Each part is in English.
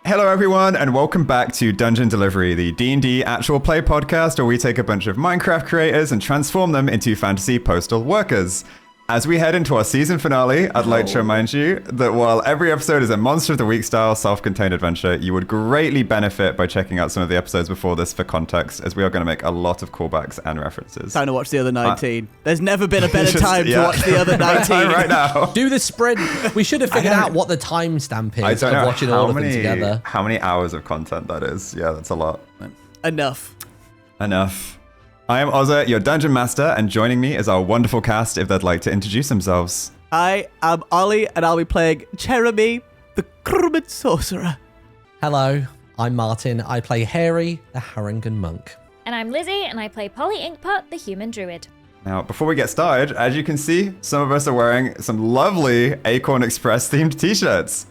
Hello everyone, and welcome back to Dungeon Delivery, the D&D actual play podcast where we take a bunch of Minecraft creators and transform them into fantasy postal workers. As we head into our season finale, I'd like to remind you that while every episode is a Monster of the Week style self-contained adventure, you would greatly benefit by checking out some of the episodes before this for context, as we are going to make a lot of callbacks and references. Time to watch the other 19. There's never been a better time to watch the other 19. right now. Do the sprint. We should have figured out what the timestamp is of watching all of them together. How many hours of content that is. Yeah, that's a lot. Enough. I am Ozza, your Dungeon Master, and joining me is our wonderful cast if they'd like to introduce themselves. I am Ollie, and I'll be playing Chèramy, the Crumman Sorcerer. Hello, I'm Martin. I play Haery, the Harangan Monk. And I'm Lizzie, and I play Polly Inkpot, the Human Druid. Now, before we get started, as you can see, some of us are wearing some lovely Acorn Express themed t-shirts.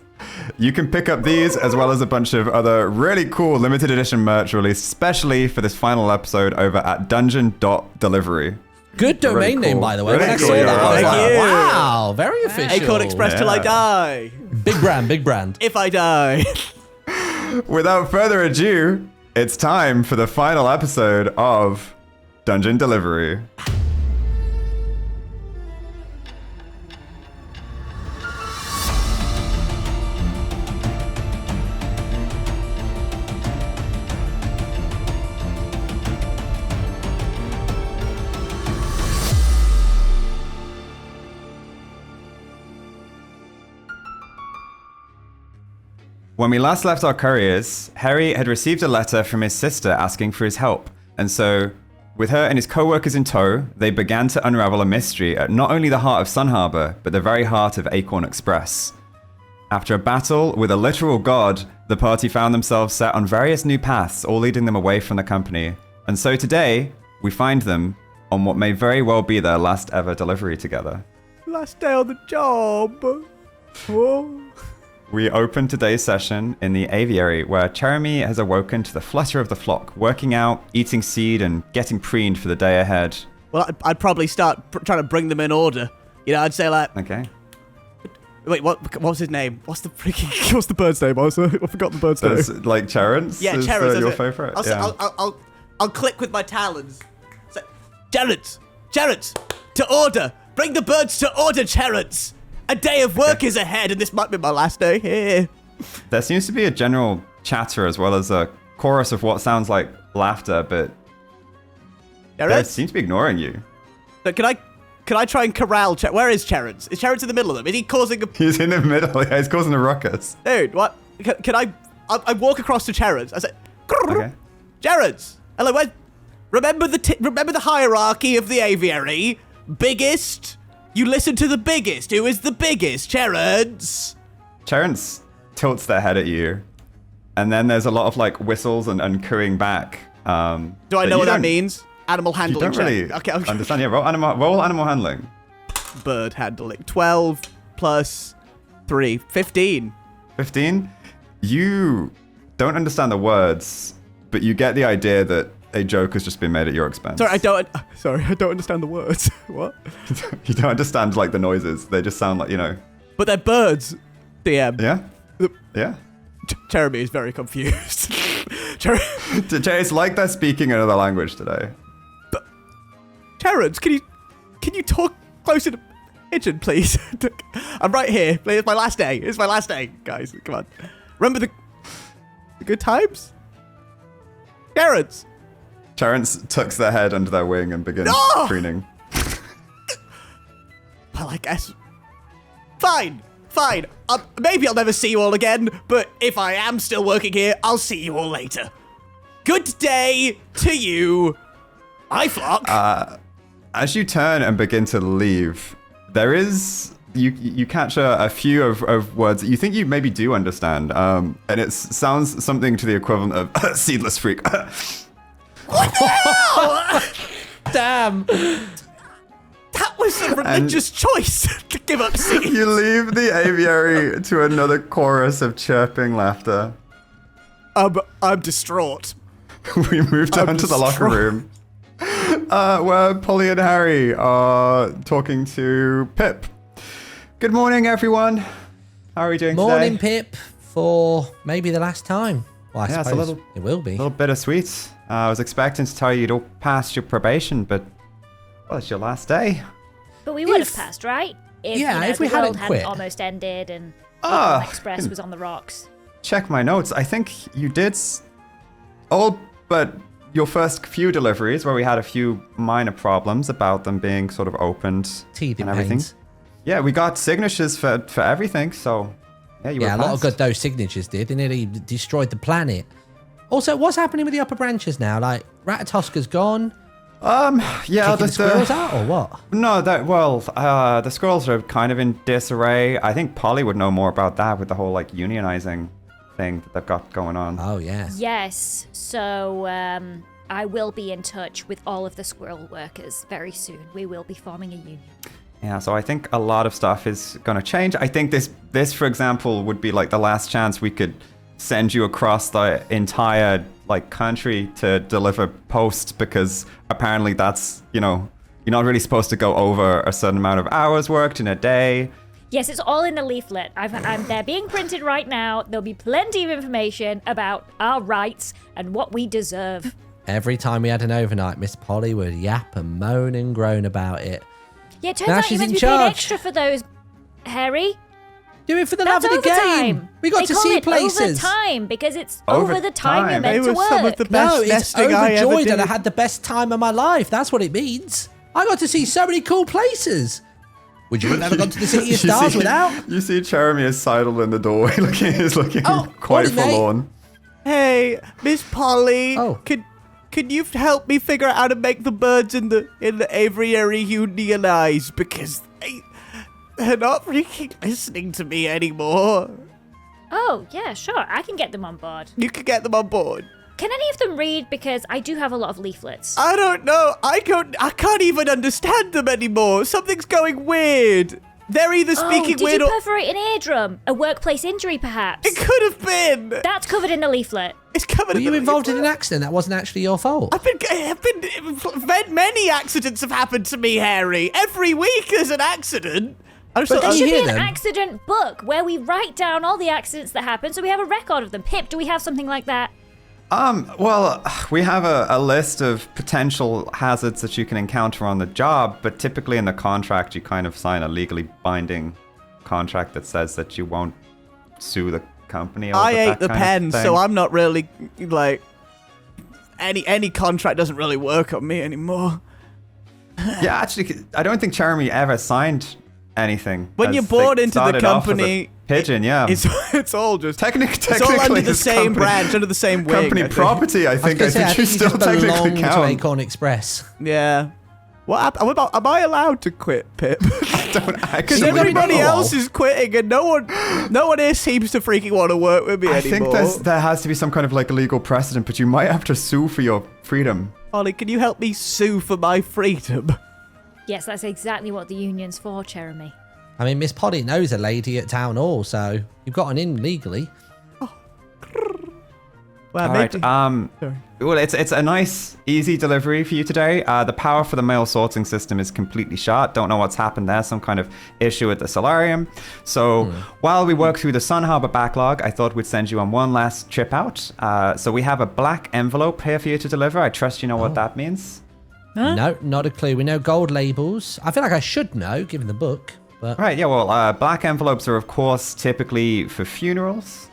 You can pick up these as well as a bunch of other really cool limited edition merch released specially for this final episode over at Dungeon.Delivery. Good domain name, by the way. Really When I cool, saw that, I was Thank like, you. wow, very official. Acorn Express till I die. Big brand. If I die. Without further ado, it's time for the final episode of Dungeon Delivery. When we last left our couriers, Haery had received a letter from his sister asking for his help, and so, with her and his co-workers in tow, they began to unravel a mystery at not only the heart of Sun Harbor, but the very heart of Acorn Express. After a battle with a literal god, the party found themselves set on various new paths, all leading them away from the company, and so today, we find them on what may very well be their last ever delivery together. Last day on the job. Whoa. We open today's session in the aviary where Chèramy has awoken to the flutter of the flock, working out, eating seed, and getting preened for the day ahead. Well, I'd probably start trying to bring them in order. You know, I'd say like... Okay. Wait, what was his name? What's the bird's name? I forgot the bird's name. Like Chèrance? Yeah, is Chèrance. your favorite? I'll click with my talons. So, Chèrance, to order. Bring the birds to order, Chèrance. A day of work is ahead, and this might be my last day here. There seems to be a general chatter as well as a chorus of what sounds like laughter, but they seem to be ignoring you. But can I try and corral Where is Chèrance? Is Chèrance in the middle of them? Is he causing a... He's in the middle. Yeah, he's causing a ruckus. Dude, what? Can I walk across to Chèrance? I say, Okay. Chèrance, hello, remember the hierarchy of the aviary? Biggest... You listen to the biggest. Who is the biggest? Chèrance. Chèrance tilts their head at you, and then there's a lot of like whistles and cooing back. Do I know what that means? Animal You handling. don't really okay. understand. Yeah, roll animal handling. Bird handling. 12 plus 3. 15. 15? You don't understand the words, but you get the idea that a joke has just been made at your expense. Sorry, I don't understand the words. What? You don't understand like the noises. They just sound like, you know. But they're birds. DM. Yeah? Yeah. Chèramy is very confused. It's like they're speaking another language today. But Chèrance, can you talk closer to pigeon, please? I'm right here. It's my last day. It's my last day, guys. Come on. Remember the good times? Chèrance. Chèrance tucks their head under their wing and begins preening. Well, I guess. Fine. Maybe I'll never see you all again, but if I am still working here, I'll see you all later. Good day to you, my flock. As you turn and begin to leave, there is... You catch a few of words that you think you maybe do understand, and it sounds something to the equivalent of seedless freak. What the hell? Damn. That was a religious choice to give up seeds. You leave the aviary to another chorus of chirping laughter. I'm distraught. We move down to the locker room, where Polly and Haery are talking to Pip. Good morning, everyone. How are we doing today? Morning, Pip. for maybe the last time. Well, I suppose it will be. A little bittersweet. I was expecting to tell you you'd all passed your probation, but, well, it's your last day. But we would have passed, right? If we hadn't the world quit. almost ended and the Express was on the rocks. Check my notes. I think you did all but your first few deliveries where we had a few minor problems about them being sort of opened Teething and everything. pains. Yeah, we got signatures for everything, so yeah, you were a lot of passed. good those signatures did. They nearly destroyed the planet. Also, what's happening with the upper branches now? Like, Ratatoska's gone. Yeah, the squirrels out or what? No, the squirrels are kind of in disarray. I think Polly would know more about that with the whole like unionizing thing that they've got going on. Oh yeah. Yes. So I will be in touch with all of the squirrel workers very soon. We will be forming a union. Yeah, so I think a lot of stuff is going to change. I think this, for example, would be like the last chance we could send you across the entire like country to deliver post, because apparently that's, you're not really supposed to go over a certain amount of hours worked in a day. Yes, it's all in the leaflet. They're being printed right now. There'll be plenty of information about our rights and what we deserve. Every time we had an overnight, Miss Polly would yap and moan and groan about it. Yeah, it turns Now out she's you're meant in to be paid charge. extra for those, Haery. Do it for the That's love of the overtime. game. We got They to call see it places. overtime because it's over the time you're Overtime. meant They to were work. some of the best No, it's nesting I ever overjoyed did. that I had the best time of my life. That's what it means. I got to see so many cool places. Would you have never gone to the City of Stars without? You see Chèramy is sidled in the doorway, looking quite morning, mate. forlorn. Hey, Miss Polly. Oh. Can you help me figure out how to make the birds in the aviary unionize? Because they're not freaking listening to me anymore. Oh, yeah, sure. I can get them on board. You can get them on board. Can any of them read? Because I do have a lot of leaflets. I don't know. I can't even understand them anymore. Something's going weird. They're either speaking did weird you or... perforate an eardrum? A workplace injury, perhaps? It could have been. That's covered in the leaflet. It's covered Were in you the involved in an leaflet. accident that wasn't actually your fault? Many accidents have happened to me, Haery. Every week there's an accident. There There you should be hear an them? accident book where we write down all the accidents that happen so we have a record of them. Pip, do we have something like that? Well, we have a list of potential hazards that you can encounter on the job, but typically in the contract you kind of sign a legally binding contract that says that you won't sue the company over I that ate the kind of pen, thing. so I'm not really like any contract doesn't really work on me anymore. Yeah, actually, I don't think Chèramy ever signed anything. When as you're they bought into the started off as a company, pigeon, yeah. It's all just Technically, it's all under the it's same company- branch, under the same wing. company I think. property. I think you still just technically belong to count. Acorn Express. Yeah. What happened? Am I allowed to quit, Pip? Don't Because actually. don't everybody know. else is quitting, and no one here seems to freaking want to work with me I think anymore. there has to be some kind of like legal precedent, but you might have to sue for your freedom. Ollie, can you help me sue for my freedom? Yes, that's exactly what the union's for, Chèramy. I mean, Miss Polly knows a lady at town hall, so you've got an in legally. Well, All right. Sorry. Well, it's a nice, easy delivery for you today. The power for the mail sorting system is completely shot. Don't know what's happened there. Some kind of issue with the solarium. So while we work through the Sun Harbor backlog, I thought we'd send you on one last trip out. So we have a black envelope here for you to deliver. I trust you know what that means. Huh? No, not a clue. We know gold labels. I feel like I should know, given the book. But Right, yeah, well, black envelopes are, of course, typically for funerals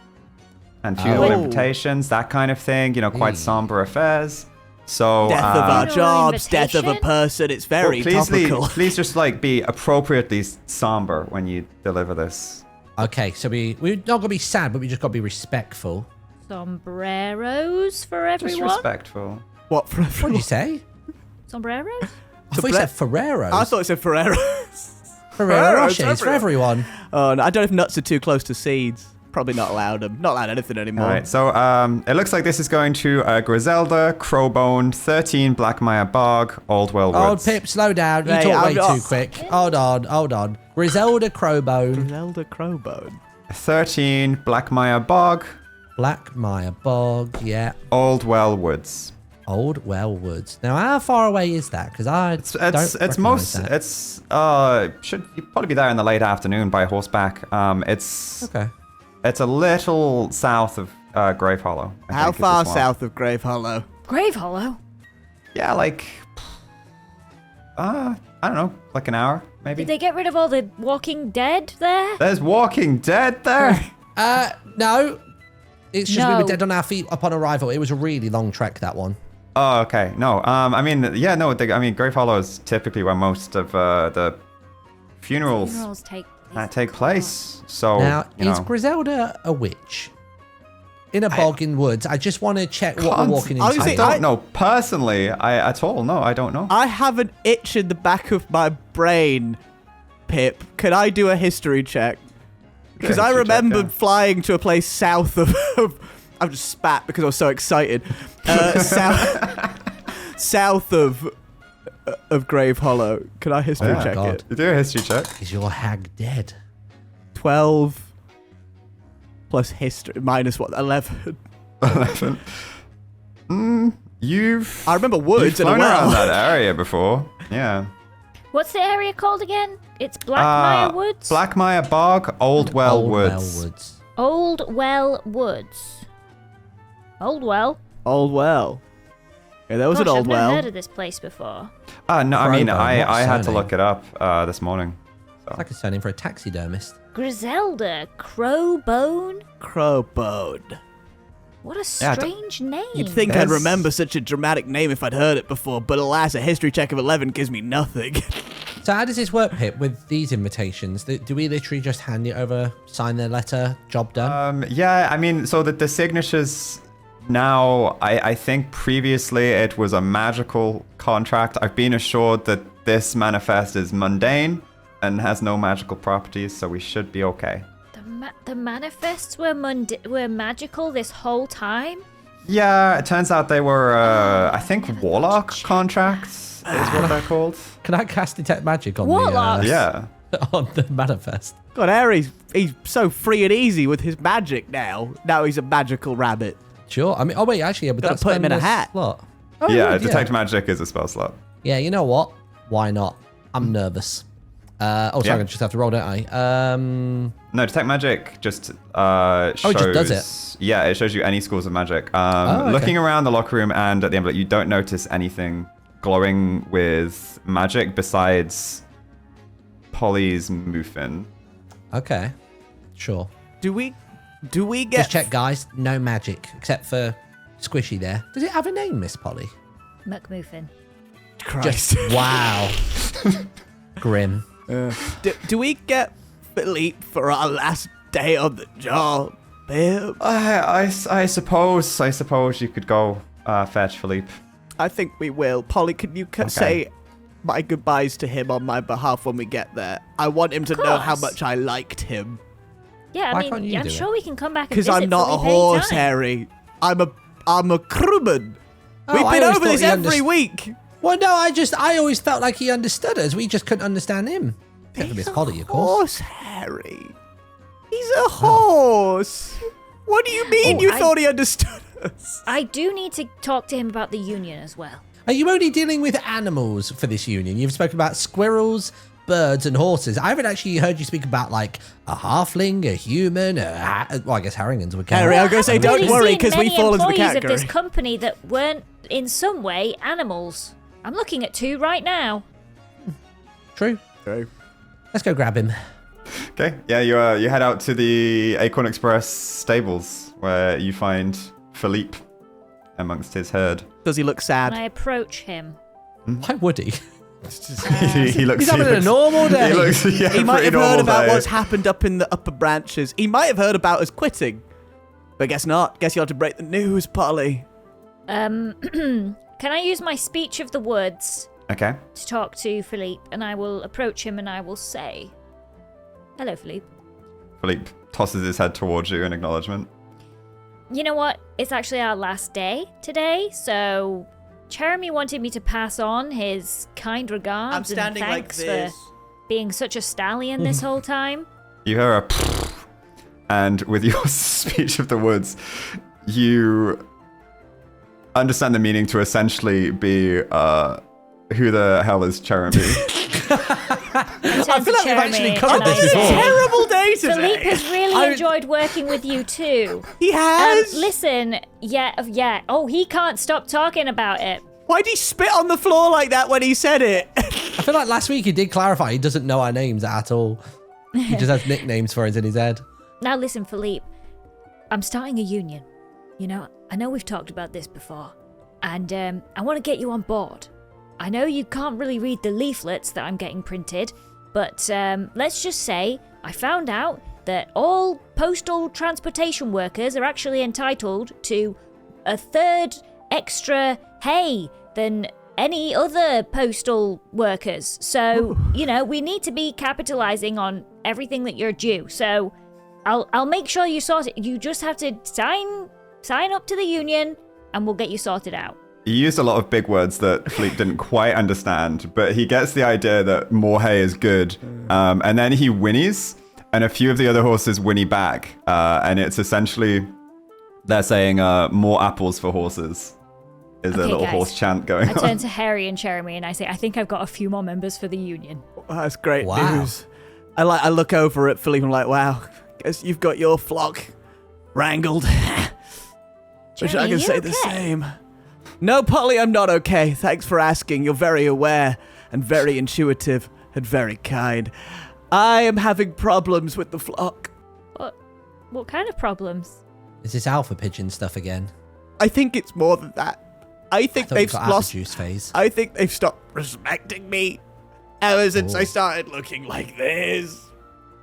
and funeral Oh. invitations, that kind of thing, quite somber affairs. So, Death of our Funeral jobs, death of a invitation? person. It's very topical. please just be appropriately somber when you deliver this. okay, so we're not going to be sad, but we just got to be respectful. Sombreros for Just everyone? respectful. What for What did everyone? you say? Sombreros? I thought you said Ferreros. I thought it said Ferrero. Ferrero Ferreros Rochers for everyone. Oh, no, I don't know if nuts are too close to seeds. Probably not allowed them. Not allowed anything anymore. All right, so it looks like this is going to Griselda, Crowbone, 13 Blackmire Bog, Oldwell Old Woods. Pip, slow down. You Hey, talk I'm way not- too quick. Hold on. Griselda Crowbone, Zelda Crowbone. 13 Blackmire Bog, Blackmire Bog, yeah. Oldwell Woods. Old Wellwoods. Now, how far away is that? Because I don't It's recognise most that. it's should you probably be there in the late afternoon by horseback. It's Okay. It's a little south of Grave Hollow. How far south of Grave Hollow? Grave Hollow? Yeah, like... I don't know, like an hour, maybe? Did they get rid of all the Walking Dead there? There's Walking Dead there? No. It's just we No. were dead on our feet upon arrival. It was a really long trek, that one. Oh, okay. No, I mean, yeah, no, Grave Hollow is typically where most of the funerals take place. So, Now, you is know. Griselda a witch? In a bog in woods. I just want to check what we're walking into. I don't know. Personally, I don't know. I have an itch in the back of my brain, Pip. Can I do a history check? Because I remember flying to a place south of... I've just spat because I was so excited. South of Grave Hollow. Can I history check God. it? You do a history check. Is your hag dead? 12 plus history minus what? 11. 11. I remember woods you've and a flown well. around that area before. Yeah. What's the area called again? It's Blackmire Woods? Blackmire Bog, Old Well Woods. Old Well Woods. Old Well? Old Well. Yeah, there was an Gosh, old I've never well. heard of this place before. No, I mean, Crowbone, I what had to surname? look it up this morning. It's like a surname for a taxidermist. Griselda Crowbone? Crowbone. What a strange name. You'd think Yes. I'd remember such a dramatic name if I'd heard it before, but alas, a history check of 11 gives me nothing. So how does this work, Pip, with these invitations? Do we literally just hand it over, sign their letter, job done? Yeah, I mean, so the signatures now, I think previously it was a magical contract. I've been assured that this manifest is mundane and has no magical properties, so we should be okay. The manifests were magical this whole time? Yeah, it turns out they were, I think, warlock contracts is what they're called. Can I cast detect magic on Warlocks? Yeah. on the manifest? God, Haery's he's so free and easy with his magic now. Now he's a magical rabbit. Sure. I mean, oh wait, actually, yeah, but Gotta that's put him in a hat. Slot. Oh, Yeah, would, detect magic is a spell slot. Yeah, you know what? Why not? I'm nervous. Sorry, Yeah. I just have to roll, don't I? No, detect magic just shows... it just does it? Yeah, it shows you any schools of magic. okay. Looking around the locker room and at the envelope, you don't notice anything glowing with magic besides Polly's muffin. Okay. Sure. Do we get Just check, guys. No magic, except for Squishy there. Does it have a name, Miss Polly? McMuffin. Christ. Just, wow. Grim. Do we get Philippe for our last day on the job, Pip? I suppose you could go fetch Philippe. I think we will. Polly, can you say my goodbyes to him on my behalf when we get there? I want him to know how course. much I liked him. Yeah, Why I can't mean, you I'm do sure it? we can come back and Because visit I'm not a Philippe horse, anytime. Harry. I'm a crewman. Oh, We've I been always over thought this he every week. Well, no, I always felt like he understood us. We just couldn't understand him. Except for Miss Polly, of course. Horse, Harry. He's a horse. What do you mean you thought he understood us? I do need to talk to him about the union as well. Are you only dealing with animals for this union? You've spoken about squirrels, birds, and horses. I haven't actually heard you speak about, like, a halfling, a human, well, I guess Harringans would count. Harry, I'm going to say, don't Really worry, seen because we many fall into the employees of category. this company that weren't in some way animals. I'm looking at 2 right now. True. True. Let's go grab him. Okay. Yeah, you head out to the Acorn Express stables where you find Philippe amongst his herd. Does he look And sad? I approach him. Why would he? he looks. He's having a normal day. He looks. Yeah, He might pretty have heard normal about day. what's happened up in the upper branches. He might have heard about us quitting. But guess not. Guess you'll have to break the news, Polly. Can I use my speech of the woods Okay. to talk to Philippe? And I will approach him and I will say, "Hello, Philippe. Philippe tosses his head towards you in acknowledgement. You know what? It's actually our last day today, so Chèramy wanted me to pass on his kind regards I'm standing and like thanks this. for being such a stallion this whole time." You hear a and with your speech of the woods, you understand the meaning to essentially be who the hell is Chèramy? I feel like we've actually covered this This is a before. terrible day today. Philippe has really enjoyed working with you too. He has. Listen, yeah. Oh, he can't stop talking about it. Why'd he spit on the floor like that when he said it? I feel like last week he did clarify he doesn't know our names at all. He just has nicknames for us in his head. Now listen, Philippe. I'm starting a union. You know, I know we've talked about this before. And I want to get you on board. I know you can't really read the leaflets that I'm getting printed, but let's just say I found out that all postal transportation workers are actually entitled to a third extra hay than any other postal workers. So, you know, we need to be capitalizing on everything that you're due. So I'll make sure you sort it. You just have to sign up to the union and we'll get you sorted out. He used a lot of big words that Philippe didn't quite understand, but he gets the idea that more hay is good. And then he whinnies, and a few of the other horses whinny back. And it's essentially, they're saying more apples for horses. Is a little guys, horse chant going I on. turn to Haery and Chèramy and I say, I think I've got a few more members for the union. That's great Wow. news. I look over at Philippe and I'm like, wow, guess you've got your flock wrangled. Wish I Chèramy, could say you the okay? same. No, Polly, I'm not okay. Thanks for asking. You're very aware and very intuitive and very kind. I am having problems with the flock. What kind of problems? Is this alpha pigeon stuff again? I think it's more than that. I think I thought we they've got out lost. the juice phase. I think they've stopped respecting me ever since I started looking like this.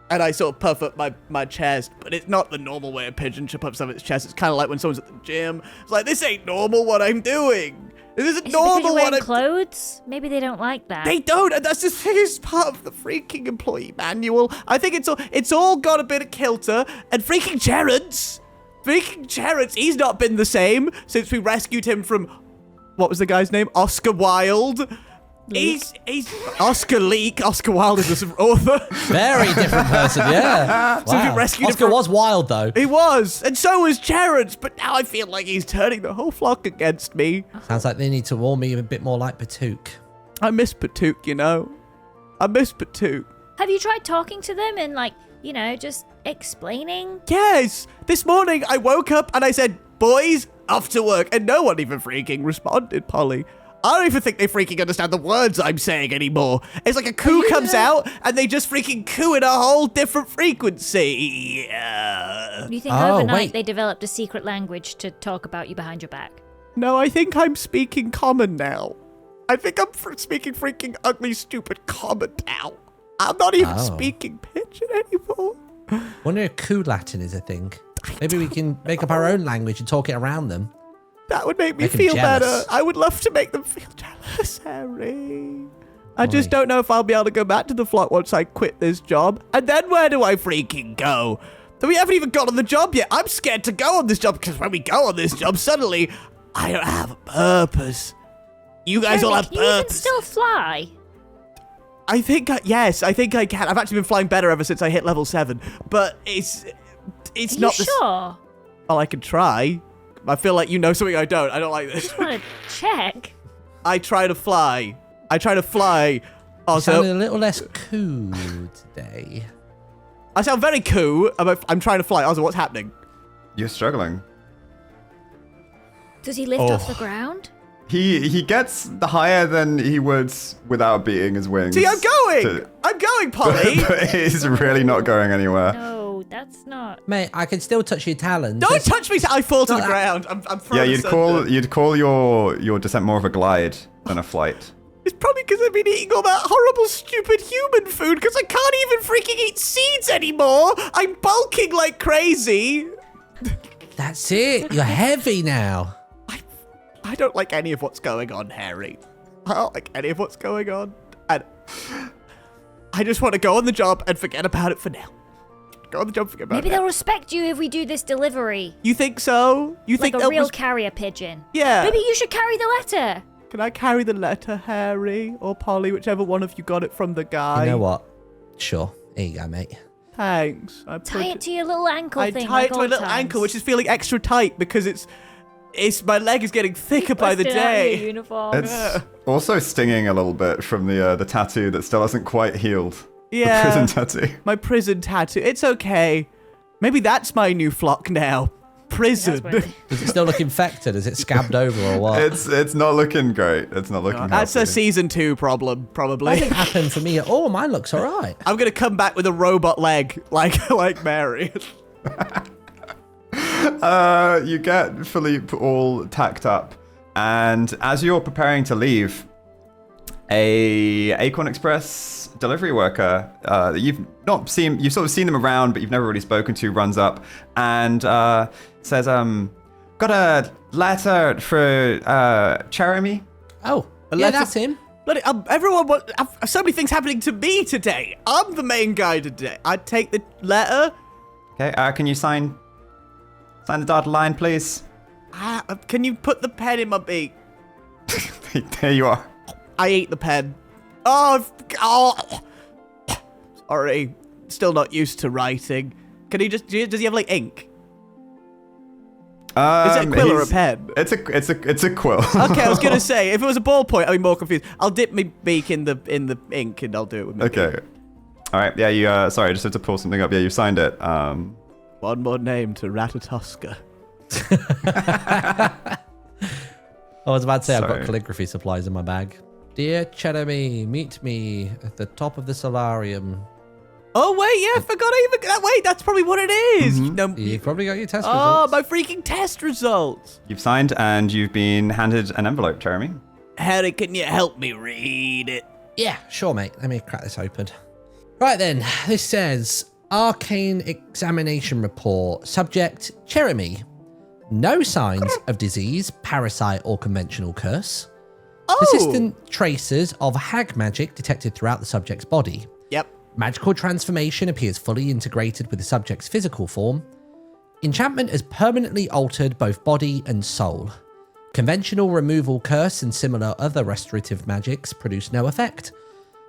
And I sort of puff up my chest, but it's not the normal way a pigeon should puff up its chest. It's kind of like when someone's at the gym. It's like, this ain't normal what I'm doing. This isn't Is it because normal you're what wearing I'm clothes? Maybe they don't like that. They don't, and that's the thing. It's part of the freaking employee manual. I think it's all got a bit of kilter. And freaking Terrence, he's not been the same since we rescued him from, what was the guy's name? Oscar Wilde. He's Oscar Leak. Oscar Wilde is an author. Very different person, yeah. So we Wow. rescued him Oscar from- was wild, though. He was, and so was Terrence. But now I feel like he's turning the whole flock against me. Sounds like they need to warm me a bit more like Patook. I miss Patook, you know. I miss Patook. Have you tried talking to them and, like, you know, just explaining? Yes! This morning I woke up and I said, boys, off to work. And no one even freaking responded, Polly. I don't even think they freaking understand the words I'm saying anymore. It's like a coo comes out and they just freaking coo in a whole different frequency. You think Oh, overnight wait. they developed a secret language to talk about you behind your back? No, I think I'm speaking common now. I think I'm speaking freaking ugly, stupid common now. I'm not even Oh. speaking pigeon anymore. Wonder if Coup Latin is a thing. Maybe we can make up our own language and talk it around them. That would make me Make 'em feel jealous. better. I would love to make them feel jealous, Harry. I just Oi. don't know if I'll be able to go back to the flock once I quit this job. And then where do I freaking go? We haven't even got on the job yet. I'm scared to go on this job because when we go on this job, suddenly I don't have a purpose. You guys all Chèramy, have can you even purpose. still fly? I think I can. I've actually been flying better ever since I hit level 7. But it's Are not you the sure? Well, I can try. I feel like you know something I don't. I don't like this. Just want to check. I try to fly. You Also, sounded a little less cool today. I sound very cool. I'm trying to fly. Also, what's happening? You're struggling. Does he lift off the ground? He gets the higher than he would without beating his wings. See, I'm going, Polly. But he's really not going anywhere. No, that's not. Mate, I can still touch your talons. Don't touch me. I fall to Not the that- ground. I'm thrown Yeah, asunder. you'd call your descent more of a glide than a flight. It's probably because I've been eating all that horrible, stupid human food because I can't even freaking eat seeds anymore. I'm bulking like crazy. That's it. You're heavy now. I don't like any of what's going on, Harry. I don't like any of what's going on. And I just want to go on the job and forget about it for now. Go on the job, forget about Maybe it. they'll respect you if we do this delivery. You think so? You Like think a they'll real carrier pigeon. Yeah. Maybe you should carry the letter. Can I carry the letter, Harry or Polly, whichever one of you got it from the guy? You know what? Sure. Here you go, mate. Thanks. Tie it to your little ankle I thing. tie like it to my old little times. ankle, which is feeling extra tight because it's My leg is getting thicker by the Busting out your day. uniform. It's also stinging a little bit from the tattoo that still hasn't quite healed. Yeah. The prison tattoo. My prison tattoo. It's okay. Maybe that's my new flock now. Prison. That's what- Does it still look infected? Is it scabbed over or what? It's not looking great. It's not looking That's a healthy. season 2 problem, That probably. didn't happen for me at all. Mine looks all right. I'm gonna come back with a robot leg, like Mary. You get Philippe all tacked up, and as you're preparing to leave, a Acorn Express delivery worker that you've sort of seen them around, but you've never really spoken to, runs up and says, "Got a letter for Chèramy." Oh, yeah, letter- that's him. Bloody, so many things happening to me today. I'm the main guy today. I take the letter. Okay, can you sign the dotted line, please? Can you put the pen in my beak? There you are. I ate the pen. Sorry. Still not used to writing. Can he does he have like ink? Is it a quill or a pen? It's a quill. Okay, I was gonna say, if it was a ballpoint, I'd be more confused. I'll dip my beak in the ink and I'll do it with my Okay. beak. All right. Yeah. You. Sorry. I just had to pull something up. Yeah. You signed it. One more name to Ratatoska. I was about to say I've Sorry. got calligraphy supplies in my bag. Dear Chèramy, meet me at the top of the solarium. Oh wait, yeah, I forgot wait, that's probably what it is. No, You've probably got your test oh, results. my freaking test results. You've signed and you've been handed an envelope, Chèramy. Haery, can you help me read it? Yeah, sure, mate. Let me crack this open. Right then, this says Arcane Examination Report. Subject Chèramy. No signs of disease, parasite, or conventional curse. Oh. Persistent traces of hag magic detected throughout the subject's body. Yep. Magical transformation appears fully integrated with the subject's physical form. Enchantment has permanently altered both body and soul. Conventional removal curse and similar other restorative magics produce no effect.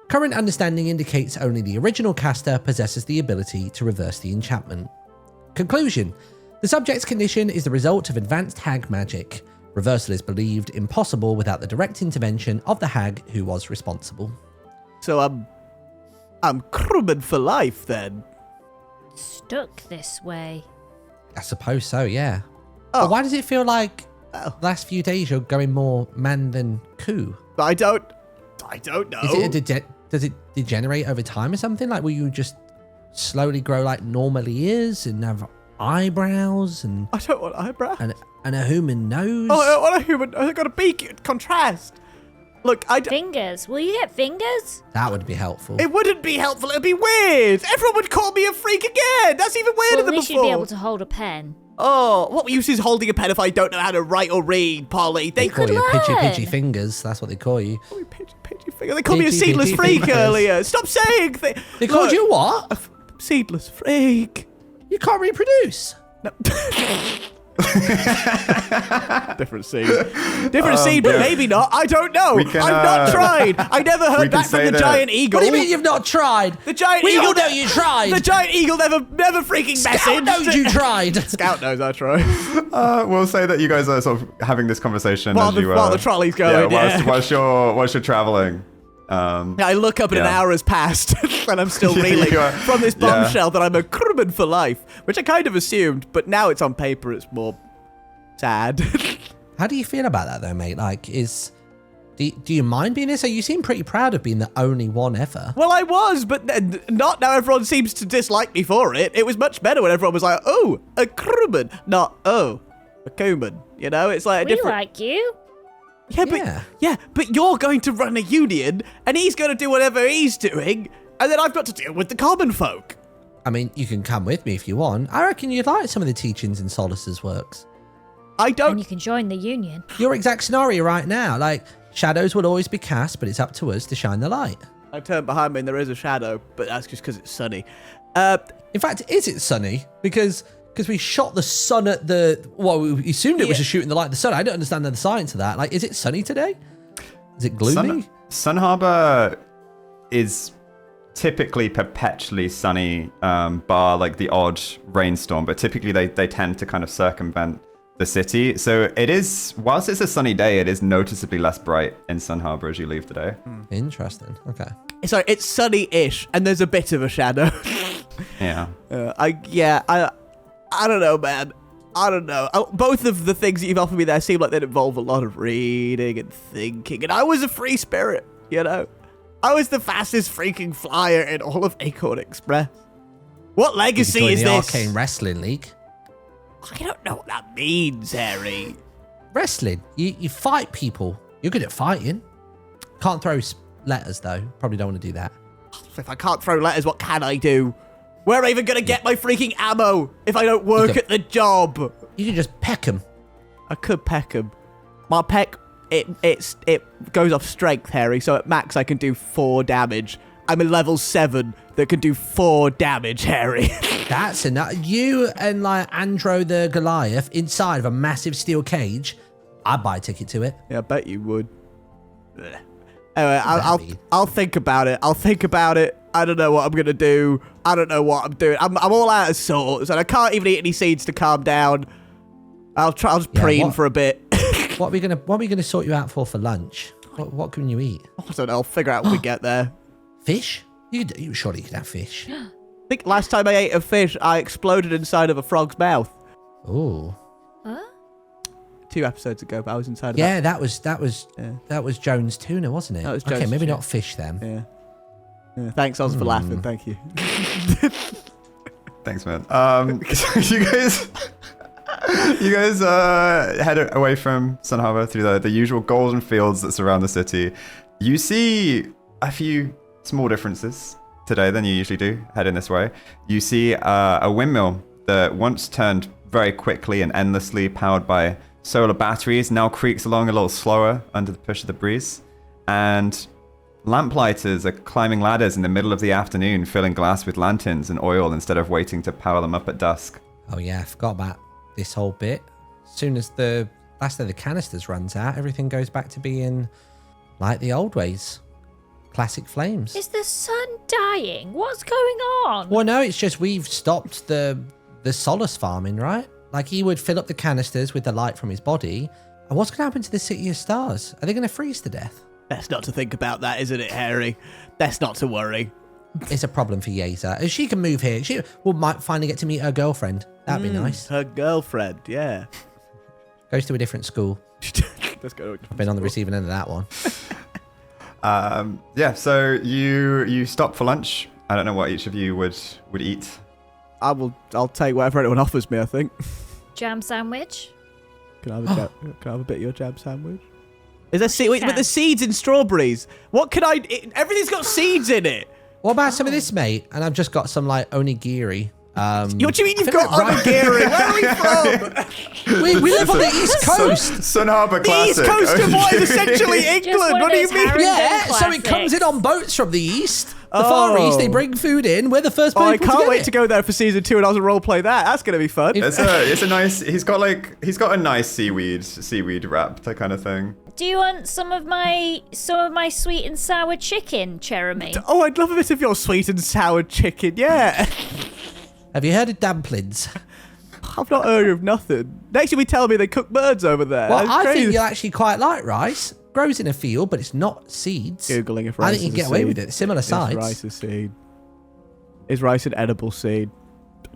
Current understanding indicates only the original caster possesses the ability to reverse the enchantment. Conclusion. The subject's condition is the result of advanced hag magic. Reversal is believed impossible without the direct intervention of the hag who was responsible. So I'm crummin' for life then. Stuck this way. I suppose so, yeah. Oh. But why does it feel like Oh. the last few days you're going more man than coup? I don't know. Is it does it degenerate over time or something? Like, will you just slowly grow like normal ears and have eyebrows and I don't want eyebrow. and a human nose? Oh, I don't want a human. I got a beak. Contrast. Look, Fingers. Will you get fingers? That would be helpful. It wouldn't be helpful. It'd be weird. Everyone would call me a freak again. That's even weirder Well, at than least before. you'd be able to hold a pen. Oh, what use is holding a pen if I don't know how to write or read, Polly? They call you learn. pitchy fingers. That's what they call you. call me pitchy finger. They called me a Pitchy, seedless pitchy freak fingers. earlier. Stop saying things. They called you what? Seedless freak. You can't reproduce. No. Different scene. Different scene, but maybe not. I don't know. We can, I've not tried. I never we heard can back from say the that- giant eagle. What do you mean you've not tried? The giant We eagle. all know you tried. The giant eagle never freaking Scout messaged. knows you tried. Scout knows I tried. We'll say that you guys are sort of having this conversation While as the- you while the trolley's going, yeah. whilst you're traveling. I look up and an Yeah. hour has passed, and I'm still Yeah, reeling you are- from this yeah. bombshell that I'm a crewman for life, which I kind of assumed, but now it's on paper, it's more sad. How do you feel about that though, mate? Like, do you mind being this? So you seem pretty proud of being the only one ever. Well, I was, but not now. Everyone seems to dislike me for it. It was much better when everyone was like, "Oh, a crewman," not "Oh, a crewman." You know, it's like a We different. like you. Yeah, but you're going to run a union, and he's going to do whatever he's doing, and then I've got to deal with the common folk. I mean, you can come with me if you want. I reckon you'd like some of the teachings in Solus's works. I And don't. you can join the union. Your exact scenario right now, like, shadows will always be cast, but it's up to us to shine the light. I turn behind me, and there is a shadow, but that's just because it's sunny. In fact, is it sunny? Because we shot the sun at the... Well, we assumed it was just shooting the light of the sun. I don't understand the science of that. Like, is it sunny today? Is it gloomy? Sun Harbor is typically perpetually sunny, bar like the odd rainstorm, but typically they tend to kind of circumvent the city. So it is, whilst it's a sunny day, it is noticeably less bright in Sun Harbor as you leave today. Interesting. Okay. Sorry, it's sunny-ish, and there's a bit of a shadow. Yeah. I don't know, man. I don't know. Both of the things that you've offered me there seem like they'd involve a lot of reading and thinking, and I was a free spirit, you know? I was the fastest freaking flyer in all of Acorn Express. What legacy Join is the this? Arcane Wrestling League. I don't know what that means, Haery. Wrestling. You fight people. You're good at fighting. Can't throw letters, though. Probably don't want to do that. If I can't throw letters, what can I do? Where am I even going to get my freaking ammo if I don't work at the job? You can just peck them. I could peck him. My peck, it goes off strength, Haery, so at max I can do 4 damage. I'm a level 7 that can do 4 damage, Haery. That's enough. You and like Andro the Goliath inside of a massive steel cage. I'd buy a ticket to it. Yeah, I bet you would. Ugh. Anyway, I'll think about it. I'll think about it. I don't know what I'm going to do. I don't know what I'm doing. I'm all out of sorts, and I can't even eat any seeds to calm down. I'll just preen for a bit. What are we gonna sort you out for lunch? What can you eat? I don't know. I'll figure out when we get there. Fish? You surely could have fish. I think last time I ate a fish, I exploded inside of a frog's mouth. Ooh. Huh? 2 episodes ago, but I was inside of Yeah, that was Jones tuna, wasn't it? That was okay, Jones' maybe tuna. not fish then. Yeah. Thanks, Oz, for laughing. Thank you. Thanks, man. So you guys head away from Sun Harbor through the usual golden fields that surround the city. You see a few small differences today than you usually do heading this way. You see a windmill that once turned very quickly and endlessly, powered by solar batteries, now creaks along a little slower under the push of the breeze. And lamplighters are climbing ladders in the middle of the afternoon, filling glass with lanterns and oil instead of waiting to power them up at dusk. Oh yeah, I forgot about this whole bit. As soon as the last of the canisters runs out, everything goes back to being like the old ways. Classic flames. Is the sun dying? What's going on? Well, no, it's just we've stopped the solace farming, right? Like he would fill up the canisters with the light from his body. And what's going to happen to the City of Stars? Are they going to freeze to death? Best not to think about that, isn't it, Haery? Best not to worry. It's a problem for Yeza. If she can move here, she might finally get to meet her girlfriend. That'd be nice. Her girlfriend, yeah. Goes to a different school. Let's go. I've been on the receiving end of that one. Yeah, so you stop for lunch. I don't know what each of you would eat. I'll take whatever anyone offers me, I think. Jam sandwich? Can I have a bit of your jam sandwich? Is there wait, but the seeds in strawberries. What can everything's got seeds in it. What about some of this, mate? And I've just got some like onigiri. What do you mean you've got like onigiri? Where are we from? we live on the East Coast. Sun Harbor The classic. East Coast of what is essentially England. one of What do you those mean? Harrington Yeah, so it comes in on boats from the East. The Far East, they bring food in. We're the first people I can't get wait it. to go there for season 2 and I'll roleplay that. That's gonna be fun. It's a nice. He's got a nice seaweed wrap, that kind of thing. Do you want some of my sweet and sour chicken, Chèramy? Oh, I'd love a bit of your sweet and sour chicken. Yeah. Have you heard of dumplings? I've not heard of nothing. Next you'll be telling me they cook birds over there. Well, That's I crazy. think you actually quite like rice. Grows in a field, but it's not seeds. Googling if I rice think you is can get a away seed. with it. Similar Is size. rice a seed? Is rice an edible seed?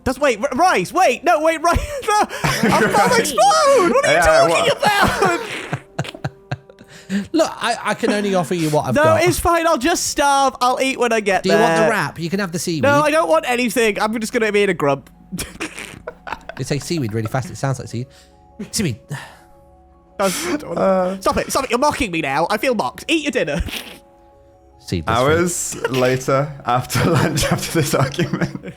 Rice! Wait, no, wait, rice! No, I'm about to explode! What are you talking about? Look, I can only offer you what I've No, got. it's fine. I'll just starve. I'll eat when I get Do there. you want the wrap? You can have the seaweed. No, I don't want anything. I'm just going to be in a grub. They say seaweed really fast. It sounds like seed. Seaweed. Stop it. You're mocking me now. I feel mocked. Eat your dinner. Seedless Hours later, after lunch, after this argument,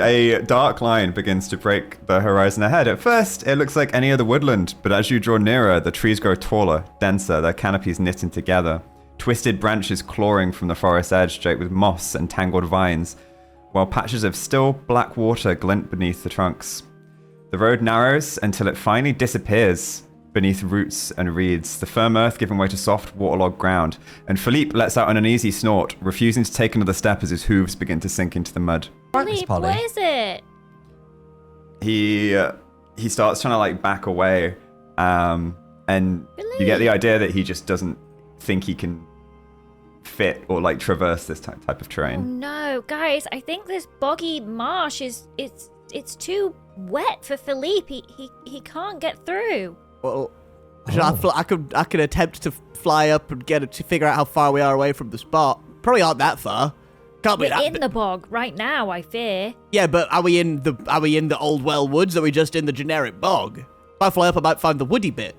a dark line begins to break the horizon ahead. At first, it looks like any other woodland, but as you draw nearer, the trees grow taller, denser, their canopies knitting together. Twisted branches clawing from the forest edge, draped with moss and tangled vines, while patches of still black water glint beneath the trunks. The road narrows until it finally disappears beneath roots and reeds, the firm earth giving way to soft, waterlogged ground, and Philippe lets out an uneasy snort, refusing to take another step as his hooves begin to sink into the mud. Right, Miss Philippe, Polly. what is it? He he starts trying to like back away, and you get the idea that he just doesn't think he can fit or like traverse this type of Oh terrain. no, guys! I think this boggy marsh it's too wet for Philippe. He can't get through. Well, I could attempt to fly up and to figure out how far we are away from the spot. Probably aren't that far. Can't be We're that. in the bog right now, I fear. Yeah, but are we in the old well woods? Or are we just in the generic bog? If I fly up, I might find the woody bit.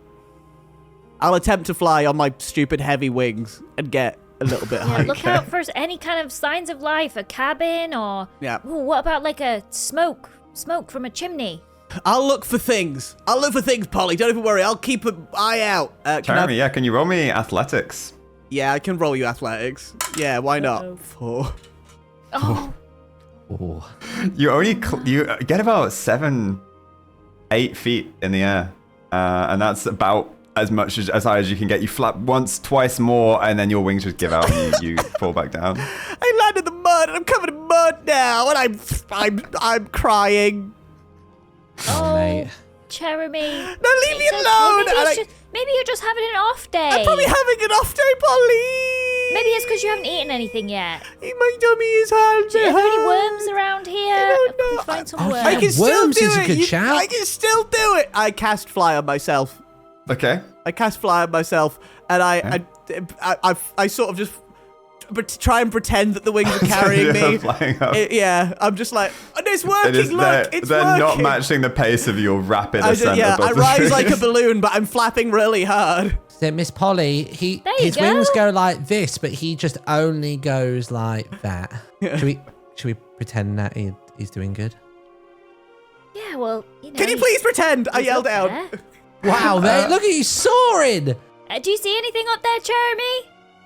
I'll attempt to fly on my stupid heavy wings and get a little bit Yeah, high. look out for any kind of signs of life, a cabin or... Yeah. Ooh, what about like a smoke from a chimney? I'll look for things. Polly. Don't even worry. I'll keep an eye out. Chèramy, yeah, can you roll me athletics? Yeah, I can roll you athletics. Yeah, why not? Uh-oh. 4. Oh, Ooh. You only you get about 7-8 feet in the air, and that's about as much as high as you can get. You flap once, twice more, and then your wings just give out and you fall back down. I landed in the mud and I'm covered in mud now, and I'm crying. Oh, mate. Chèramy. No, leave me alone. Maybe you're just having an off day. I'm probably having an off day, Polly. Maybe it's because you haven't eaten anything yet. My tummy is hard. Are there any worms around here? I don't Can we know. find some Oh, worms? yeah. I can still Worms do is a it. good shout. I can still do it. I cast fly on myself. Okay. I cast fly on myself, and I sort of just try and pretend that the wings are carrying me. Flying up. Yeah, I'm just like, and it's working. It's they're working. not matching the pace of your rapid ascent I above the rise trees. like a balloon, but I'm flapping really hard. So Miss Polly, There you his go. wings go like this, but he just only goes like that. Should we pretend that he's doing good? Yeah, well, you know. Can you please pretend? I he's yelled up out. there. Wow, mate, look at you soaring! Do you see anything up there, Chèramy?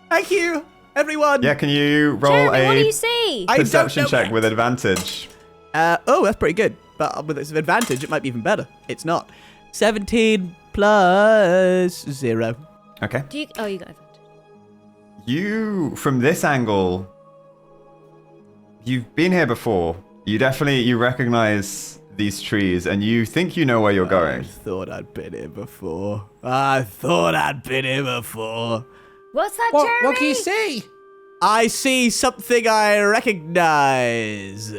Thank you, everyone. Yeah, can you roll Chèramy, what do a you see? I don't perception know check yet. with advantage? Oh, that's pretty good. But with its advantage, it might be even better. It's not. 17 plus 0. Okay. You got advantage. You, from this angle, you've been here before. You recognize these trees, and you think you know where you're I going. thought I'd been here before. What's that, What Chèramy? can you see? I see something I recognize.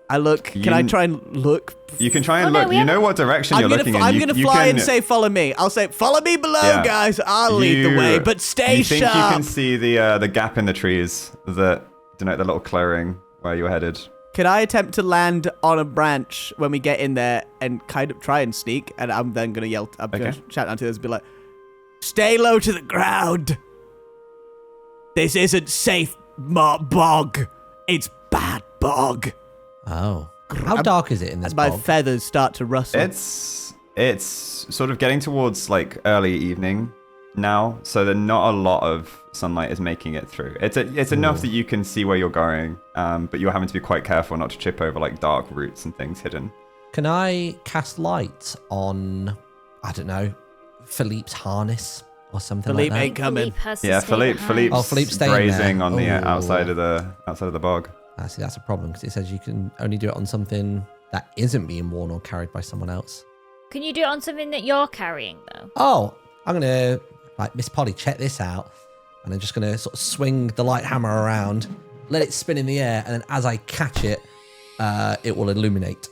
I look. Can I try and look? You can try and Oh, no, look. we You know haven't- what direction you're looking in. I'm You- gonna you fly can- and say, "Follow me." I'll say, "Follow me below, Yeah. guys. I'll lead the way, but stay you think sharp." you can see the gap in the trees that denote the little clearing where you're headed? Can I attempt to land on a branch when we get in there and kind of try and sneak? And I'm then gonna yell. I'm gonna shout down to others and be like, "Stay low to the ground. This isn't safe, bog. It's bad bog." Oh. How dark is it in this As my bog? feathers start to rustle. It's sort of getting towards like early evening now, so that not a lot of sunlight is making it through. It's enough that you can see where you're going, but you're having to be quite careful not to trip over like dark roots and things hidden. Can I cast light on, I don't know, Philippe's harness or something Philippe like that? ain't coming. Philippe has to Yeah, stay behind. Philippe's Oh, Philippe's staying grazing there. on the Ooh. outside of the bog. See, that's a problem because it says you can only do it on something that isn't being worn or carried by someone else. Can you do it on something that you're carrying, though? Oh, I'm going to, like, Miss Polly, check this out. And I'm just going to sort of swing the light hammer around, let it spin in the air, and then as I catch it, it will illuminate.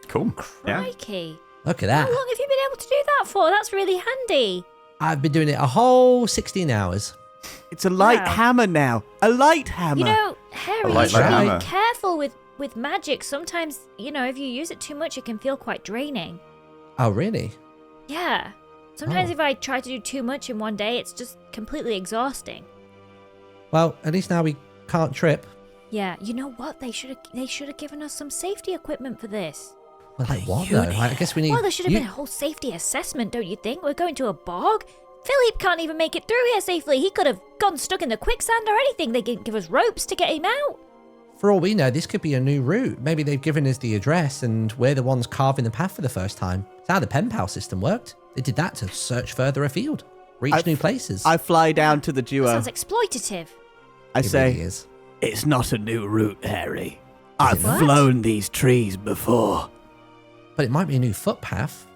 Cool. Yeah. Crikey. Look at How that. long have you been able to do that for? That's really handy. I've been doing it a whole 16 hours. It's a light Wow. hammer now. A light hammer. You know, Haery, light you should hammer. be careful with magic. Sometimes, you know, if you use it too much, it can feel quite draining. Oh, really? Yeah. Sometimes Oh. if I try to do too much in one day, it's just completely exhausting. Well, at least now we can't trip. Yeah, you know what? They should have given us some safety equipment for this. Well, like what, though? I guess we need... Well, there should have you- been a whole safety assessment, don't you think? We're going to a bog. Philippe can't even make it through here safely. He could have gotten stuck in the quicksand or anything. They didn't give us ropes to get him out. For all we know, this could be a new route. Maybe they've given us the address and we're the ones carving the path for the first time. It's how the pen pal system worked. They did that to search further afield, reach new places. I fly down to the duo. Sounds exploitative. I It say, really is. "It's not a new route, Haery. I've What? flown these trees before. But it might be a new footpath.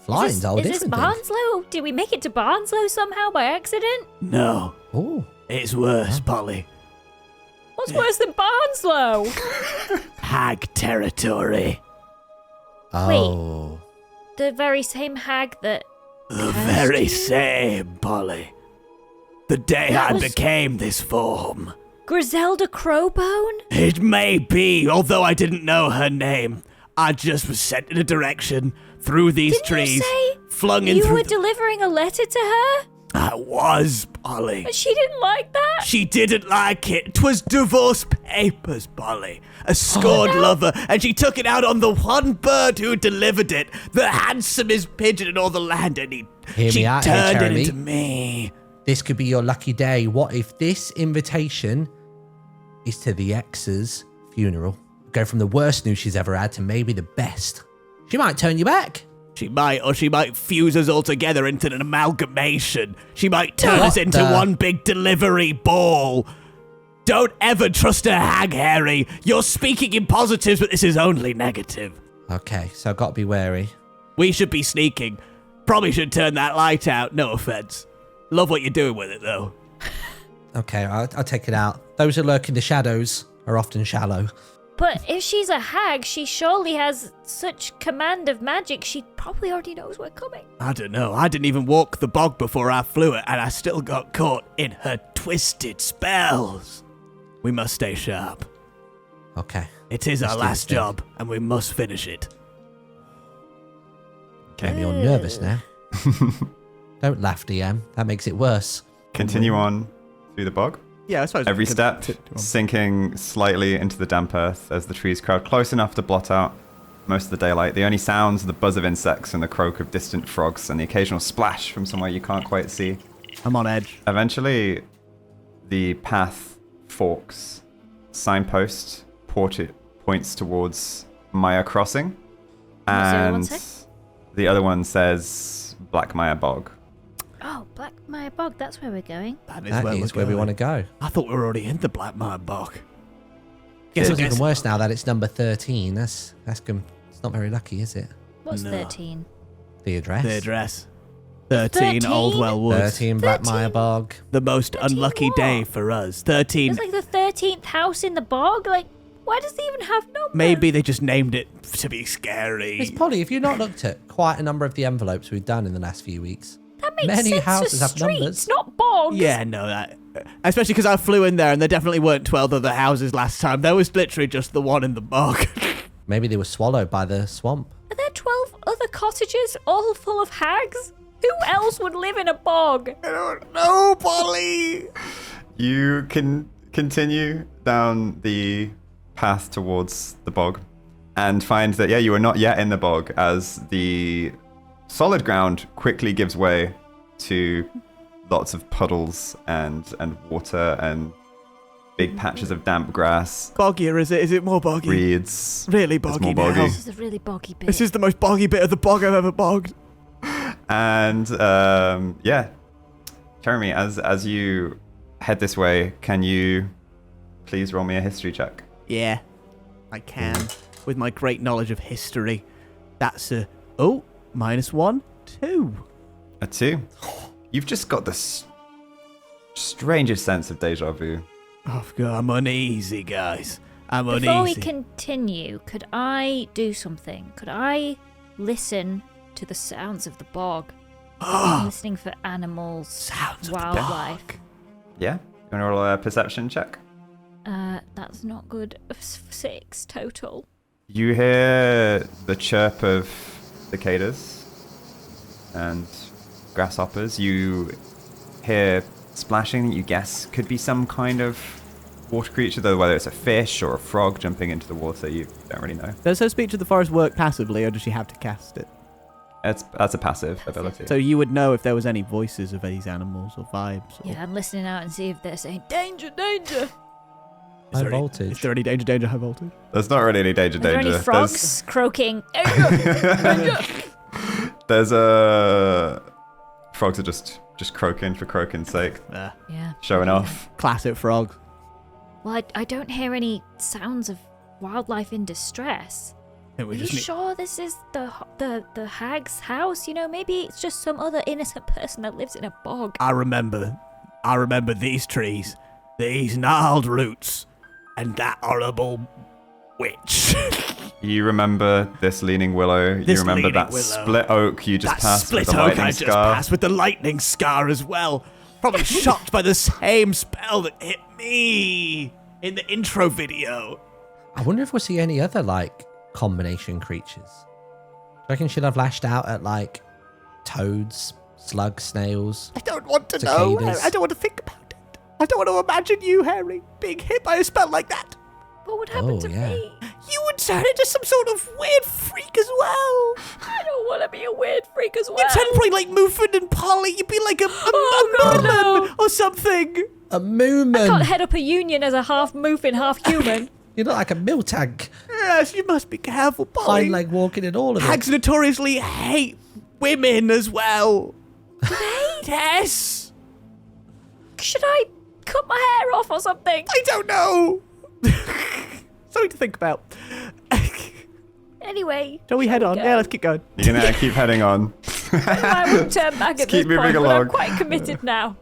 Flying's all Is this different. Barnslow? Did we make it to Barnslow somehow by accident? No, Oh, it's worse, Polly. What's worse than Barnslow? Hag territory. oh. The very same hag that... The Cursed very you? same, Polly. The day That I was- became this form. Griselda Crowbone? It may be, although I didn't know her name. I just was sent in a direction through these Didn't trees, you say flung in you through. were delivering a letter to her? I was, Polly. But she didn't like that? She didn't like it. 'Twas divorce papers, Polly. A scorned lover, and she took it out on the one bird who delivered it, the handsomest pigeon in all the land, and Hear she me out here, turned it Chèramy. into me. This could be your lucky day. What if this invitation is to the ex's funeral? Go from the worst news she's ever had to maybe the best. She might turn you back. She might, or she might fuse us all together into an amalgamation. She might turn What us into the- one big delivery ball. Don't ever trust a hag, Haery. You're speaking in positives, but this is only negative. Okay, so I've got to be wary. We should be sneaking. Probably should turn that light out, no offense. Love what you're doing with it, though. Okay, I'll take it out. Those who lurk in the shadows are often shallow. But if she's a hag, she surely has such command of magic, she probably already knows we're coming. I don't know. I didn't even walk the bog before I flew it, and I still got caught in her twisted spells. We must stay sharp. Okay. It is Let's our do last this then. job, and we must finish it. Maybe you're nervous now. Don't laugh, DM. That makes it worse. Continue on through the bog. Yeah, I suppose. Every step sinking slightly into the damp earth as the trees crowd close enough to blot out most of the daylight. The only sounds are the buzz of insects and the croak of distant frogs and the occasional splash from somewhere you can't quite see. I'm on edge. Eventually, the path forks. Signpost points towards Maya Crossing. What's the other one And say? the other one says Blackmire Bog. Oh, Blackmire Bog, that's where we're going. That is That where, is we're where we going. want to go. I thought we were already in the Blackmire Bog. Guess it's I even worse now that it's number 13. That's it's not very lucky, is it? What's No. 13? The address. The address. 13 13? Oldwell Woods. 13 Blackmire Bog. The most 13 unlucky what? day for us. 13. It's like the 13th house in the bog? Like, why does it even have numbers? Maybe they just named it to be scary. Miss Polly, have you not looked at quite a number of the envelopes we've done in the last few weeks? That makes many sense houses for have streets, numbers. not bogs. Yeah, no, that. Especially because I flew in there and there definitely weren't 12 other houses last time. There was literally just the one in the bog. Maybe they were swallowed by the swamp. Are there 12 other cottages all full of hags? Who else would live in a bog? I don't know, Polly. You can continue down the path towards the bog and find that, yeah, you are not yet in the bog as the solid ground quickly gives way to lots of puddles and water and big patches of damp grass, Boggier, is it? Is it more boggy? reeds. Really It's boggy more now. boggy. This is a really boggy bit. This is the most boggy bit of the bog I've ever bogged. And yeah, Chèramy, as you head this way, can you please roll me a history check? Yeah, I can. With my great knowledge of history. That's a... Oh, -1, 2. A 2. You've just got this strangest sense of deja vu. Oh, God, I'm uneasy, guys. I'm Before we uneasy. continue, could I do something? Could I listen to the sounds of the bog? I'm listening for animals, Sounds of the wildlife. bog. Yeah? You want to roll a perception check? That's not good. 6 total. You hear the chirp of cicadas and grasshoppers. You hear splashing that you guess could be some kind of water creature, though whether it's a fish or a frog jumping into the water, you don't really know. Does her speech of the forest work passively, or does she have to cast it? That's a passive ability. So you would know if there was any voices of these animals or vibes. Or Yeah, I'm listening out and see if they're saying, danger, danger. Is High there any- voltage. Is there any danger, high voltage? There's not really any danger. Are there any frogs croaking? Danger, danger. There's a frogs are just croaking for croaking's sake, Yeah. showing off. Classic frogs. Well, I don't hear any sounds of wildlife in distress. And Are you sure this is the hag's house? You know, maybe it's just some other innocent person that lives in a bog. I remember these trees, these gnarled roots, and that horrible witch. You remember this leaning willow. You remember that split oak you just passed with the lightning scar. Passed with the lightning scar as well. Probably shocked by the same spell that hit me in the intro video. I wonder if we'll see any other, like, combination creatures. Do you reckon she'll have lashed out at, like, toads, slugs, snails? I don't want to know. I don't want to think about it. I don't want to imagine you, Haery, being hit by a spell like that. What would happen to me? You would turn into some sort of weird freak as well. I don't want to be a weird freak as well. You'd turn probably like Moofin and Polly. You'd be like a mooman or something. A mooman. I can't head up a union as a half moofin, half human. You look like a milk tank. Yes, you must be careful, Polly. Hind leg walking and all of it. Hags notoriously hate women as well. Do they? Yes. Should I cut my hair off or something? I don't know. Something to think about. Anyway. Shall we head on? Yeah, let's keep going. You're going to keep heading on. I won't turn back at this keep moving point, but I'm along. quite committed now.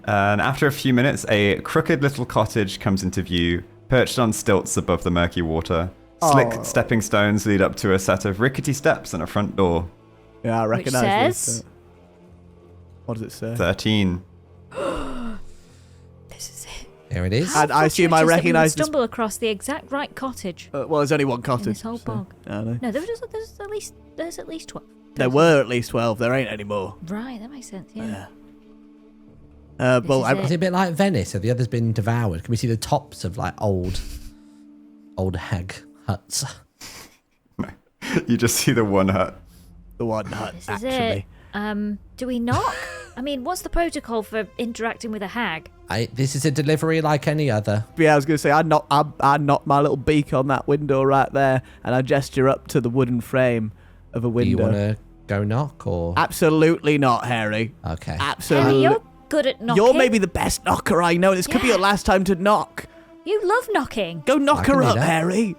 And after a few minutes, a crooked little cottage comes into view, perched on stilts above the murky water. Slick stepping stones lead up to a set of rickety steps and a front door. Yeah, I Which recognise says? What does it say? 13. This is it. Here it is. And I assume I recognise this. Stumble across the exact right cottage Well, there's only one cottage. in this whole bog. I know. No, there's at least 12. There were at least 12. There ain't any more. Right, that makes sense. Yeah. Well, is Is it a bit like Venice? Have the others been devoured? Can we see the tops of like old hag huts? You just see the one hut. the one hut, This is actually. it. Do we knock? I mean, what's the protocol for interacting with a hag? This is a delivery like any other. Yeah, I was going to say, I knock my little beak on that window right there, and I gesture up to the wooden frame of a window. Do you want to go knock or? Absolutely not, Haery. Okay. Absolutely. Haery, you're good at knocking. You're maybe the best knocker I know. This could be your last time to knock. You love knocking. Go knock can her do up, that. Haery.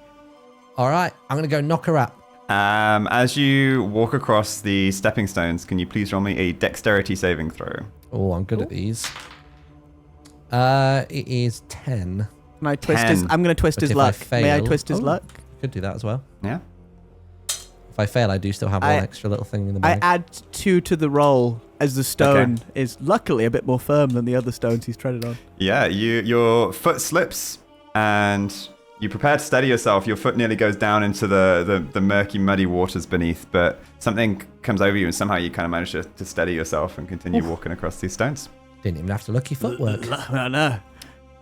All right, I'm going to go knock her up. As you walk across the stepping stones, can you please roll me a dexterity saving throw? Oh, I'm good at these. It is 10. Can I twist his? 10. I'm going to twist But his if luck. I May I fail- twist his Oh. luck? Could do that as well. Yeah. If I fail, I do still have one extra little thing in the I bag. add 2 to the roll as the stone is luckily a bit more firm than the other stones he's treaded on. Yeah, your foot slips and you prepare to steady yourself. Your foot nearly goes down into the murky, muddy waters beneath, but something comes over you and somehow you kind of manage to steady yourself and continue walking across these stones. Didn't even have to look your footwork. I know.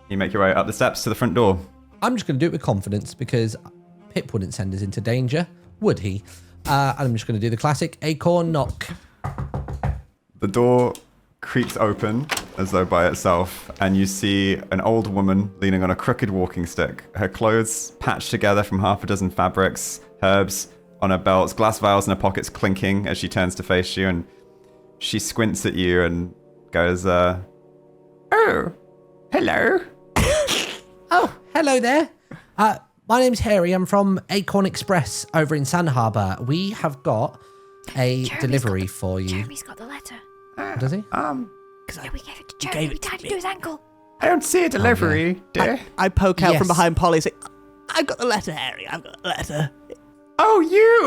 You make your way up the steps to the front door. I'm just going to do it with confidence because Pip wouldn't send us into danger, would he? And I'm just going to do the classic acorn knock. The door creaks open as though by itself, and you see an old woman leaning on a crooked walking stick. Her clothes patched together from half a dozen fabrics, herbs on her belts, glass vials in her pockets clinking as she turns to face you, and she squints at you and goes, "Oh, hello." Oh, hello there. My name's Haery. I'm from Acorn Express over in Sand Harbour. We have got a delivery for you. Chèramy's got the letter. Does he? Yeah, we gave it to Chèramy. We tied it to his ankle. I don't see a delivery, dear. I poke out from Yes. behind Polly and say, I've got the letter, Haery. I've got the letter. Oh, you!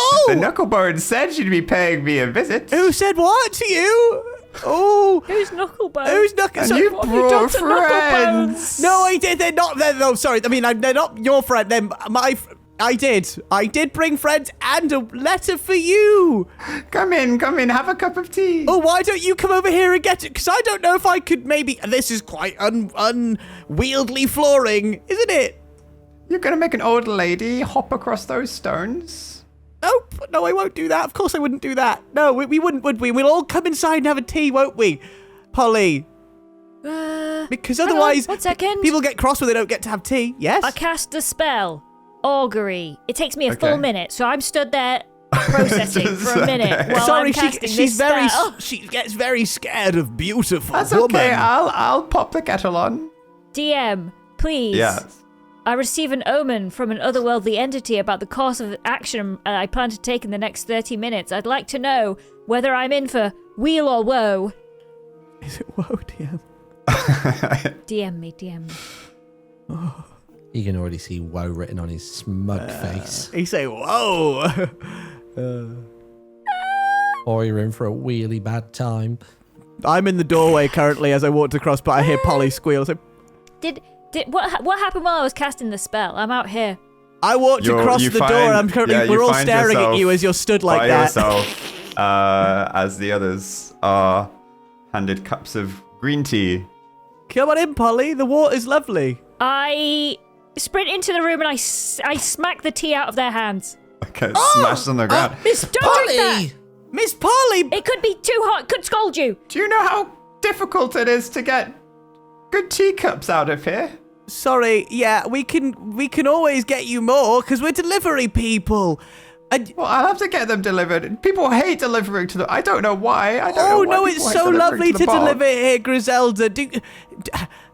Oh! The knucklebone said you'd be paying me a visit. Who said what to you? Oh! Who's Knucklebone? Who's Knuckle? And sorry, you what have you done brought to Knucklebone? friends. No, I did. They're not. No, sorry. I mean, they're not your friend. They're my. I did bring friends and a letter for you. Come in, have a cup of tea. Oh, why don't you come over here and get it? Because I don't know if I could maybe. This is quite unwieldy flooring, isn't it? You're gonna make an old lady hop across those stones? Nope. No, I won't do that. Of course I wouldn't do that. No, we wouldn't, would we? We'll all come inside and have a tea, won't we? Polly. Because hang on, otherwise, 1 second. people get cross when they don't get to have tea. Yes? I cast a spell. Augury. It takes me a Okay. full minute, so I'm stood there processing for a minute Okay. while Sorry, I'm casting she's this very spell. she gets very scared of beautiful That's woman. okay. I'll pop the kettle on. DM, please. Yes. I receive an omen from an otherworldly entity about the course of action I plan to take in the next 30 minutes. I'd like to know whether I'm in for weal or woe. Is it whoa, DM? DM me. You can already see woe written on his smug face. He say, whoa. Or you're in for a really bad time. I'm in the doorway currently as I walked across, but I hear Polly squeal. So What happened while I was casting the spell? I'm out here. I walked across the door and I'm currently, we're all staring at you as you're stood like by that. yourself, as the others are handed cups of green tea. Come on in, Polly. The water's lovely. I sprint into the room and I smack the tea out of their hands. Okay, smashed on the ground. Miss Don't drink that! Polly! Miss Polly! It could be too hot. Could scald you. Do you know how difficult it is to get good teacups out of here? Sorry, yeah, we can always get you more because we're delivery people. Well, I'll have to get them delivered. People hate delivering to them. I don't know why. I don't know Oh why no, people it's hate so delivering lovely the to bar. deliver here, Griselda.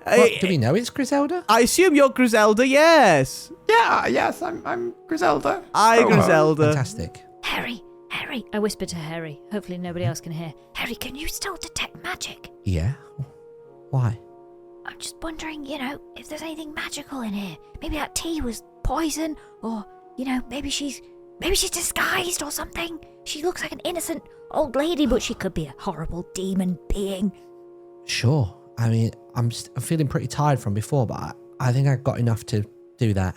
What, do we know it's Griselda? I assume you're Griselda, yes. Yeah, yes, I'm Griselda. Hi, Oh, Griselda. Fantastic. Haery. I whispered to Haery. Hopefully nobody else can hear. Haery, can you still detect magic? Yeah? Why? I'm just wondering, if there's anything magical in here. Maybe that tea was poison, or, maybe she's disguised or something. She looks like an innocent old lady, but she could be a horrible demon being. Sure. I mean, I'm feeling pretty tired from before, but I think I got enough to do that.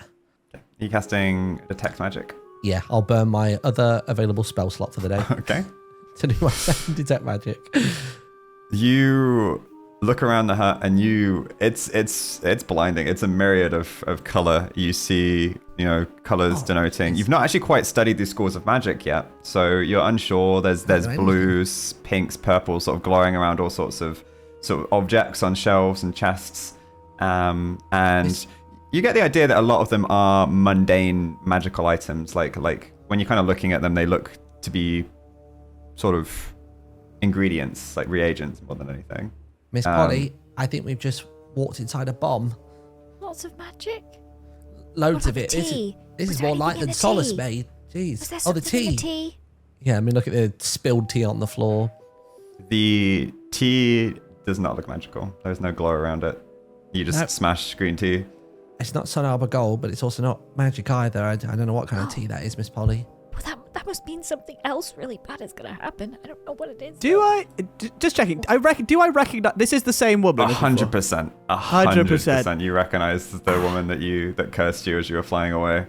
Are you casting detect magic? Yeah, I'll burn my other available spell slot for the day Okay. to do my second detect magic. You look around the hut and it's blinding. It's a myriad of color. You see, colors denoting. You've not actually quite studied these schools of magic yet, so you're unsure. There's blues, pinks, purples, sort of glowing around all sorts of objects on shelves and chests, and you get the idea that a lot of them are mundane magical items. Like when you're kind of looking at them, they look to be sort of ingredients, like reagents, more than anything. Miss Polly, I think we've just walked inside a bomb. Lots of magic. Loads What of about it. the tea? This Was is there more light anything in than the Solace tea? made. Jeez. Was there Oh, the something in tea. the tea? Yeah, I mean, look at the spilled tea on the floor. The tea does not look magical. There's no glow around it. You just Nope. smash green tea. It's not Sun Arbor Gold, but it's also not magic either. I don't know what kind of tea that is, Miss Polly. Well, that must mean something else really bad is going to happen. I don't know what it is. Just checking. Do I recognize this is the same woman? as before? 100%. 100%. You recognize the woman that cursed you as you were flying away.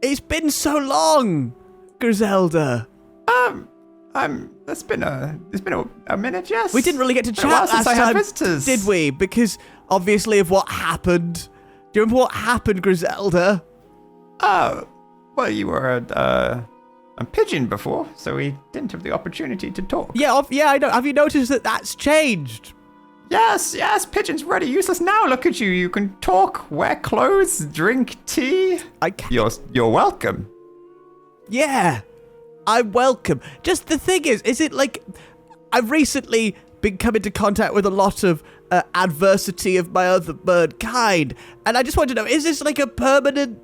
It's been so long, Griselda. It's been a minute, yes. We didn't really get to Been a while chat since last I had time, visitors. did we? Because obviously of what happened. Do you remember what happened, Griselda? Well, you were a pigeon before, so we didn't have the opportunity to talk. Yeah, I know. Have you noticed that that's changed? Yes, pigeons ready, useless now. Look at you. You can talk, wear clothes, drink tea. I can't. You're welcome. Yeah, I'm welcome. Just the thing is it like I've recently been come into contact with a lot of adversity of my other bird kind, and I just want to know, is this like a permanent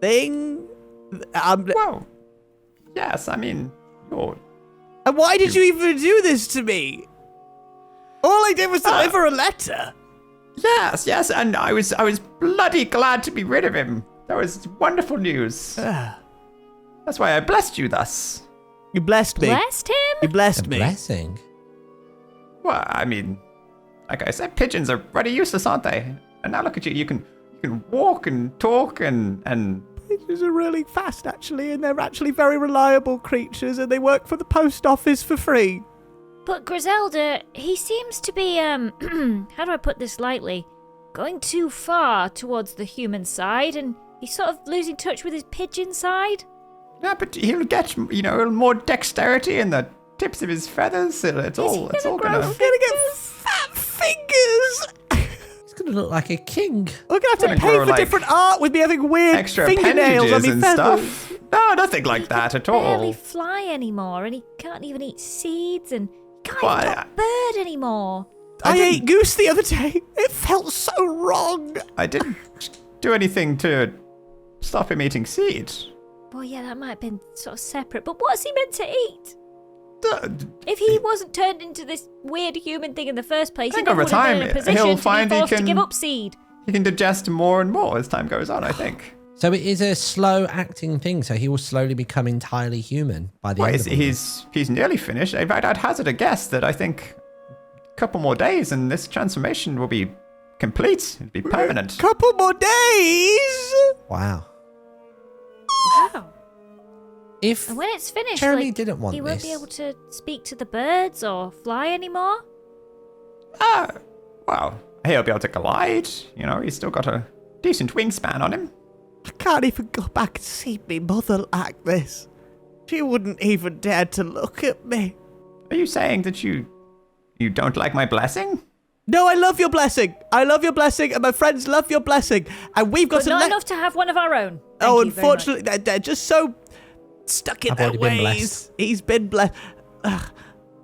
thing? Well, yes, I mean, And why did you even do this to me? All I did was deliver a letter. Yes, and I was bloody glad to be rid of him. That was wonderful news. That's why I blessed you thus. You blessed me. Blessed him? You blessed A me. blessing. Well, I mean, like I said, pigeons are bloody useless, aren't they? And now look at you. You can walk and talk and Pigeons are really fast, actually, and they're actually very reliable creatures, and they work for the post office for free. But Griselda, he seems to be, how do I put this lightly? Going too far towards the human side, and he's sort of losing touch with his pigeon side. yeah, but he'll get more dexterity in the tips of his feathers. It's all gonna. I'm gonna get fat fingers. He's going to look like a king. We're gonna have to Gonna pay grow, for like, different art with me having weird Extra fingernails on appendages me and feathers. stuff. No, nothing like that at all. Barely fly anymore, and he can't even eat seeds, and he can't Well, even talk bird anymore. I ate goose the other day. It felt so wrong. I didn't do anything to stop him eating seed. Well, yeah, that might have been sort of separate. But what's he meant to eat? Uh, If he wasn't turned into this weird human thing in the first place, I he think over would have been time, in a position he'll to find be he forced to can- give up seed. He can digest more and more as time goes on, I think. So it is a slow acting thing. So he will slowly become entirely human by the Well, end of it. he's nearly finished. In fact, I'd hazard a guess that I think a couple more days and this transformation will be complete. It'll be permanent. Couple more days. Wow. Wow. If And when it's finished, Chèramy didn't want he won't this. be able to speak to the birds or fly anymore. Well, he'll be able to glide. You know, he's still got a decent wingspan on him. I can't even go back and see me mother like this. She wouldn't even dare to look at me. Are you saying that you don't like my blessing? No, I love your blessing. I love your blessing, and my friends love your blessing. And we've got But to not let... enough to have one of our own. Thank Oh, you very much. unfortunately, they're just so stuck in I've their already been ways. blessed. He's been blessed.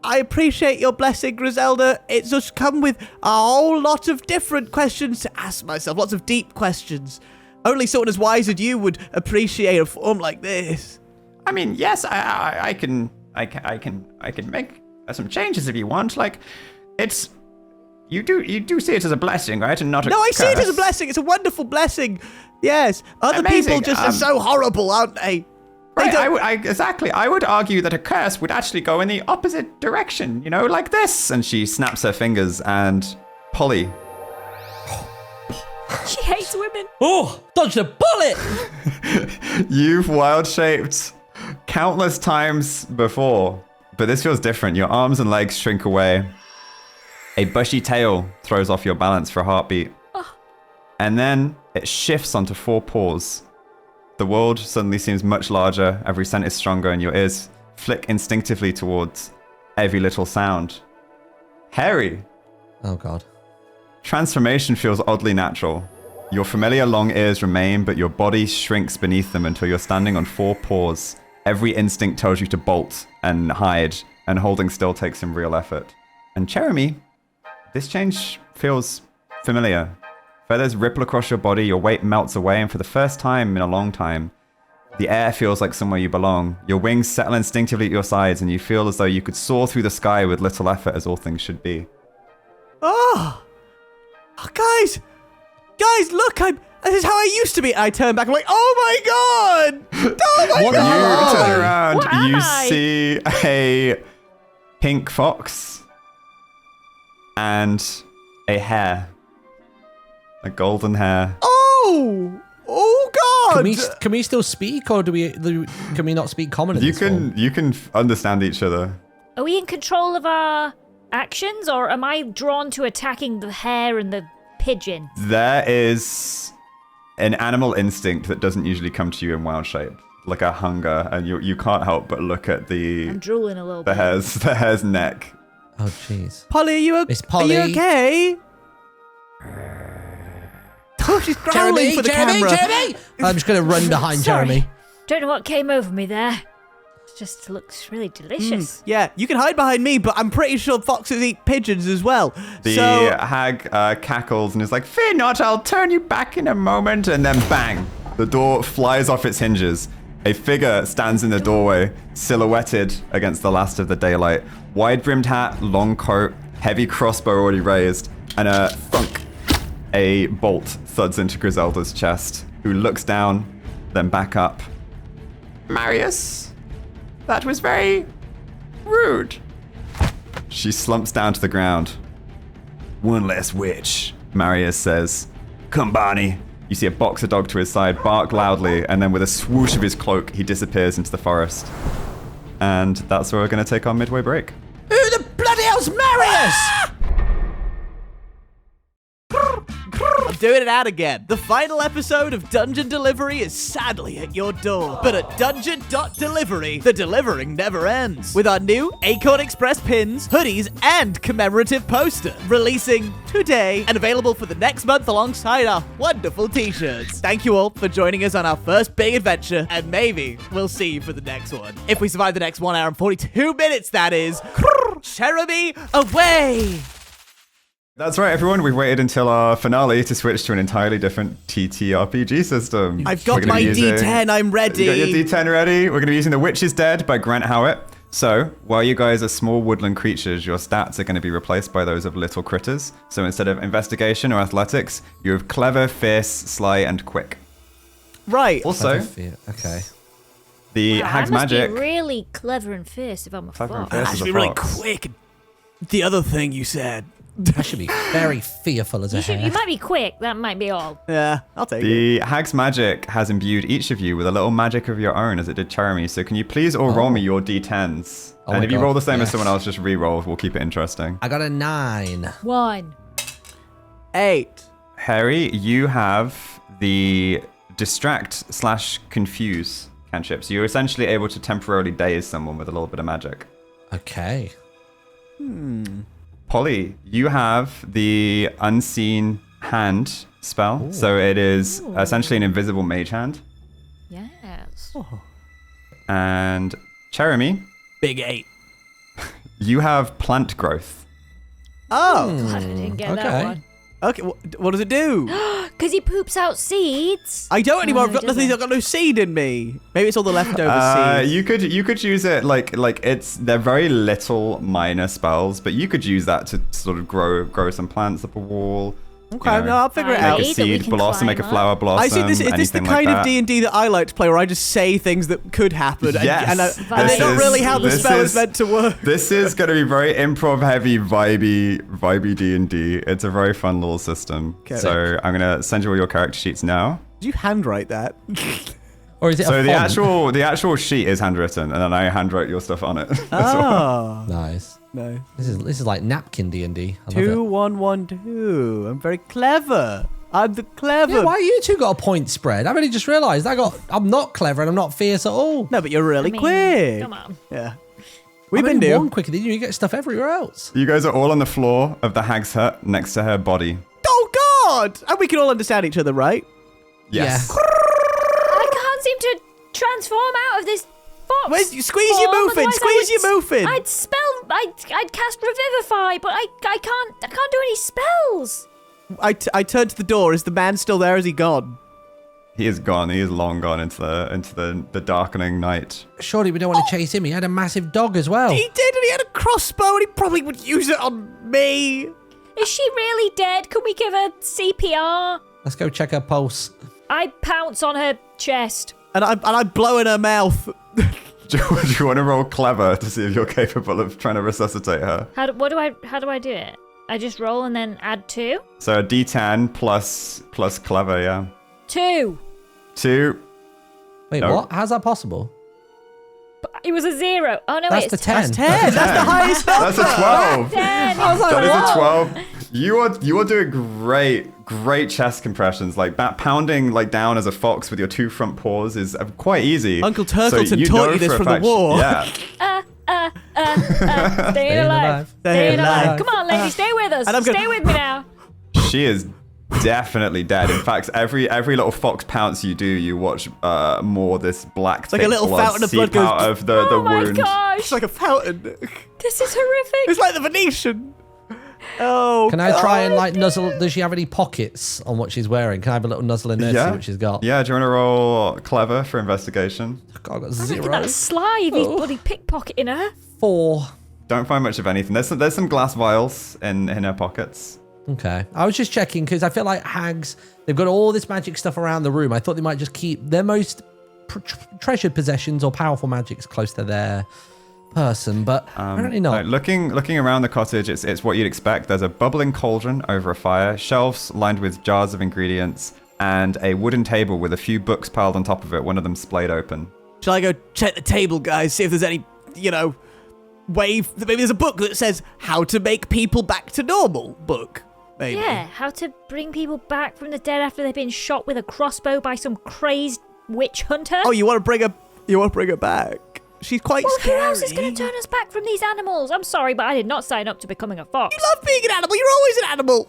I appreciate your blessing, Griselda. It's just come with a whole lot of different questions to ask myself. Lots of deep questions. Only someone as wise as you would appreciate a form like this. I mean, yes, I can make some changes if you want. Like, it's you do see it as a blessing, right? And not a No, I see it as a curse. blessing. It's a wonderful blessing. Yes. Other Amazing. people just are so horrible, aren't they? They Right, don't... exactly. I would argue that a curse would actually go in the opposite direction, you know, like this. And she snaps her fingers, and Polly. She hates women. Oh, dodged a bullet! You've wild shaped countless times before, but this feels different. Your arms and legs shrink away. A bushy tail throws off your balance for a heartbeat. And then it shifts onto 4 paws. The world suddenly seems much larger, every scent is stronger, and your ears flick instinctively towards every little sound. Haery, Oh, God. transformation feels oddly natural. Your familiar long ears remain, but your body shrinks beneath them until you're standing on 4 paws. Every instinct tells you to bolt and hide, and holding still takes some real effort. And Chèramy, this change feels familiar. Feathers ripple across your body, your weight melts away, and for the first time in a long time, the air feels like somewhere you belong. Your wings settle instinctively at your sides, and you feel as though you could soar through the sky with little effort, as all things should be. Oh, guys, look, this is how I used to be. I turn back, I'm like, oh my god! Oh my What You god! turn around, What am you I? see a pink fox and a hare. A golden hair. Oh god! Can we still speak, or can we not speak common in You this form? can understand each other. Are we in control of our actions, or am I drawn to attacking the hare and the pigeon? There is an animal instinct that doesn't usually come to you in wild shape, like a hunger, and you can't help but look at I'm drooling a little the bit. hare's neck. Oh, jeez. Polly, are you Miss Polly. Are you okay? Oh, she's growling for the camera. Chèramy! I'm just going to run behind Sorry. Chèramy. Don't know what came over me there. It just looks really delicious. Yeah, you can hide behind me, but I'm pretty sure foxes eat pigeons as well. The so, hag cackles and is like, "Fear not, I'll turn you back in a moment." And then bang, the door flies off its hinges. A figure stands in the doorway, silhouetted against the last of the daylight. Wide-brimmed hat, long coat, heavy crossbow already raised, and a thunk. A bolt thuds into Griselda's chest, who looks down, then back up. "Marius, that was very rude." She slumps down to the ground. "One less witch," Marius says. "Come, Barney." You see a boxer dog to his side bark loudly, and then with a swoosh of his cloak, he disappears into the forest. And that's where we're going to take our midway break. Who the bloody hell's Marius? I'm doing it out again. The final episode of Dungeon Delivery is sadly at your door. But at Dungeon.Delivery, the delivering never ends. With our new Acorn Express pins, hoodies, and commemorative poster. Releasing today and available for the next month alongside our wonderful t-shirts. Thank you all for joining us on our first big adventure, and maybe we'll see you for the next one. If we survive the next 1 hour and 42 minutes, that is. Chèramy, away! That's right, everyone. We've waited until our finale to switch to an entirely different TTRPG system. I've got my D10. I'm ready. You got your D10 ready? We're going to be using The Witch is Dead by Grant Howitt. So, while you guys are small woodland creatures, your stats are going to be replaced by those of little critters. So instead of investigation or athletics, you have clever, fierce, sly, and quick. Right. Also, Okay. the Wow, Hag's I must Magic. be really clever and fierce if I'm a Clever and fox. fierce. I as should a be really fox. quick. The other thing you said. I should be very fearful as a You hare. might be quick. That might be all. Yeah, I'll take it. The Hag's Magic has imbued each of you with a little magic of your own, as it did Chèramy. So can you please all roll me your D10s? Oh And my if you God, roll the same as yes. someone else, just re-roll. We'll keep it interesting. I got a 9. 1. 8. Haery, you have the Distract/Confuse cantrip. So you're essentially able to temporarily daze someone with a little bit of magic. Okay. Polly, you have the Unseen Hand spell. So it is essentially an invisible mage hand. Yes. And Chèramy, Big 8. you have Plant Growth. Oh. Glad I didn't get Okay. that one. Okay, what does it do? Because he poops out seeds. I don't anymore. Oh, I've got does nothing. it? I've got no seed in me. Maybe it's all the leftover seeds. You could use it like they're very little minor spells, but you could use that to sort of grow some plants up a wall. Okay, no, I'll figure it Make out. Make a that we seed can blossom, make a climb flower up. blossom. I see this. Is this the anything kind like of that. D&D that I like to play, where I just say things that could happen, Yes. and This that's not is- really how the this spell is is- meant to work. This is going to be very improv heavy, vibey D&D. It's a very fun little system. Okay. So I'm going to send you all your character sheets now. Did you handwrite that? Or is it So a the font? actual sheet is handwritten, and then I handwrite your stuff on it. as well. Oh, Nice. no. This is like napkin D&D. I love 2112. I'm very clever. I'm the it. clever. Yeah, why you two got a point spread? I've only just realised I'm not clever and I'm not fierce at all. No, but you're really I mean, quick. Come on. Yeah. We've I'm been only doing. one quicker than you. You get stuff everywhere else. You guys are all on the floor of the hag's hut next to her body. Oh God! And we can all understand each other, right? Yes. I can't seem to transform out of this box. Squeeze your form, move in. otherwise Squeeze your move in. I'd cast Revivify, but I can't do any spells. I turned to the door. Is the man still there? Is he gone? He is gone. He is long gone into the darkening night. Surely we don't want to chase him. He had a massive dog as well. He did, and he had a crossbow, and he probably would use it on me. Is she really dead? Can we give her CPR? Let's go check her pulse. I pounce on her chest. And I blow in her mouth. Do you want to roll clever to see if you're capable of trying to resuscitate her? How do I do it? I just roll and then add 2? So a D10 plus clever, yeah. 2. 2. Wait, No. what? How's that possible? But it was a 0. Oh no, That's it's the 10. 10. That's the highest number. That's a 12. 10. I was like, That is a whoa. 12. You are doing great chest compressions. Like that pounding like down as a fox with your 2 front paws is quite easy. Uncle Turkleton you taught know you this for a from the fact- war. Yeah. Staying alive. Staying alive. Come on, lady, stay with us. And I'm gonna- Stay with me now. She is definitely dead. In fact, every little fox pounce you do, you watch more this black like a thick little blood fountain of seep blood goes- out of the Oh my wound. gosh. It's like a fountain. This is horrific. It's like the Venetian. Oh. Can I try and God. like nuzzle? Does she have any pockets on what she's wearing? Can I have a little nuzzle in there to see what she's got? Yeah, do you want to roll clever for investigation? God, I got Look 0. at that sly. He's Oh. bloody pickpocketing her. 4. Don't find much of anything. There's some glass vials in her pockets. Okay. I was just checking because I feel like hags, they've got all this magic stuff around the room. I thought they might just keep their most treasured possessions or powerful magics close to their person, but apparently not. Looking around the cottage, it's what you'd expect. There's a bubbling cauldron over a fire, shelves lined with jars of ingredients, and a wooden table with a few books piled on top of it, one of them splayed open. Shall I go check the table, guys? See if there's any, wave. Maybe there's a book that says "How to Make People Back to Normal." Book. Maybe. Yeah, how to bring people back from the dead after they've been shot with a crossbow by some crazed witch hunter. Oh, you want to bring her back? She's quite well, scary. who else is going to turn us back from these animals? I'm sorry, but I did not sign up to becoming a fox. You love being an animal. You're always an animal.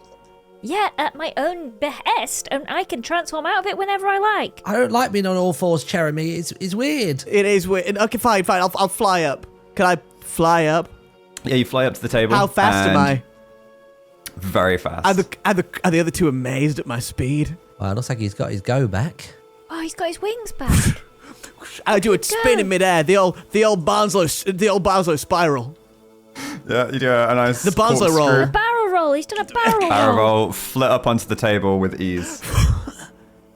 Yeah, at my own behest, and I can transform out of it whenever I like. I don't like being on all fours, Chèramy. It's weird. It is weird. Okay, fine. I'll fly up. Can I fly up? Yeah, you fly up to the table. How fast am and I? very fast. Are the other two amazed at my speed? Well, it looks like he's got his go back. Oh, he's got his wings back. I do a spin in midair. The old Barnslow spiral. Yeah, you do a nice The Barnslow corkscrew. roll. A barrel roll. He's done a barrel Barrel roll. roll, flit up onto the table with ease.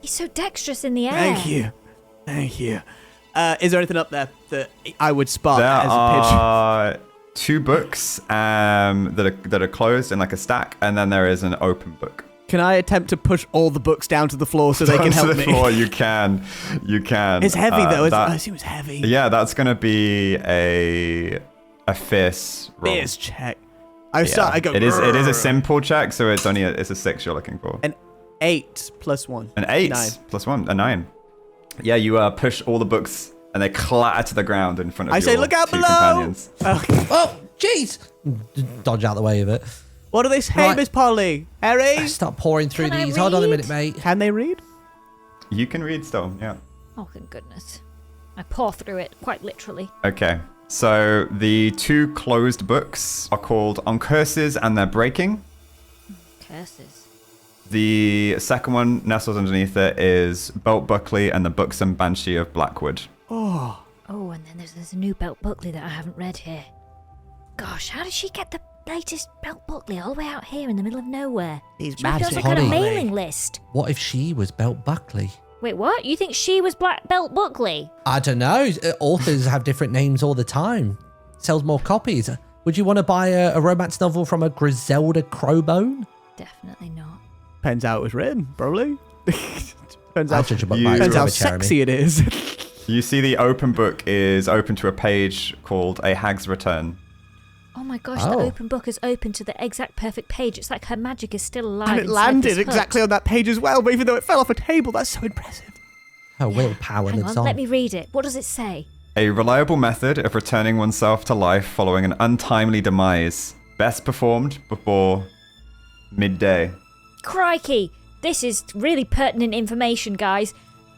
He's so dexterous in the air. Thank you. Is there anything up there that I would spot There as a pitch? are 2 books that are closed in like a stack, and then there is an open book. Can I attempt to push all the books down to the floor so they can help Onto the me? floor, you can. It's heavy though. I assume it's heavy. Yeah, that's gonna be a fierce roll. Fierce check. Yeah. I go. It is a simple check, so it's a 6 you're looking for. An 8 plus 1. An 8 9. plus 1, a 9. Yeah, you push all the books and they clatter to the ground in front of I your say, look out 2 below! companions. Oh, jeez! Dodge out the way of it. What do they say, Right. Miss Polly? Haery? Start pouring through Can I these. Hold on a read? minute, mate. Can they read? You can read still, yeah. Oh, thank goodness. I pour through it, quite literally. Okay, so the 2 closed books are called On Curses and Their Breaking. Curses. The second one nestled underneath it is Belt Buckley and the Buxom Banshee of Blackwood. Oh. Oh, and then there's a new Belt Buckley that I haven't read here. Gosh, how did she get the latest Belt Buckley all the way out here in the middle of nowhere? These She must be on some magic. kind of Holly. mailing list. What if she was Belt Buckley? Wait, what? You think she was Belt Buckley? I don't know. Authors have different names all the time. Sells more copies. Would you want to buy a romance novel from a Griselda Crowbone? Definitely not. Depends how it was written, probably. Depends I'll how, judge a book You- by its depends how cover, Chèramy. sexy it is. You see the open book is open to a page called A Hag's Return. Oh my gosh, Oh. the open book is open to the exact perfect page. It's like her magic is still alive. And it inside landed this hut. exactly on that page as well, but even though it fell off a table, that's so impressive. Her willpower Hang lives on, on. let me read it. What does it say? A reliable method of returning oneself to life following an untimely demise. Best performed before midday. Crikey! This is really pertinent information, guys.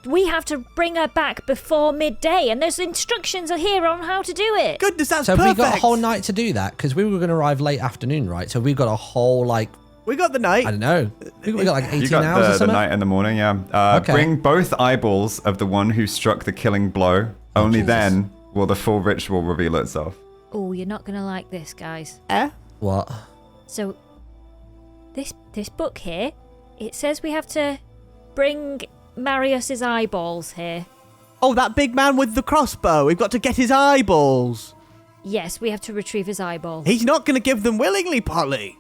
We have to bring her back before midday, and there's instructions here on how to do it. Goodness, that's So have perfect. we got a whole night to do that? Because we were going to arrive late afternoon, right? So we've got a whole, We got the night. I don't know. We got like 18 You got hours or the something? night and the morning, yeah. Okay. Bring both eyeballs of the one who struck the killing blow. Only Jesus. then will the full ritual reveal itself. Oh, you're not gonna like this, guys. What? So, this book here, it says we have to bring Marius's eyeballs here. Oh, that big man with the crossbow. We've got to get his eyeballs. Yes, we have to retrieve his eyeballs. He's not going to give them willingly, Polly.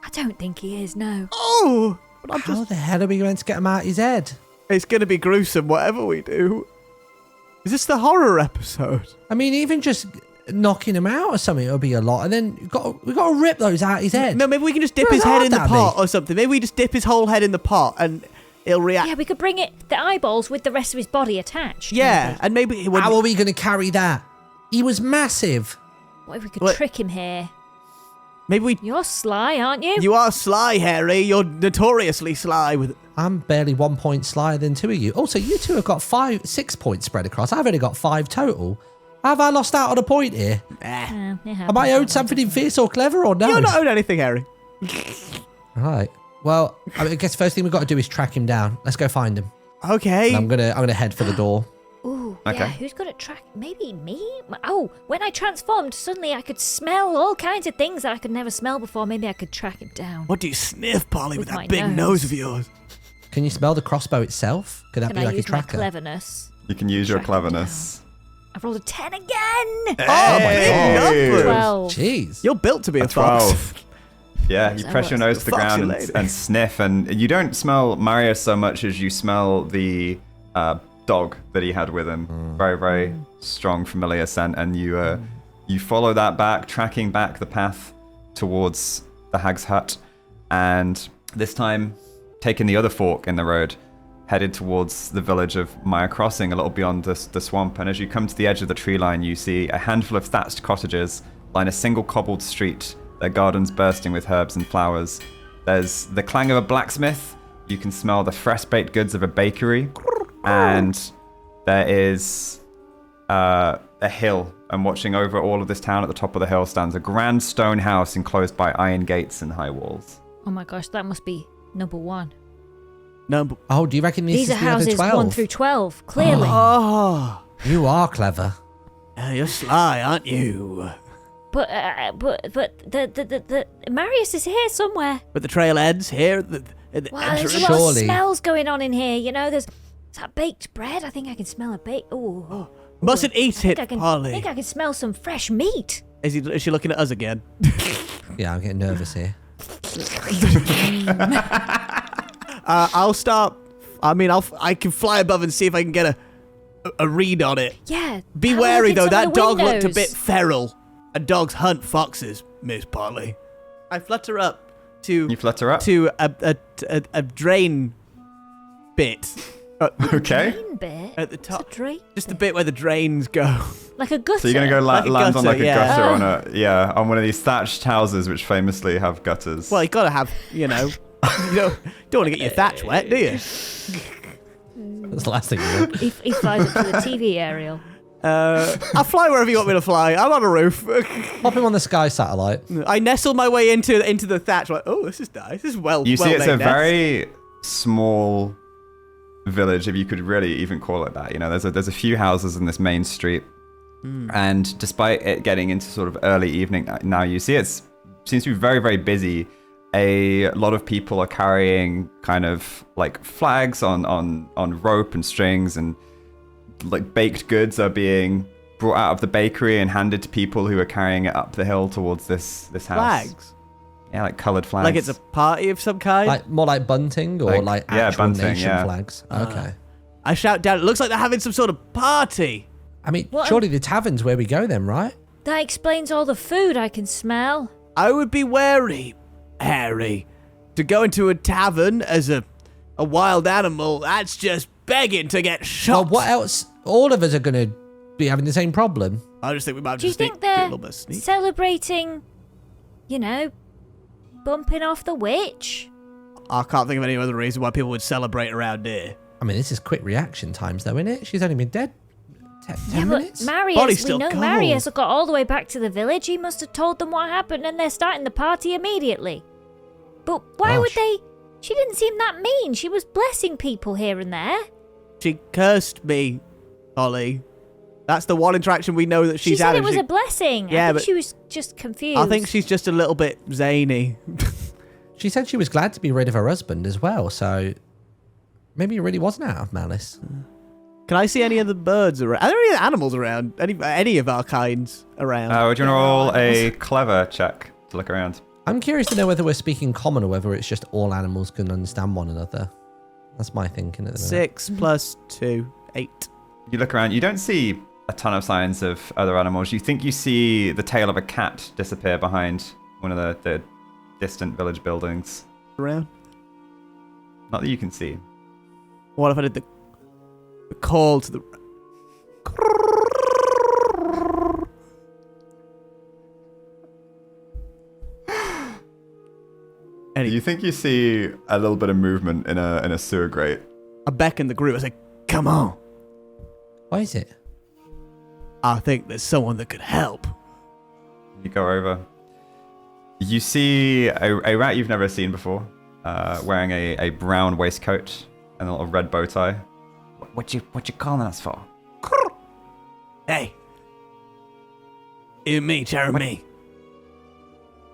I don't think he is, no. Oh, but I'm How just... the hell are we going to get him out his head? It's going to be gruesome, whatever we do. Is this the horror episode? I mean, even just knocking him out or something, it'll be a lot. And then we've got to rip those out his head. No, maybe we can just dip How his head hard in the that'd pot be? or something. Maybe we just dip his whole head in the pot and it'll react. Yeah, we could bring the eyeballs with the rest of his body attached. Yeah, maybe. and maybe it would... How are we going to carry that? He was massive. What if we could What? trick him here? Maybe we... You're sly, aren't you? You are sly, Haery. You're notoriously sly with... I'm barely 1 point slyer than 2 of you. Also, you two have got 6 points spread across. I've only got 5 total. Have I lost out on a point here? Eh. Am I owed something in fierce or clever or no? You're not owed anything, Haery. Right. Well, I guess first thing we've got to do is track him down. Let's go find him. Okay. And I'm gonna head for the door. Ooh, Okay. yeah, who's good at track? Maybe me? Oh, when I transformed, suddenly I could smell all kinds of things that I could never smell before. Maybe I could track him down. What do you sniff, Polly, with With my that big nose. nose of yours? Can you smell the crossbow itself? Could that Can be I like a use my tracker? cleverness? You can use your Track him cleverness. I've rolled a 10 again! Oh, my big God. numbers. 12. Jeez. You're built to be a, A fox. 12. Yeah, you So press your what's nose to the Foxy ground lady. and sniff, and you don't smell Marius so much as you smell the dog that he had with him. Very, very strong, familiar scent, and you follow that back, tracking back the path towards the hag's hut, and this time taking the other fork in the road, headed towards the village of Maya Crossing, a little beyond the swamp. And as you come to the edge of the tree line, you see a handful of thatched cottages line a single cobbled street, their gardens bursting with herbs and flowers. There's the clang of a blacksmith. You can smell the fresh baked goods of a bakery. And there is a hill. And watching over all of this town at the top of the hill stands a grand stone house enclosed by iron gates and high walls. Oh my gosh, that must be number 1. Number. Oh, do you reckon These are is the other houses 12? 1 through 12, clearly. Oh, You are clever. you're sly, aren't you? But the Marius is here somewhere. But the trail ends here at the Wow, there's a entrance. lot of Surely. smells going on in here. You know, there's that baked bread. I think I can smell a bake. Oh, Mustn't eat it, I Polly. think I can smell some fresh meat. Is she looking at us again? Yeah, I'm getting nervous here. I'll start. I mean, I can fly above and see if I can get a read on it. Yeah. Be have a wary look though. at some That of the dog looked a windows. bit feral. And dogs hunt foxes, Miss Polly. I flutter up to You flutter up. to a drain bit Okay. Drain bit. at the It's top. a drain Just the bit. bit where the drains go. Like a gutter. So you're gonna go Like a land on gutter, like a yeah. gutter on one of these thatched houses which famously have gutters. Well, you gotta have, you don't want to get your thatch wet, do you? That's the last thing you want. He flies up to the TV aerial. I'll fly wherever you want me to fly. I'm on a roof. Pop him on the sky satellite. I nestle my way into the thatch. Like, oh, this is nice. This is well. you see, it's well-made a nest. very small village, if you could really even call it that. You know, there's a few houses in this main street, and despite it getting into sort of early evening now, you see it seems to be very, very busy. A lot of people are carrying kind of like flags on rope and strings, and like baked goods are being brought out of the bakery and handed to people who are carrying it up the hill towards this house. Flags. Yeah, like coloured flags. Like it's a party of some kind. Like more like bunting or like actual bunting, nation yeah. flags. Okay. I shout down. It looks like they're having some sort of party. I mean, What? surely the tavern's where we go then, right? That explains all the food I can smell. I would be wary, Haery, to go into a tavern as a wild animal. That's just begging to get Well, shot. what else? All of us are going to be having the same problem. I just think we might Do you just think do a they're little bit of sneak. celebrating, you know, bumping off the witch? I can't think of any other reason why people would celebrate around here. I mean, this is quick reaction times, though, isn't it? She's only been dead 10 Yeah, minutes. but Body's Marius, we still know cold. Marius got all the way back to the village. He must have told them what happened and they're starting the party immediately. But why would Gosh. they? She didn't seem that mean. She was blessing people here and there. She cursed me, Polly. That's the one interaction we know that She she's said had. it and was she- a blessing. Yeah, I think but- she was just confused. I think she's just a little bit zany. She said she was glad to be rid of her husband as well, so maybe it really wasn't out of malice. Can I see any of the birds around? Are there any animals around? Any of our kinds around? Would you want to roll a clever check to look around? I'm curious to know whether we're speaking common or whether it's just all animals can understand one another. That's my thinking at the minute. 6 plus 2, 8. You look around, you don't see a ton of signs of other animals. You think you see the tail of a cat disappear behind one of the distant village buildings. Around. Not that you can see. What if I did the call to the... You think you see a little bit of movement in a sewer grate. I beckon the group. I say, come on. What is it? I think there's someone that could help. You go over. You see a rat you've never seen before, wearing a brown waistcoat and a little red bow tie. What you calling us for? Hey. You me, Chèramy.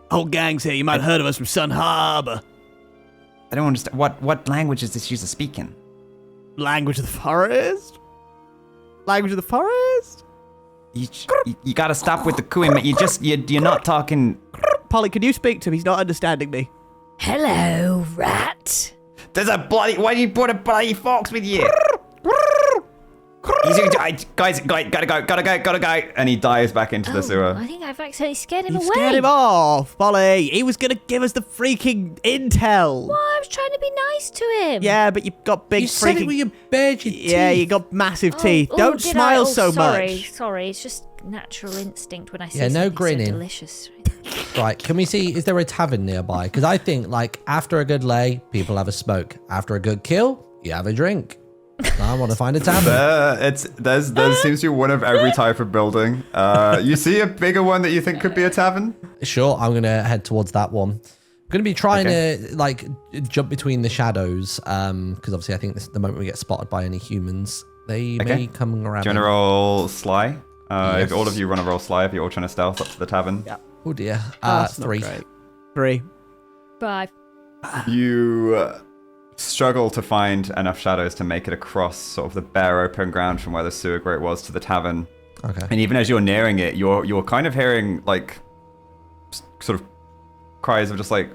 Whole gang's here. You might have heard of us from Sun Harbor. I don't understand. What language is this user speaking? Language of the forest? Language of the forest? You gotta stop with the cooing. You're not talking. Polly, can you speak to him? He's not understanding me. Hello, rat. There's a bloody. Why do you put a bloody fox with you? Guys, gotta go. And he dives back into the sewer. I think I've accidentally scared him You away. scared him off, Polly. He was going to give us the freaking intel. Well, I was trying to be nice to him. Yeah, but you've got big You freaking... said it with your bared your Yeah, teeth. you got massive teeth. Don't did smile I? so sorry, much. Sorry, it's just natural instinct when I see Yeah, no something grinning. so delicious. Right, can we see, is there a tavern nearby? Because I think, like, after a good lay, people have a smoke. After a good kill, you have a drink. I want to find a tavern. There's seems to be one of every type of building. You see a bigger one that you think could be a tavern? Sure, I'm going to head towards that one. going to be trying to like jump between the shadows because obviously I think this is the moment we get spotted by any humans. They may come around. Do you want to roll sly? Yes. If all of you want to roll sly, if you're all trying to stealth up to the tavern. Yeah. Oh dear. That's not 3. great. 3. 5. You struggle to find enough shadows to make it across sort of the bare open ground from where the sewer grate was to the tavern. Okay. And even as you're nearing it, you're kind of hearing like sort of cries of just like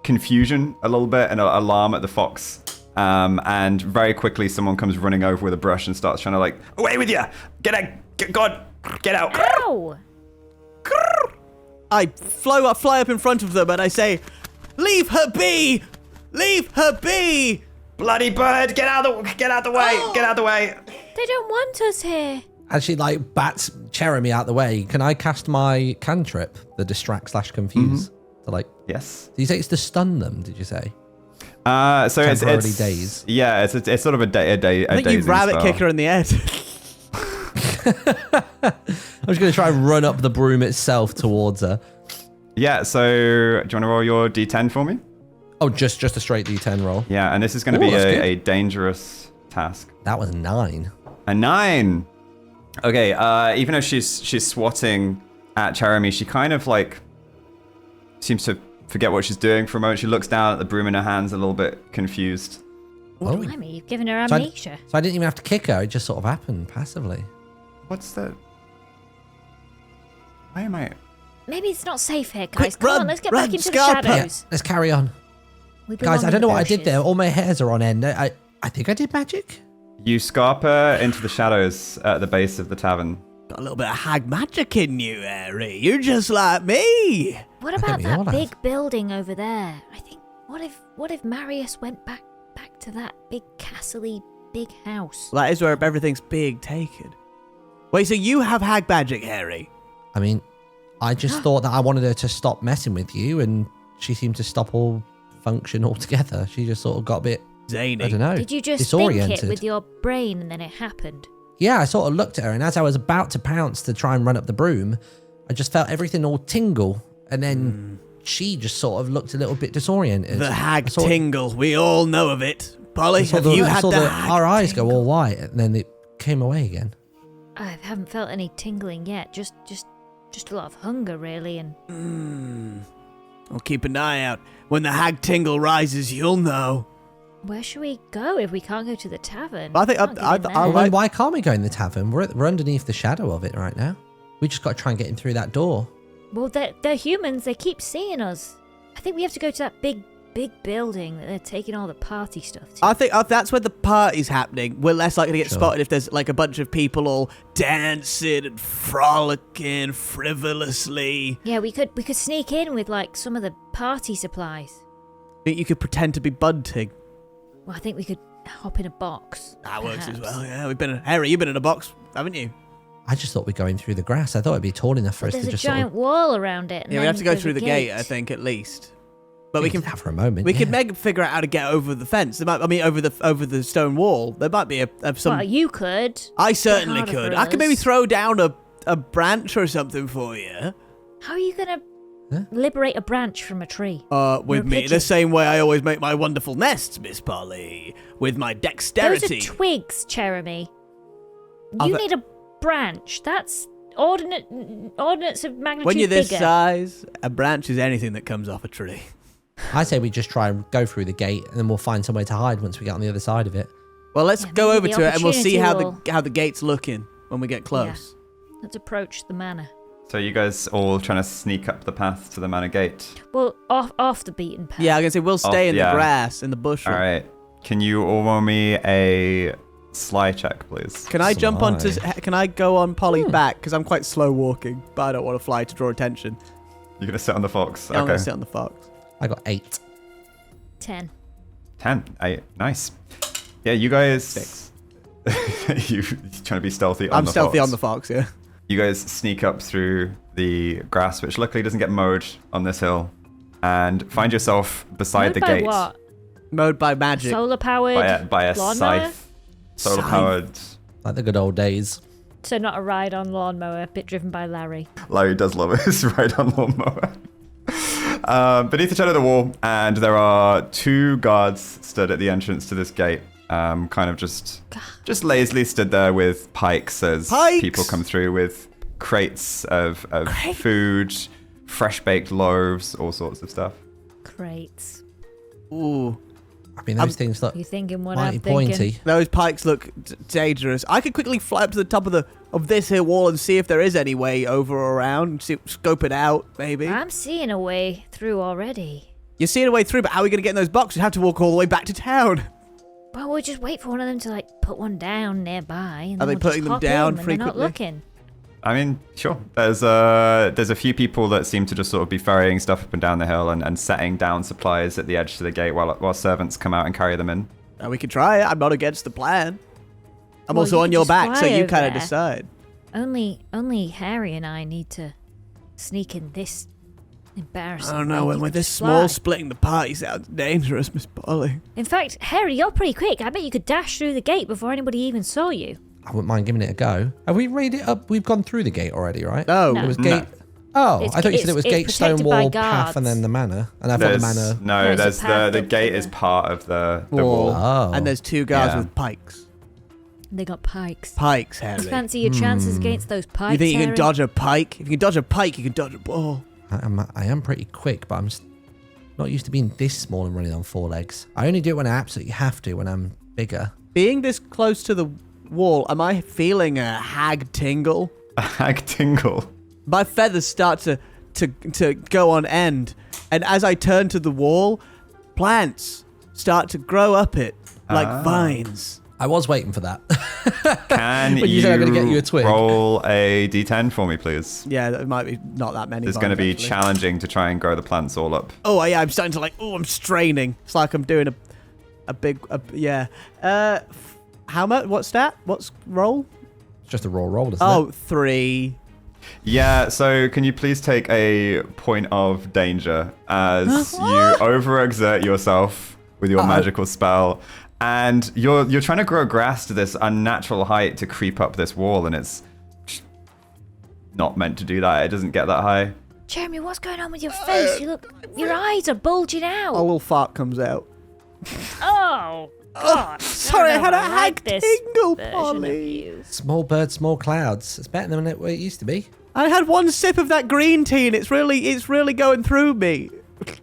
confusion a little bit and an alarm at the fox. And very quickly someone comes running over with a brush and starts trying to like, away with you! Get out! Get out! Ow! I fly up in front of them and I say, "Leave her be! Leave her be!" Bloody bird! Get out the way! Get out the way! They don't want us here. As she like bats Chèramy out the way, can I cast my cantrip, the distract/confuse? To like, Yes. did you say it's to stun them? Did you say? So Temporarily it's daze. Yeah, it's sort of a I think you dazing rabbit spell. kick her in the head. I'm just going to try and run up the broom itself towards her. Yeah. So do you want to roll your d10 for me? Oh, just a straight D10 roll. Yeah, and this is going to Ooh, be that's good. a dangerous task. That was 9. A 9. Okay. Even though she's swatting at Chèramy, she kind of like seems to forget what she's doing for a moment. She looks down at the broom in her hands, a little bit confused. Oh. Blimey, you've given her So amnesia. I didn't even have to kick her. It just sort of happened passively. What's the? Why am I? Maybe it's not safe here, guys. Quick, Come run, on, let's get run, back into Scarpa. the Yeah, shadows. let's carry on. We belong Guys, I in don't the know what I did bushes. there. All my hairs are on end. I think I did magic. You scarper into the shadows at the base of the tavern. Got a little bit of hag magic in you, Haery. You're just like me. What I think about we all that have. big building over there? I think. What if Marius went back to that big castle-y big house? That is where everything's being taken. Wait, so you have hag magic, Haery? I mean, I just thought that I wanted her to stop messing with you, and she seemed to stop all function altogether. She just sort of got a bit, Zany. I don't know, Did you just think disoriented. it with your brain and then it happened? Yeah, I sort of looked at her, and as I was about to pounce to try and run up the broom, I just felt everything all tingle, and then she just sort of looked a little bit disoriented. The hag I saw- tingle. We all know of it. Polly, I saw have the- you I had saw the hag our eyes go tingle? all white, and then it came away again. I haven't felt any tingling yet. Just a lot of hunger, really, and I'll keep an eye out. When the hag tingle rises, you'll know. where should we go if we can't go to the tavern? I think Can't get in there. I Well, like- why can't we go in the tavern? We're underneath the shadow of it right now. We just got to try and get in through that door. Well, they're humans. They keep seeing us. I think we have to go to that big building that they're taking all the party stuff to. I think if that's where the party's happening, we're less likely to get Sure. spotted if there's like a bunch of people all dancing and frolicking frivolously. Yeah, we could sneak in with like some of the party supplies. Think you could pretend to be Bunting. Well, I think we could hop in a box. That works as perhaps. well. Yeah, Haery, you've been in a box, haven't you? I just thought we'd go in through the grass. I thought it'd be tall enough for But us there's to a just giant sort wall around it. And Yeah, we then have to go there's through a the gate, I think, at least. But of we can have for a moment. we could yeah. make figure out how to get over the fence. Over the stone wall. There might be some. Well, you could. I certainly harder could. for I could maybe us. throw down a branch or something for you. How are you gonna Huh? liberate a branch from a tree? With You're a me, the pigeon. same way I always make my wonderful nests, Miss Polly, with my dexterity. Those are twigs, Chèramy. Are You they- need a branch. That's ordinates of magnitude When you're this bigger. size, a branch is anything that comes off a tree. I say we just try and go through the gate, and then we'll find somewhere to hide once we get on the other side of it. Well, let's Yeah, go maybe over the to it and we'll see how opportunity the gate's looking when we get close. Let's approach the manor. So you guys all trying to sneak up the path to the manor gate. Well, off the beaten path. Yeah, I'm gonna say we'll stay in yeah. the grass in the bush. All right. Can you all roll me a sly check, please? Can I jump onto? Sly. Can I go on Polly's back? Because I'm quite slow walking, but I don't want to fly to draw attention. You're gonna sit on the fox. Yeah, I'm Okay. gonna sit on the fox. I got 8. 10. 10. 8. Nice. Yeah, you guys. 6. you trying to be stealthy on I'm the stealthy fox. on the fox. Yeah. You guys sneak up through the grass, which luckily doesn't get mowed on this hill, and find yourself beside Mowed the by gate what? Mowed by magic. Solar powered. by a lawnmower? scythe, solar powered. Like the good old days. So not a ride on lawnmower, bit driven by Larry. Larry does love his ride on lawnmower. Beneath the shadow of the wall, and there are 2 guards stood at the entrance to this gate. Kind of just lazily stood there with pikes as people come through with crates of food, fresh baked loaves, all sorts of stuff. Crates. Ooh. I mean, those things look You thinking what mighty I'm thinking? pointy. Those pikes look dangerous. I could quickly fly up to the top of this here wall and see if there is any way over or around. Scope it out, maybe. I'm seeing a way through already. You're seeing a way through, but how are we going to get in those boxes? You have to walk all the way back to town. Well, we'll just wait for one of them to like put one down nearby. And Are then they we'll putting just them hop down in when they're not frequently? looking. I mean, sure. There's a few people that seem to just sort of be ferrying stuff up and down the hill and setting down supplies at the edge to the gate while servants come out and carry them in. We could try it. I'm not against the plan. I'm Well, also you on could your just back, so fly you over kind of there. decide. Only Haery and I need to sneak in this embarrassing. I don't know. way. You When could this just small, fly. splitting the party sounds dangerous, Miss Polly. In fact, Haery, you're pretty quick. I bet you could dash through the gate before anybody even saw you. I wouldn't mind giving it a go. Have we raided it up? We've gone through the gate already, right? No. It was No. gate. Oh, It's- I thought you said it was it's gate, stone protected by wall, path, and guards. then the manor. And I thought the manor. No, There's a path the up gate to is the part of the wall. Oh. And there's 2 guards Yeah. with pikes. They got pikes. Pikes, Harry. Fancy your chances against those pikes. You think you can Haery? dodge a pike? If you can dodge a pike, you can dodge a ball. I am pretty quick, but I'm not used to being this small and running on 4 legs. I only do it when I absolutely have to, when I'm bigger. Being this close to the wall, am I feeling a hag tingle? A hag tingle. My feathers start to go on end, and as I turn to the wall, plants start to grow up it like vines. I was waiting for that. Can But you said I'm gonna get you a twig. roll a d10 for me, please? Yeah, there might be not that many. It's vines, going to be actually. challenging to try and grow the plants all up. Oh yeah, I'm starting to I'm straining. It's like I'm doing a big yeah. How much? What stat? What's roll? It's just a raw roll, isn't Oh, it? 3. Yeah, so can you please take a point of danger as you overexert yourself with your magical spell, and you're trying to grow grass to this unnatural height to creep up this wall, and it's not meant to do that. It doesn't get that high. Chèramy, what's going on with your face? Your eyes are bulging out. A little fart comes out. Oh, God. Sorry, I had a hag like this tingle, version of Polly. you. Small bird, small clouds. It's better than it used to be. I had one sip of that green tea, and it's really going through me.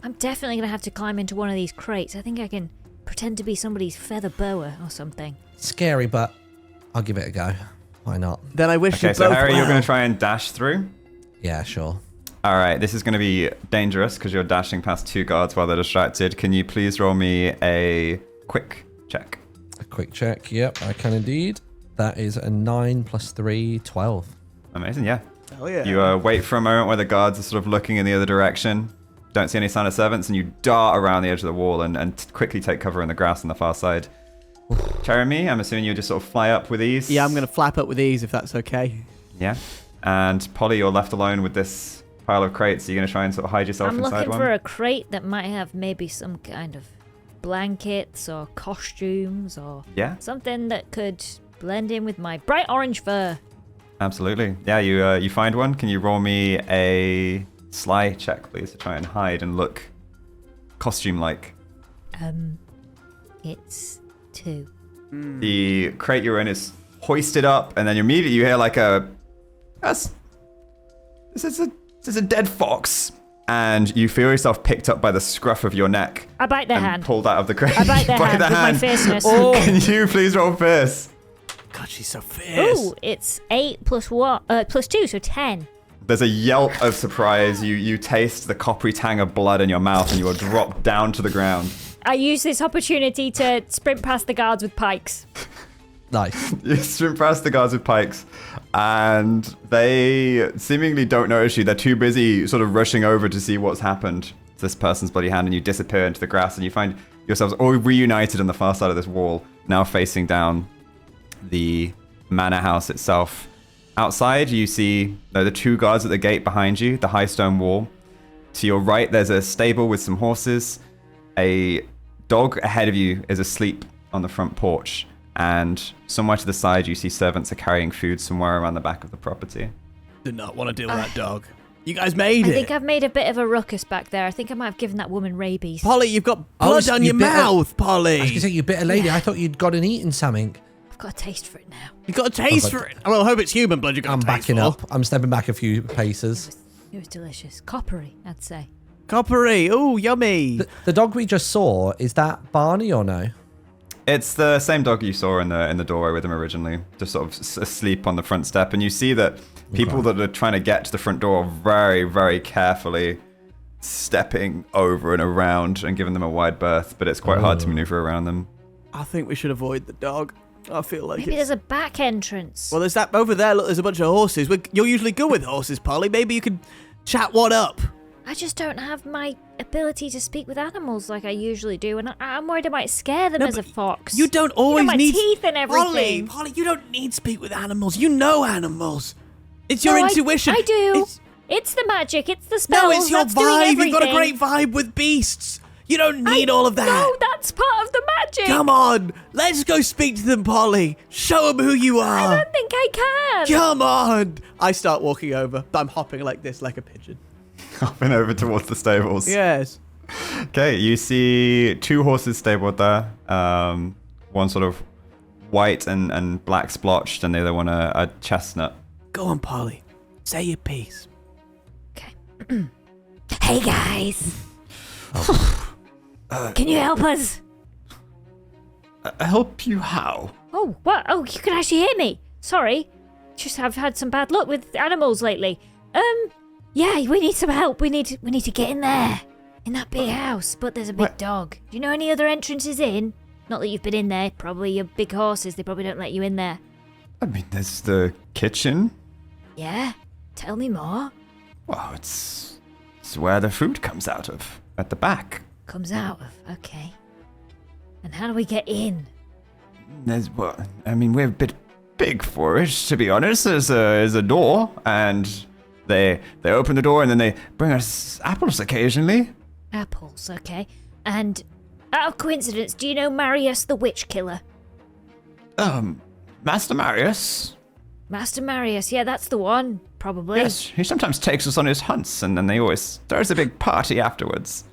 I'm definitely going to have to climb into one of these crates. I think I can pretend to be somebody's feather boa or something. Scary, but I'll give it a go. Why not? Then I wish Okay, you so both Harry, you're well. going to try and dash through. Yeah, sure. All right, this is going to be dangerous because you're dashing past 2 guards while they're distracted. Can you please roll me a quick check? A quick check. Yep, I can indeed. That is a 9 plus 3, 12. Amazing, yeah. Hell yeah. You wait for a moment where the guards are sort of looking in the other direction, don't see any sign of servants, and you dart around the edge of the wall and quickly take cover in the grass on the far side. Chèramy, I'm assuming you just sort of fly up with ease. Yeah, I'm going to flap up with ease if that's okay. Yeah. And Polly, you're left alone with this pile of crates. Are you going to try and sort of hide yourself I'm inside looking one? for a crate that might have maybe some kind of blankets or costumes or Yeah, something that could blend in with my bright orange fur. absolutely. Yeah, you find one. Can you roll me a sly check, please, to try and hide and look costume-like? It's 2. The crate you're in is hoisted up, and then immediately you hear like this is a dead fox, and you feel yourself picked up by the scruff of your neck I bite their and hand. pulled out of the crate. I bite their hand with my fierceness. Oh, can you please roll fierce? God, she's so fierce. Ooh, it's 8 plus 2, so 10. There's a yelp of surprise. You taste the coppery tang of blood in your mouth, and you are dropped down to the ground. I use this opportunity to sprint past the guards with pikes. Nice. You sprint past the guards with pikes, and they seemingly don't notice you. They're too busy sort of rushing over to see what's happened to this person's bloody hand, and you disappear into the grass, and you find yourselves all reunited on the far side of this wall, now facing down the manor house itself. Outside, you see the 2 guards at the gate behind you, the high stone wall. To your right, there's a stable with some horses. A dog ahead of you is asleep on the front porch. And somewhere to the side, you see servants are carrying food somewhere around the back of the property. Do not want to deal with that dog. You guys made I it. think I've made a bit of a ruckus back there. I think I might have given that woman rabies. Polly, you've got blood on your mouth, Polly. I was going to say, you bitter lady. Yeah. I thought you'd gone and eaten something. I've got a taste for it now. You've got a taste for it. Well, I hope it's human blood you've got I'm a taste backing for. up. I'm stepping back a few paces. It was delicious. Coppery, I'd say. Coppery. Ooh, yummy. The dog we just saw, is that Barney or no? It's the same dog you saw in the doorway with him originally, just sort of asleep on the front step. And you see that people that are trying to get to the front door are very, very carefully stepping over and around and giving them a wide berth, but it's quite hard to maneuver around them. I think we should avoid the dog. I feel like Maybe there's a back entrance. Well, there's that over there. Look, there's a bunch of horses. You're usually good with horses, Polly. Maybe you could chat one up. I just don't have my ability to speak with animals like I usually do, and I'm worried I might scare them as a fox. You don't always my need teeth and everything. Polly, you don't need to speak with animals. You know animals. It's your No, intuition. I do. It's, It's the magic. It's the spells. no, it's your that's doing vibe. You've got a everything. great vibe with beasts. You don't need all of that. No, that's part of the magic. Come on, let's go speak to them, Polly. Show them who you I are. don't think I can. Come on. I start walking over. I'm hopping like this, like a pigeon. Hopping over towards the stables. Yes. Okay, you see two horses stabled there. One sort of white and black splotched, and the other one a chestnut. Go on, Polly. Say your piece. Okay. Hey guys. Can you help us? Help you how? Oh, what? Oh, you can actually hear me. Sorry. Just I've had some bad luck with animals lately. Yeah, we need some help. We need to get in there. In that big house, but there's a big dog. Do you know any other entrances in? Not that you've been in there. Probably your big horses. They probably don't let you in there. I mean, there's the kitchen. Yeah? Tell me more. Well, it's where the food comes out of, at the back. Comes out of. Okay. And how do we get in? We're a bit big for it, to be honest. There's a door, and they open the door, and then they bring us apples occasionally. Apples, okay. And out of coincidence, do you know Marius the Witch Killer? Master Marius. Master Marius, yeah, that's the one, probably. Yes, he sometimes takes us on his hunts, and then they always throws a big party afterwards.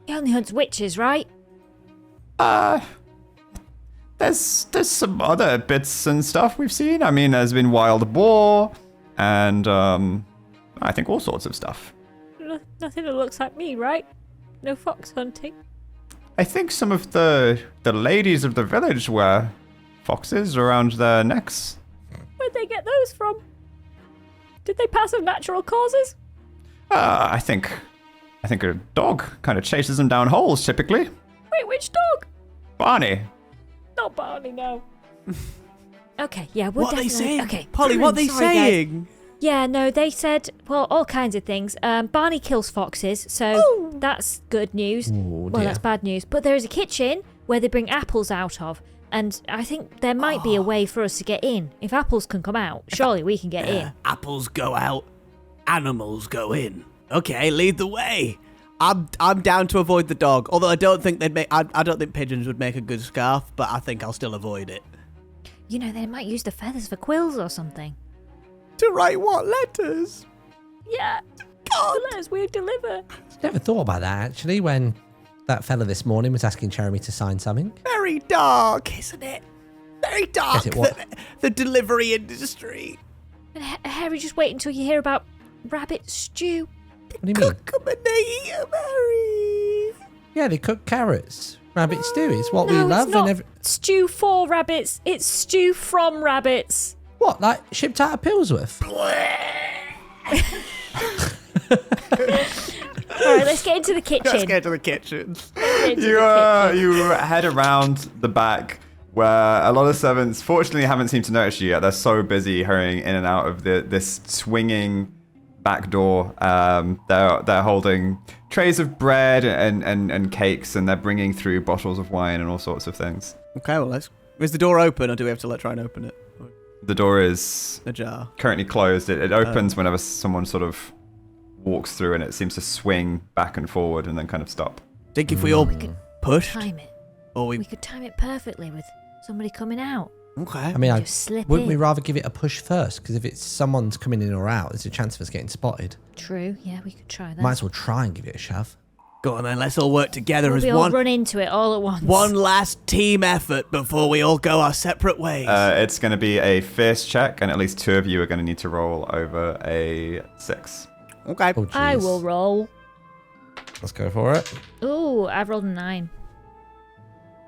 He only hunts witches, right? There's some other bits and stuff we've seen. I mean, there's been wild boar, and I think all sorts of stuff. Nothing that looks like me, right? No fox hunting. I think some of the ladies of the village wear foxes around their necks. Where'd they get those from? Did they pass of natural causes? I think a dog kind of chases them down holes, typically. Wait, which dog? Barney. Not Barney, no. Okay, yeah, we'll What are they definitely... saying? Okay. Polly, what are they Sorry, guys. saying? Yeah, no, they said, well, all kinds of things. Barney kills foxes, so that's good news. Ooh, Well, dear. that's bad news. But there is a kitchen where they bring apples out of, and I think there might be a way for us to get in. If apples can come out, surely we can get in. Apples go out, animals go in. Okay, lead the way. I'm down to avoid the dog. Although I don't think they'd make. I don't think pigeons would make a good scarf, but I think I'll still avoid it. You know, they might use the feathers for quills or something. To write what letters? Yeah. God. The letters we deliver. Never thought about that, actually, when that fella this morning was asking Chèramy to sign something. Very dark, isn't it? Very dark. Yes, it was. The delivery industry. And Haery, just wait until you hear about rabbit stew. What do you mean? Cook 'em and they eat 'em, Harry. Yeah, they cook carrots. Rabbit stew is what we No, love. it's not And stew for rabbits. It's stew from rabbits. what, like shipped out of Pillsworth? All right, let's get into the kitchen. Let's get to the kitchen. You head around the back where a lot of servants fortunately haven't seemed to notice you yet. They're so busy hurrying in and out of this swinging back door. They're holding trays of bread and cakes, and they're bringing through bottles of wine and all sorts of things. Okay, well, is the door open, or do we have to try and open it? The door is Ajar. currently closed. It opens whenever someone sort of walks through, and it seems to swing back and forward and then kind of stop. Think if we all We could pushed, time it. or We could time it perfectly with somebody coming out. Okay. I mean, Just slip wouldn't we in. rather give it a push first? Because if it's someone's coming in or out, there's a chance of us getting spotted. True. Yeah, we could try that. Might as well try and give it a shove. Go on then, let's all work together We'll as be all one. run into it all at once. One last team effort before we all go our separate ways. It's going to be a fierce check, and at least 2 of you are going to need to roll over a 6. Okay. Oh, jeez. I will roll. Let's go for it. Ooh, I've rolled a 9.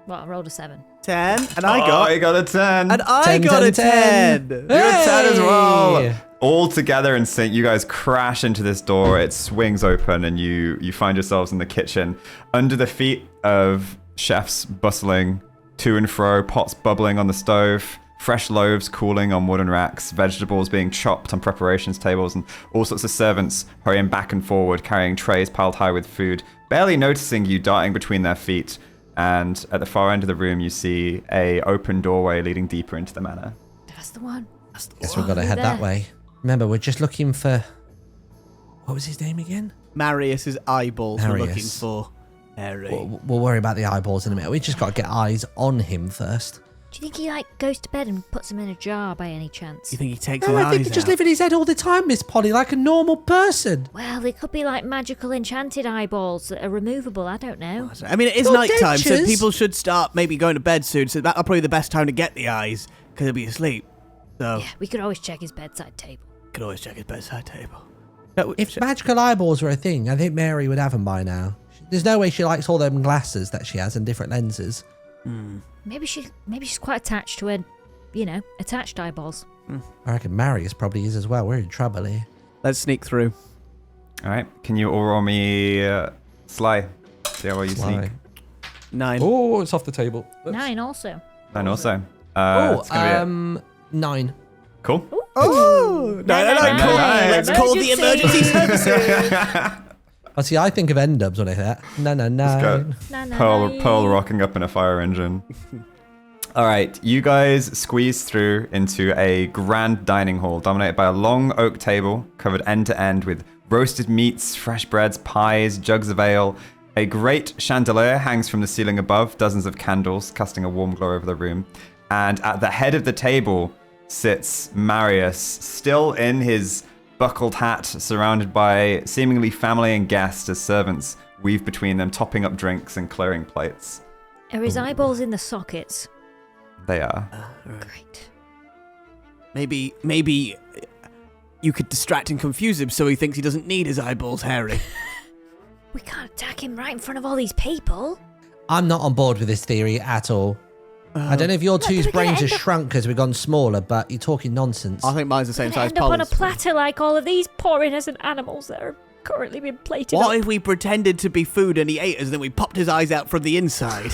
Well, I rolled a 7. 10, and I got a 10. and I 10, got 10, a 10. 10. You're a 10 as well. Hey! All together in sync, you guys crash into this door. It swings open, and you find yourselves in the kitchen, under the feet of chefs bustling to and fro, pots bubbling on the stove, fresh loaves cooling on wooden racks, vegetables being chopped on preparations tables, and all sorts of servants hurrying back and forward, carrying trays piled high with food, barely noticing you darting between their feet. And at the far end of the room, you see a open doorway leading deeper into the manor. That's the one. Guess we've got to head that way. Remember, we're just looking for... What was his name again? Marius's eyeballs we're looking Marius. for. Haery. We'll worry about the eyeballs in a minute. We just got to get eyes on him first. Do you think he goes to bed and puts them in a jar by any chance? You think he takes No, his I think eyes he just out? live in his head all the time, Miss Polly, like a normal person. Well, they could be like magical enchanted eyeballs that are removable. I don't know. I mean, it is Or nighttime, so dentures. people should start maybe going to bed soon. So that'll probably be the best time to get the eyes, because he'll be asleep. So Yeah, we could always check his bedside table. could always check his bedside table. No, If magical eyeballs were a thing, I think Mary would have them by now. There's no way she likes all them glasses that she has and different lenses. Maybe she's quite attached to her, attached eyeballs. I reckon Marius probably is as well. We're in trouble here. let's sneak through. All right, can you all roll me Sly? See how well you Sly. sneak. 9. Oh, it's off the table. Oops. 9 also. And also, Oh, it's gonna be 9. cool. Oh! No, no, Let's call the emergency services. Oh, see, I think of N-dubs when I hear that. No. Let's go. Pearl rocking up in a fire engine. All right, you guys squeeze through into a grand dining hall dominated by a long oak table covered end to end with roasted meats, fresh breads, pies, jugs of ale. A great chandelier hangs from the ceiling above, dozens of candles casting a warm glow over the room. And at the head of the table sits Marius, still in his buckled hat, surrounded by seemingly family and guests as servants weave between them, topping up drinks and clearing plates. Are his eyeballs in the sockets? They are. Great. Maybe you could distract and confuse him so he thinks he doesn't need his eyeballs, Haery. We can't attack him right in front of all these people. I'm not on board with this theory at all. I don't know if your two's we're gonna brains end have up- shrunk as we've gone smaller, but you're talking nonsense. I think mine's the same We're gonna size end up on a Polly's. platter like all of these poor innocent animals that are currently being plated What up. if we pretended to be food and he ate us and then we popped his eyes out from the inside?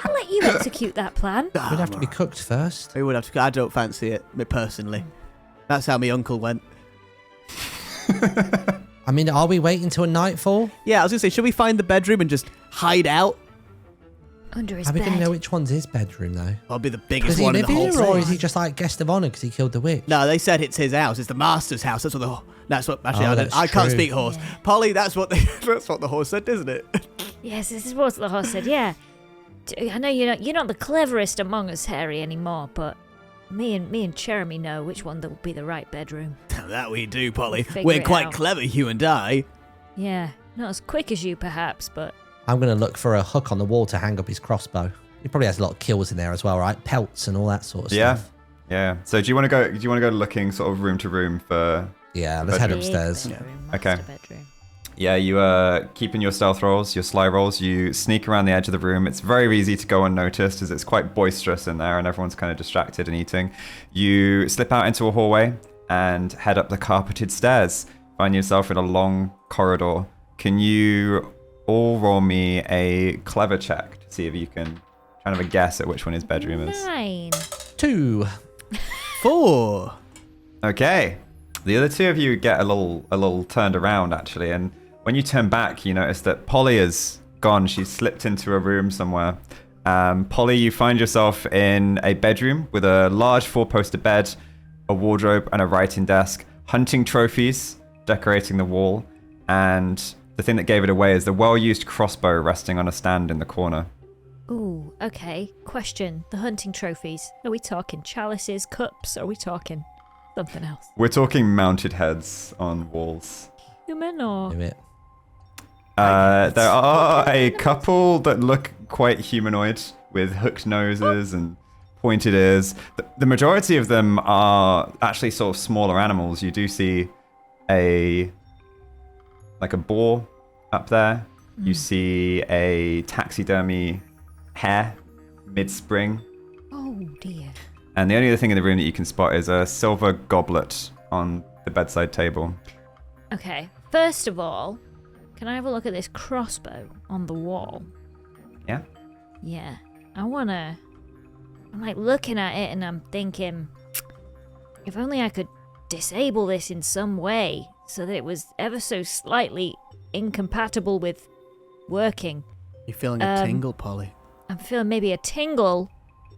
I'll let you execute that plan. We'd have to be cooked first. We would have to. I don't fancy it, me personally. That's how my uncle went. I mean, are we waiting till nightfall? Yeah, I was gonna say, should we find the bedroom and just hide out? Under his How are we bed. going to know which one's his bedroom, though? I'll be the Does biggest he one in live the whole here, or place. is he just like guest of honor because he killed the witch? No, they said it's his house. It's the master's house. That's what the. That's what. Actually, Oh, I, that's I can't true. speak horse. Yeah. Polly, that's what they. That's what the horse said, isn't it? Yes, this is what the horse said. Yeah, I know you're not the cleverest among us, Haery, anymore, but me and Chèramy know which one will be the right bedroom. That we do, Polly. Figure We're it quite out. clever, you and I. Yeah, not as quick as you, perhaps, but I'm going to look for a hook on the wall to hang up his crossbow. He probably has a lot of kills in there as well, right? Pelts and all that sort of Yeah. stuff. Yeah. So do you want to go looking sort of room to room for? Yeah, let's head Bedroom. upstairs. Big bedroom, Okay. master bedroom. Yeah, you keeping your stealth rolls, your sly rolls. You sneak around the edge of the room. It's very easy to go unnoticed as it's quite boisterous in there and everyone's kind of distracted and eating. You slip out into a hallway and head up the carpeted stairs. Find yourself in a long corridor. Can you all roll me a clever check to see if you can kind of a guess at which one his bedroom is? 9. 2. 4. Okay. The other two of you get a little turned around actually, and when you turn back, you notice that Polly is gone. She's slipped into a room somewhere. Polly, you find yourself in a bedroom with a large 4-poster bed, a wardrobe, and a writing desk. Hunting trophies decorating the wall, and the thing that gave it away is the well-used crossbow resting on a stand in the corner. Ooh, okay. Question. The hunting trophies. Are we talking chalices, cups? Or are we talking something else? We're talking mounted heads on walls. Human or... Do it. There are a couple that look quite humanoid with hooked noses and pointed ears. The majority of them are actually sort of smaller animals. You do see a boar up there. You see a taxidermy hare mid-spring. Oh, dear. And the only other thing in the room that you can spot is a silver goblet on the bedside table. Okay. First of all, can I have a look at this crossbow on the wall? Yeah? Yeah. I'm like looking at it and I'm thinking, if only I could disable this in some way so that it was ever so slightly incompatible with working. You feeling a tingle, Polly? I'm feeling maybe a tingle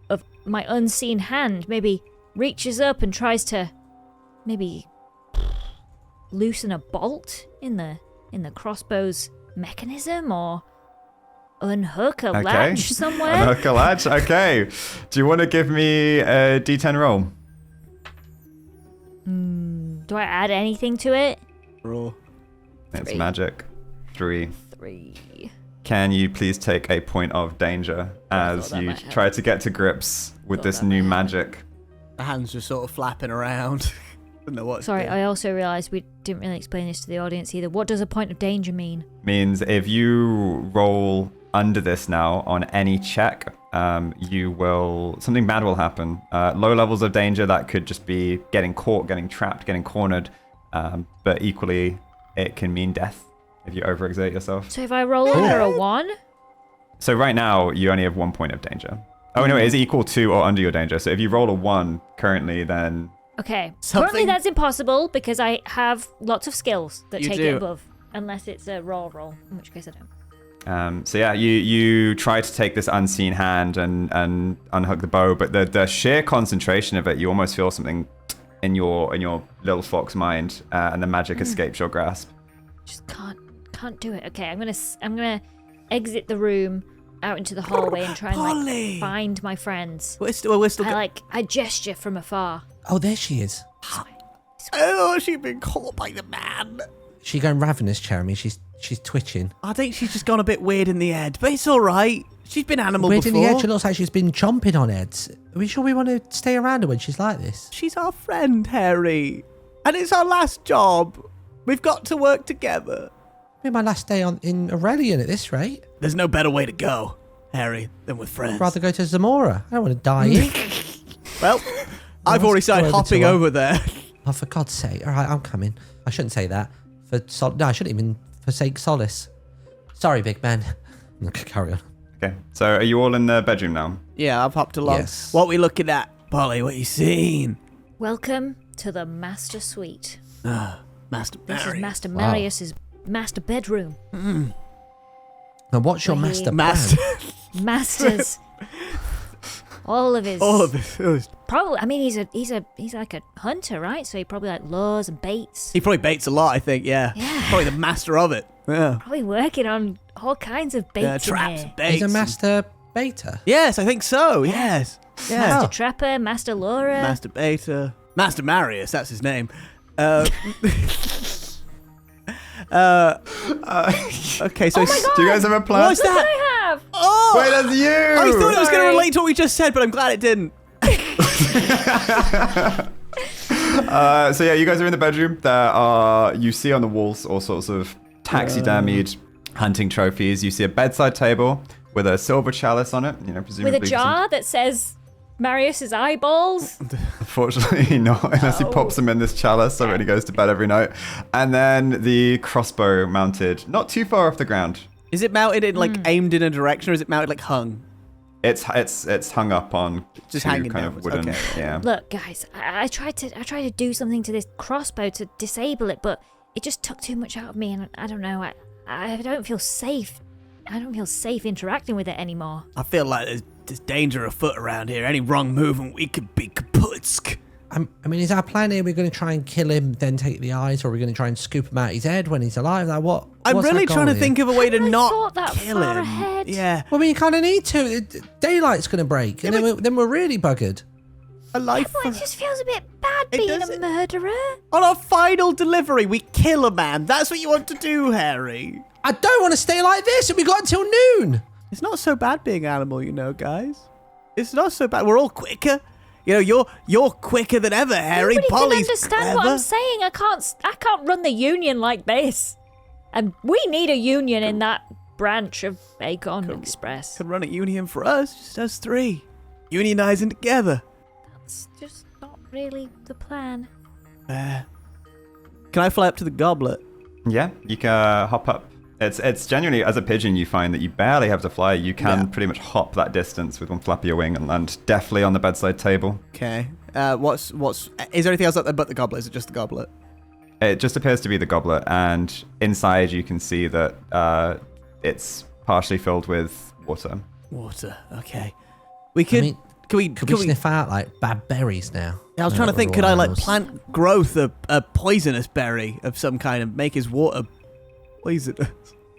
of my unseen hand. Maybe reaches up and tries to maybe loosen a bolt in the crossbow's mechanism or unhook a latch somewhere. Unhook a latch? Okay. Do you want to give me a D10 roll? Do I add anything to it? Raw. It's 3. magic. 3. 3. Can you please take a point of danger as that you might help. try to get to grips with Thought this that new might help. magic? The hand's just sort of flapping around. Don't know what. Sorry, I also realised we didn't really explain this to the audience either. What does a point of danger mean? Means if you roll under this now on any check, something bad will happen. Low levels of danger, that could just be getting caught, getting trapped, getting cornered. But equally, it can mean death if you overexert yourself. So if I roll under a 1? So right now, you only have 1 point of danger. Oh, no, it's equal to or under your danger. So if you roll a 1 currently, then... Okay. Something- Currently that's impossible because I have lots of skills that You take do. it above. Unless it's a raw roll, in which case I don't. So yeah, you try to take this unseen hand and unhook the bow, but the sheer concentration of it, you almost feel something in your little fox mind, and the magic escapes your grasp. Just can't do it. Okay, I'm gonna exit the room out into the hallway and try and Polly! like find my friends. We're still. I gesture from afar. Oh, there she is. Oh, she's been caught by the man. She going ravenous, Chèramy. She's twitching. I think she's just gone a bit weird in the head, but it's all right. She's been animal Weird before. in the edge. It looks like she's been chomping on heads. Are we sure we want to stay around her when she's like this? She's our friend, Haery, and it's our last job. We've got to work together. It'll be my last day in Aurelion at this rate. There's no better way to go, Haery, than with friends. I'd rather go to Zamora. I don't want to die here. Well, I've already started go over to hopping her. over there. Oh, for God's sake. All right, I'm coming. I shouldn't say that. No, I shouldn't even forsake solace. Sorry, big man. Okay, carry on. Okay, so are you all in the bedroom now? Yeah, I've hopped along. Yes. What we looking at, Polly? What you seen? Welcome to the master suite. Master This is Barry. Master Wow. Marius's master bedroom. Now, what's your Well, master Master. plan? Masters. All of his. All of it. Probably. I mean, he's like a hunter, right? So he probably like lures and baits. He probably baits a lot, I think. Yeah. Yeah. Probably the master of it. Yeah. Probably working on all kinds of baits Yeah, in traps here. and baits. He's a master beta. Yes, I think so. Yes. Yeah. Master Trapper, Master Lurer. Master Beta. Master Marius, that's his name. Okay, so Oh my God! Do you guys have a plan? What's What that? do I have? Oh! Wait, that's you! I thought it was going to Sorry. relate to what we just said, but I'm glad it didn't. So yeah, you guys are in the bedroom. You see on the walls all sorts of taxidermied hunting trophies. You see a bedside table with a silver chalice on it, presumably. With a jar that says Marius's eyeballs. Unfortunately not, unless he pops them in this chalice so when he goes to bed every night. And then the crossbow mounted not too far off the ground. Is it mounted in, aimed in a direction, or is it mounted, hung? It's hung up on Just two hanging kind downwards, of wooden, okay. yeah. Look, guys, I tried to do something to this crossbow to disable it, but it just took too much out of me, and I don't know. I don't feel safe. I don't feel safe interacting with it anymore. I feel like there's danger afoot around here. Any wrong move and we could be kaputsk. I mean, is our plan here we're going to try and kill him, then take the eyes, or are we going to try and scoop him out his head when he's alive? Like, what? I'm what's our really goal trying to here? think of a way to really not thought that kill far him. ahead. Yeah. Well, I mean, you kind of need to. Daylight's going to break, and then we're really buggered. A life Well, it just feels a bit bad It being does- a murderer. on our final delivery, we kill a man. That's what you want to do, Haery. I don't want to stay like this, and we got until noon. It's not so bad being an animal, you know, guys. It's not so bad. We're all quicker. You know, you're quicker than ever, Haery. Nobody Polly's can understand what clever. I'm saying. I can't run the union like this. And we need a union in that branch of Acorn Express. Could run a union for us, just us three. Unionizing together. It's just not really the plan. Can I fly up to the goblet? Yeah, you can hop up. It's genuinely, as a pigeon, you find that you barely have to fly. You can pretty much hop that distance with one flap of your wing and land deftly on the bedside table. Okay. Is there anything else up there but the goblet? Is it just the goblet? It just appears to be the goblet, and inside you can see that it's partially filled with water. Water. Okay. We could. I mean, can we sniff out like bad berries now? I was trying to think. Could I plant growth a poisonous berry of some kind and make his water poisonous?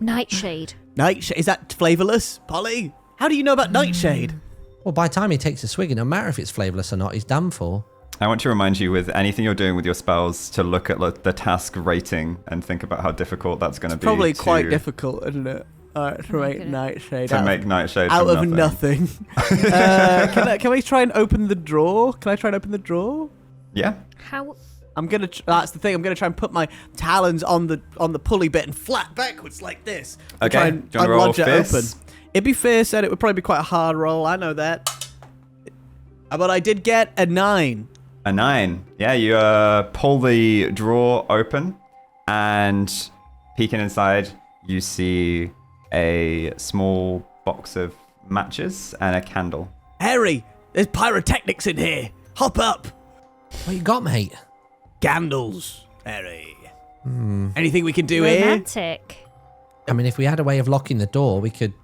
Nightshade. Nightshade, is that flavorless, Polly? How do you know about nightshade? Well, by the time he takes a swig, it no matter if it's flavorless or not, he's done for. I want to remind you, with anything you're doing with your spells, to look at the task rating and think about how difficult that's going to be. Probably quite difficult, isn't it? To make nightshade. Out of nothing. Can we try and open the drawer? Can I try and open the drawer? Yeah. How? That's the thing. I'm gonna try and put my talons on the pulley bit and flat backwards like this. Okay. Try and Do you want to roll lodge it fierce? open. It'd be fierce, and it would probably be quite a hard roll. I know that. But I did get a 9. A 9. Yeah, you pull the drawer open, and peeking inside, you see a small box of matches and a candle. Haery, there's pyrotechnics in here. Hop up. What you got, mate? Candles, Haery. Anything we can do here? Romantic. I mean, if we had a way of locking the door, we could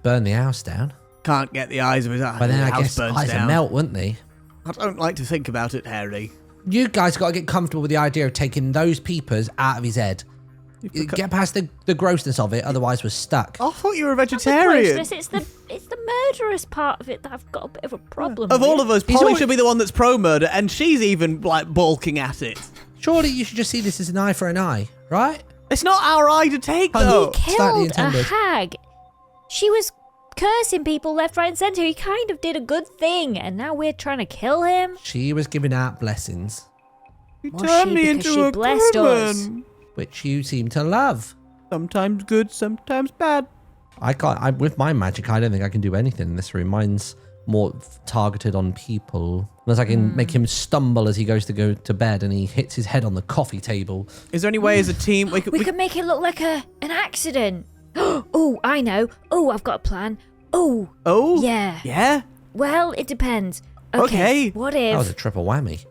burn the house down. Can't get the eyes of his eye. But then The I house guess burns eyes down. would melt, wouldn't they? I don't like to think about it, Haery. You guys got to get comfortable with the idea of taking those peepers out of his head. Get past the grossness of it, otherwise we're stuck. I thought you were a Not the vegetarian. grossness, it's the murderous part of it that I've got a bit of a problem Of with. all of us, He's Polly always- should be the one that's pro-murder, and she's even like balking at it. Surely you should just see this as an eye for an eye, right? It's not our eye to take, Oh, though. Slightly Killed a intended. hag. She was cursing people left, right, and centre. He kind of did a good thing, and now we're trying to kill him. She was giving out blessings, You Was turned she? me Because into she a blessed us. woman. which you seem to love. Sometimes good, sometimes bad. With my magic, I don't think I can do anything in this room. Mine's more targeted on people. Unless I can make him stumble as he goes to go to bed and he hits his head on the coffee table. Is there any way as a team we We could make it look like an accident. Oh, I know. Oh, I've got a plan. Oh, Oh, yeah. yeah. Well, it depends. Okay. What That was if a triple whammy.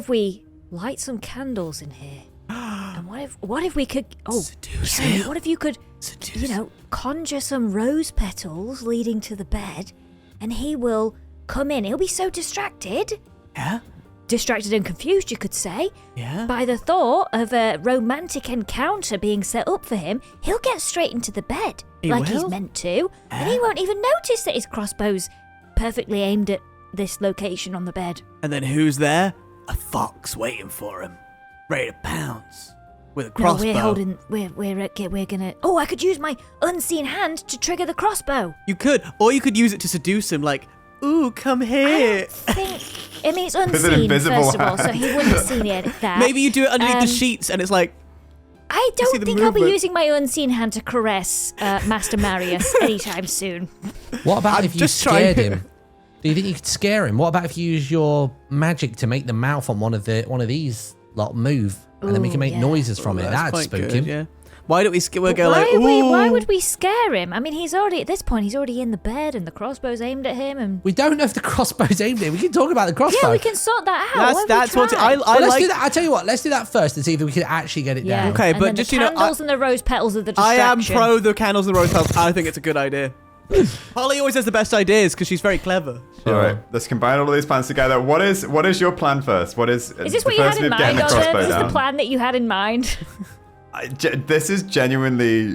we light some candles in here? And what if we could Seduce Chèramy, him. what if you could Seduce. conjure some rose petals leading to the bed, and he will come in. He'll be so distracted. Yeah, Distracted and confused, you could say. yeah. By the thought of a romantic encounter being set up for him, he'll get straight into the bed He like he's will? meant to, and he won't even notice that his crossbow's perfectly aimed at this location on the bed. And then who's there? A fox waiting for him, ready to pounce with a No, crossbow. we're gonna. Oh, I could use my unseen hand to trigger the crossbow. You could, or you could use it to seduce him. Like, ooh, come I here. don't think. I mean, it's an unseen invisible first of all, so hand. he wouldn't have seen it. That Maybe you do it underneath the Um, sheets, and it's like, I see don't the think I'll be movement. using my unseen hand to caress Master Marius anytime soon. What about I'm if you just trying- scared him? Do you think you could scare him? What about if you use your magic to make the mouth on one of these lot move, and then we Ooh, can make yeah. noises from it? that's That'd quite spook good, him. yeah. Why don't we But go like, ooh? why would we scare him? I mean, he's already at this point. He's already in the bed, and the crossbow's aimed at him. And We don't know if the crossbow's aimed at him. We can talk about the crossbow. yeah, we can sort that out. Why don't we That's what try? I Well, let's like. do that. I tell you what. Let's do that first and see if we can actually get it Yeah. down. Okay, and but then just, the you know, candles and the rose petals are the I distraction. am pro the candles and the rose petals. I think it's a good idea. Polly always has the best ideas because she's very clever. All right, let's combine all of these plans together. What is your plan first? Is this what you had in mind, Oliver? Is this the plan that you had in mind? This is genuinely,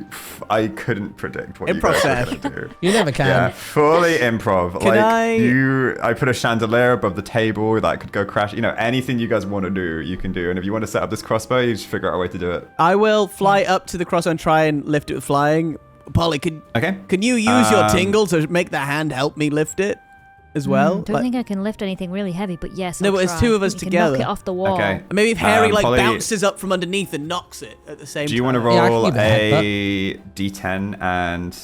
I couldn't predict what Improv you guys were going to do. You never can. Yeah, fully improv. Can I put a chandelier above the table that could go crash. Anything you guys want to do, you can do. And if you want to set up this crossbow, you just figure out a way to do it. I will fly up to the crossbow and try and lift it with flying. Polly, can you use your tingle to make the hand help me lift it as well? Don't think I can lift anything really heavy, but yes, No, I'll but it's try. two of us You together. Can knock it off the wall. Okay. Maybe if Haery Polly, bounces up from underneath and knocks it at the same time. Do you want to Yeah, I can roll give it a a d10 and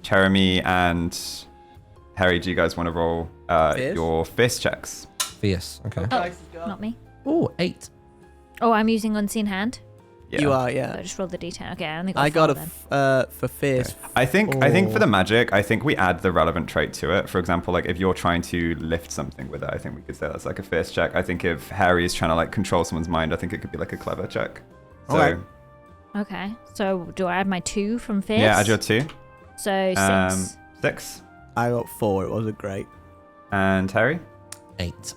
Chèramy and Haery, do you guys want to roll Fierce? your fist checks? Fierce. Okay. Not me. Oh, 8. Oh, I'm using unseen hand. Yeah. You are, So yeah. I just rolled the d10. Okay, I only got I got four a then. for fierce. I think for the magic, I think we add the relevant trait to it. For example, like if you're trying to lift something with it, I think we could say that's like a fierce check. I think if Haery is trying to like control someone's mind, I think it could be like a clever check. So Alright. Okay, so do I add my 2 from fierce? yeah, add your 2. So 6. 6. I got 4. It wasn't great. And Haery? 8.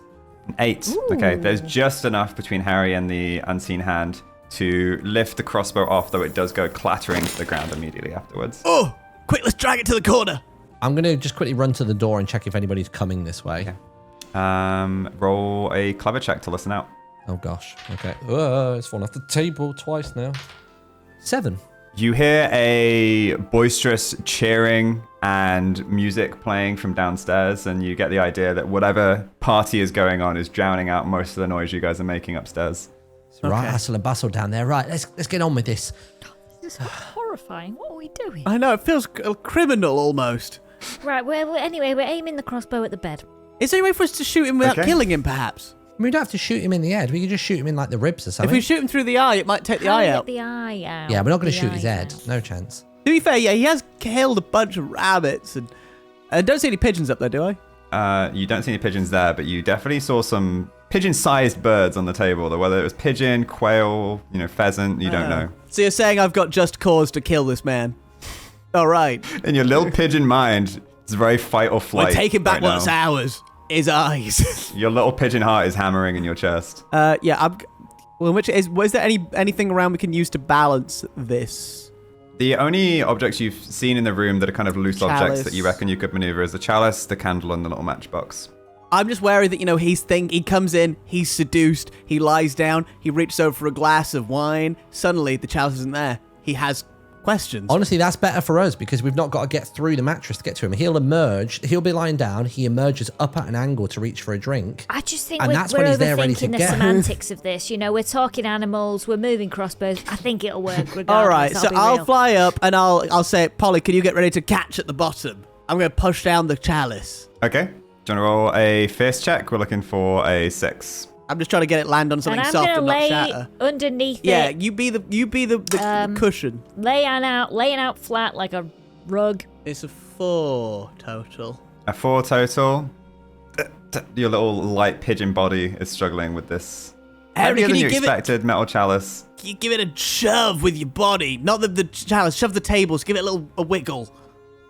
8. Okay, there's just enough between Haery and the unseen hand to lift the crossbow off, though it does go clattering to the ground immediately afterwards. Oh, quick, let's drag it to the corner. I'm going to just quickly run to the door and check if anybody's coming this way. Okay. Roll a clever check to listen out. Oh, gosh. Okay. It's fallen off the table twice now. 7. You hear a boisterous cheering and music playing from downstairs, and you get the idea that whatever party is going on is drowning out most of the noise you guys are making upstairs. Right, hustle and bustle down there. Right, let's get on with this. This is horrifying. What are we doing? I know, it feels criminal almost. Right, anyway, we're aiming the crossbow at the bed. Is there any way for us to shoot him without killing him, perhaps? I mean, we don't have to shoot him in the head. We can just shoot him in like the ribs or If something. we shoot him through the eye, it might take the eye out. The eye out. Yeah, we're not going to The shoot his eye head. out. No chance. To be fair, yeah, he has killed a bunch of rabbits. And I don't see any pigeons up there, do I? You don't see any pigeons there, but you definitely saw some pigeon-sized birds on the table. Whether it was pigeon, quail, pheasant, you don't know. So you're saying I've got just cause to kill this man? All right. In your little pigeon mind, it's very fight or flight. We're taking back right what's now. ours. His eyes. Your little pigeon heart is hammering in your chest. Yeah, well, was there anything around we can use to balance this? The only objects you've seen in the room that are kind of loose objects that you reckon you could maneuver is the chalice, the candle, and the little matchbox. I'm just wary that, he comes in, he's seduced, he lies down, he reaches over for a glass of wine. Suddenly, the chalice isn't there. He has questions. Honestly, that's better for us because we've not got to get through the mattress to get to him. He'll emerge. He'll be lying down. He emerges up at an angle to reach for a drink. I just think And we're that's when he's there ready to overthinking the go. semantics of this. We're talking animals, we're moving crossbows. I think it'll work regardless. All right, so be I'll real. fly up and I'll say, Polly, can you get ready to catch at the bottom? I'm going to push down the chalice. Okay. Do you want to roll a fierce check? We're looking for a 6. I'm just trying to get it land on something And I'm soft gonna and not lay shatter. underneath Yeah, it, you be the cushion. laying out flat like a rug. It's a 4 total. A 4 total. Your little light pigeon body is struggling with this. Haery, Heavier can than you you give expected metal chalice. Can you give it a shove with your body? Not the chalice. Shove the tables. Give it a wiggle.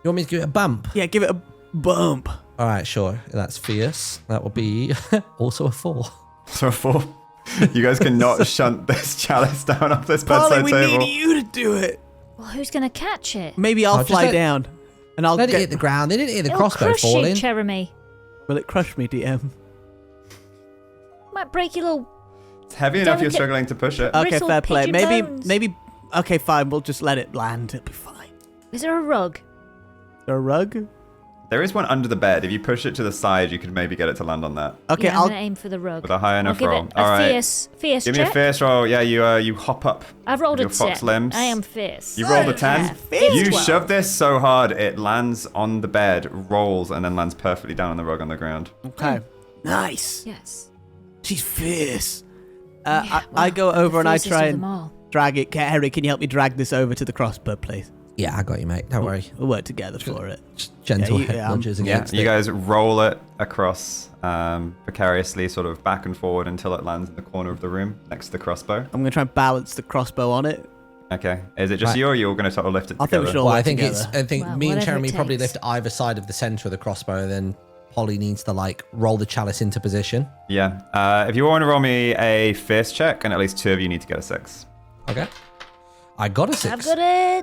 You want me to give it a bump? Yeah, give it a bump. All right, sure. That's fierce. That will be also a 4. So a 4. You guys cannot shunt this chalice down off this Polly, bedside we table. need you to do it. Well, who's gonna catch it? Maybe I'll just fly let- down, and I'll Let it get. hit the ground. They didn't hear the It'll crossbow crush falling. you, Chèramy. Will it crush me, DM? Might break your little. It's heavy enough you're Delicate- struggling to push it. Okay, Brittle fair play. pigeon bones. Maybe. Okay, fine. We'll just let it land. It'll be fine. Is there a rug? Is there a rug? There is one under the bed. If you push it to the side, you could maybe get it to land on that. Okay, Yeah, I'm gonna aim for the rug. With a high enough I'll give roll. it a All right. fierce Give me a check. fierce roll. Yeah, you hop up. I've rolled your a fox 10. limbs. I am fierce. You rolled a 10. Yeah. Fierce You 12. shove this so hard it lands on the bed, rolls, and then lands perfectly down on the rug on the ground. Okay. Nice. Yes. She's fierce. Yeah, I go over and I fiercest try of them and all. drag it. Haery, can you help me drag this over to the crossbow, please? Yeah, I got you, mate. Don't worry. We'll work together for it. Just gentle Yeah, head yeah, nudges Yeah, against you it. guys roll it across precariously, sort of back and forward until it lands in the corner of the room next to the crossbow. I'm going to try and balance the crossbow on it. Okay. Is it just Right. you, or are you all going to sort of lift it I think together? we should all Well, I work think together. I think Well, me and whatever Chèramy it probably takes. lift either side of the center of the crossbow, and then Polly needs to like roll the chalice into position. Yeah. If you want to roll me a fierce check, and at least 2 of you need to get a 6. Okay. I got a 6. I've got a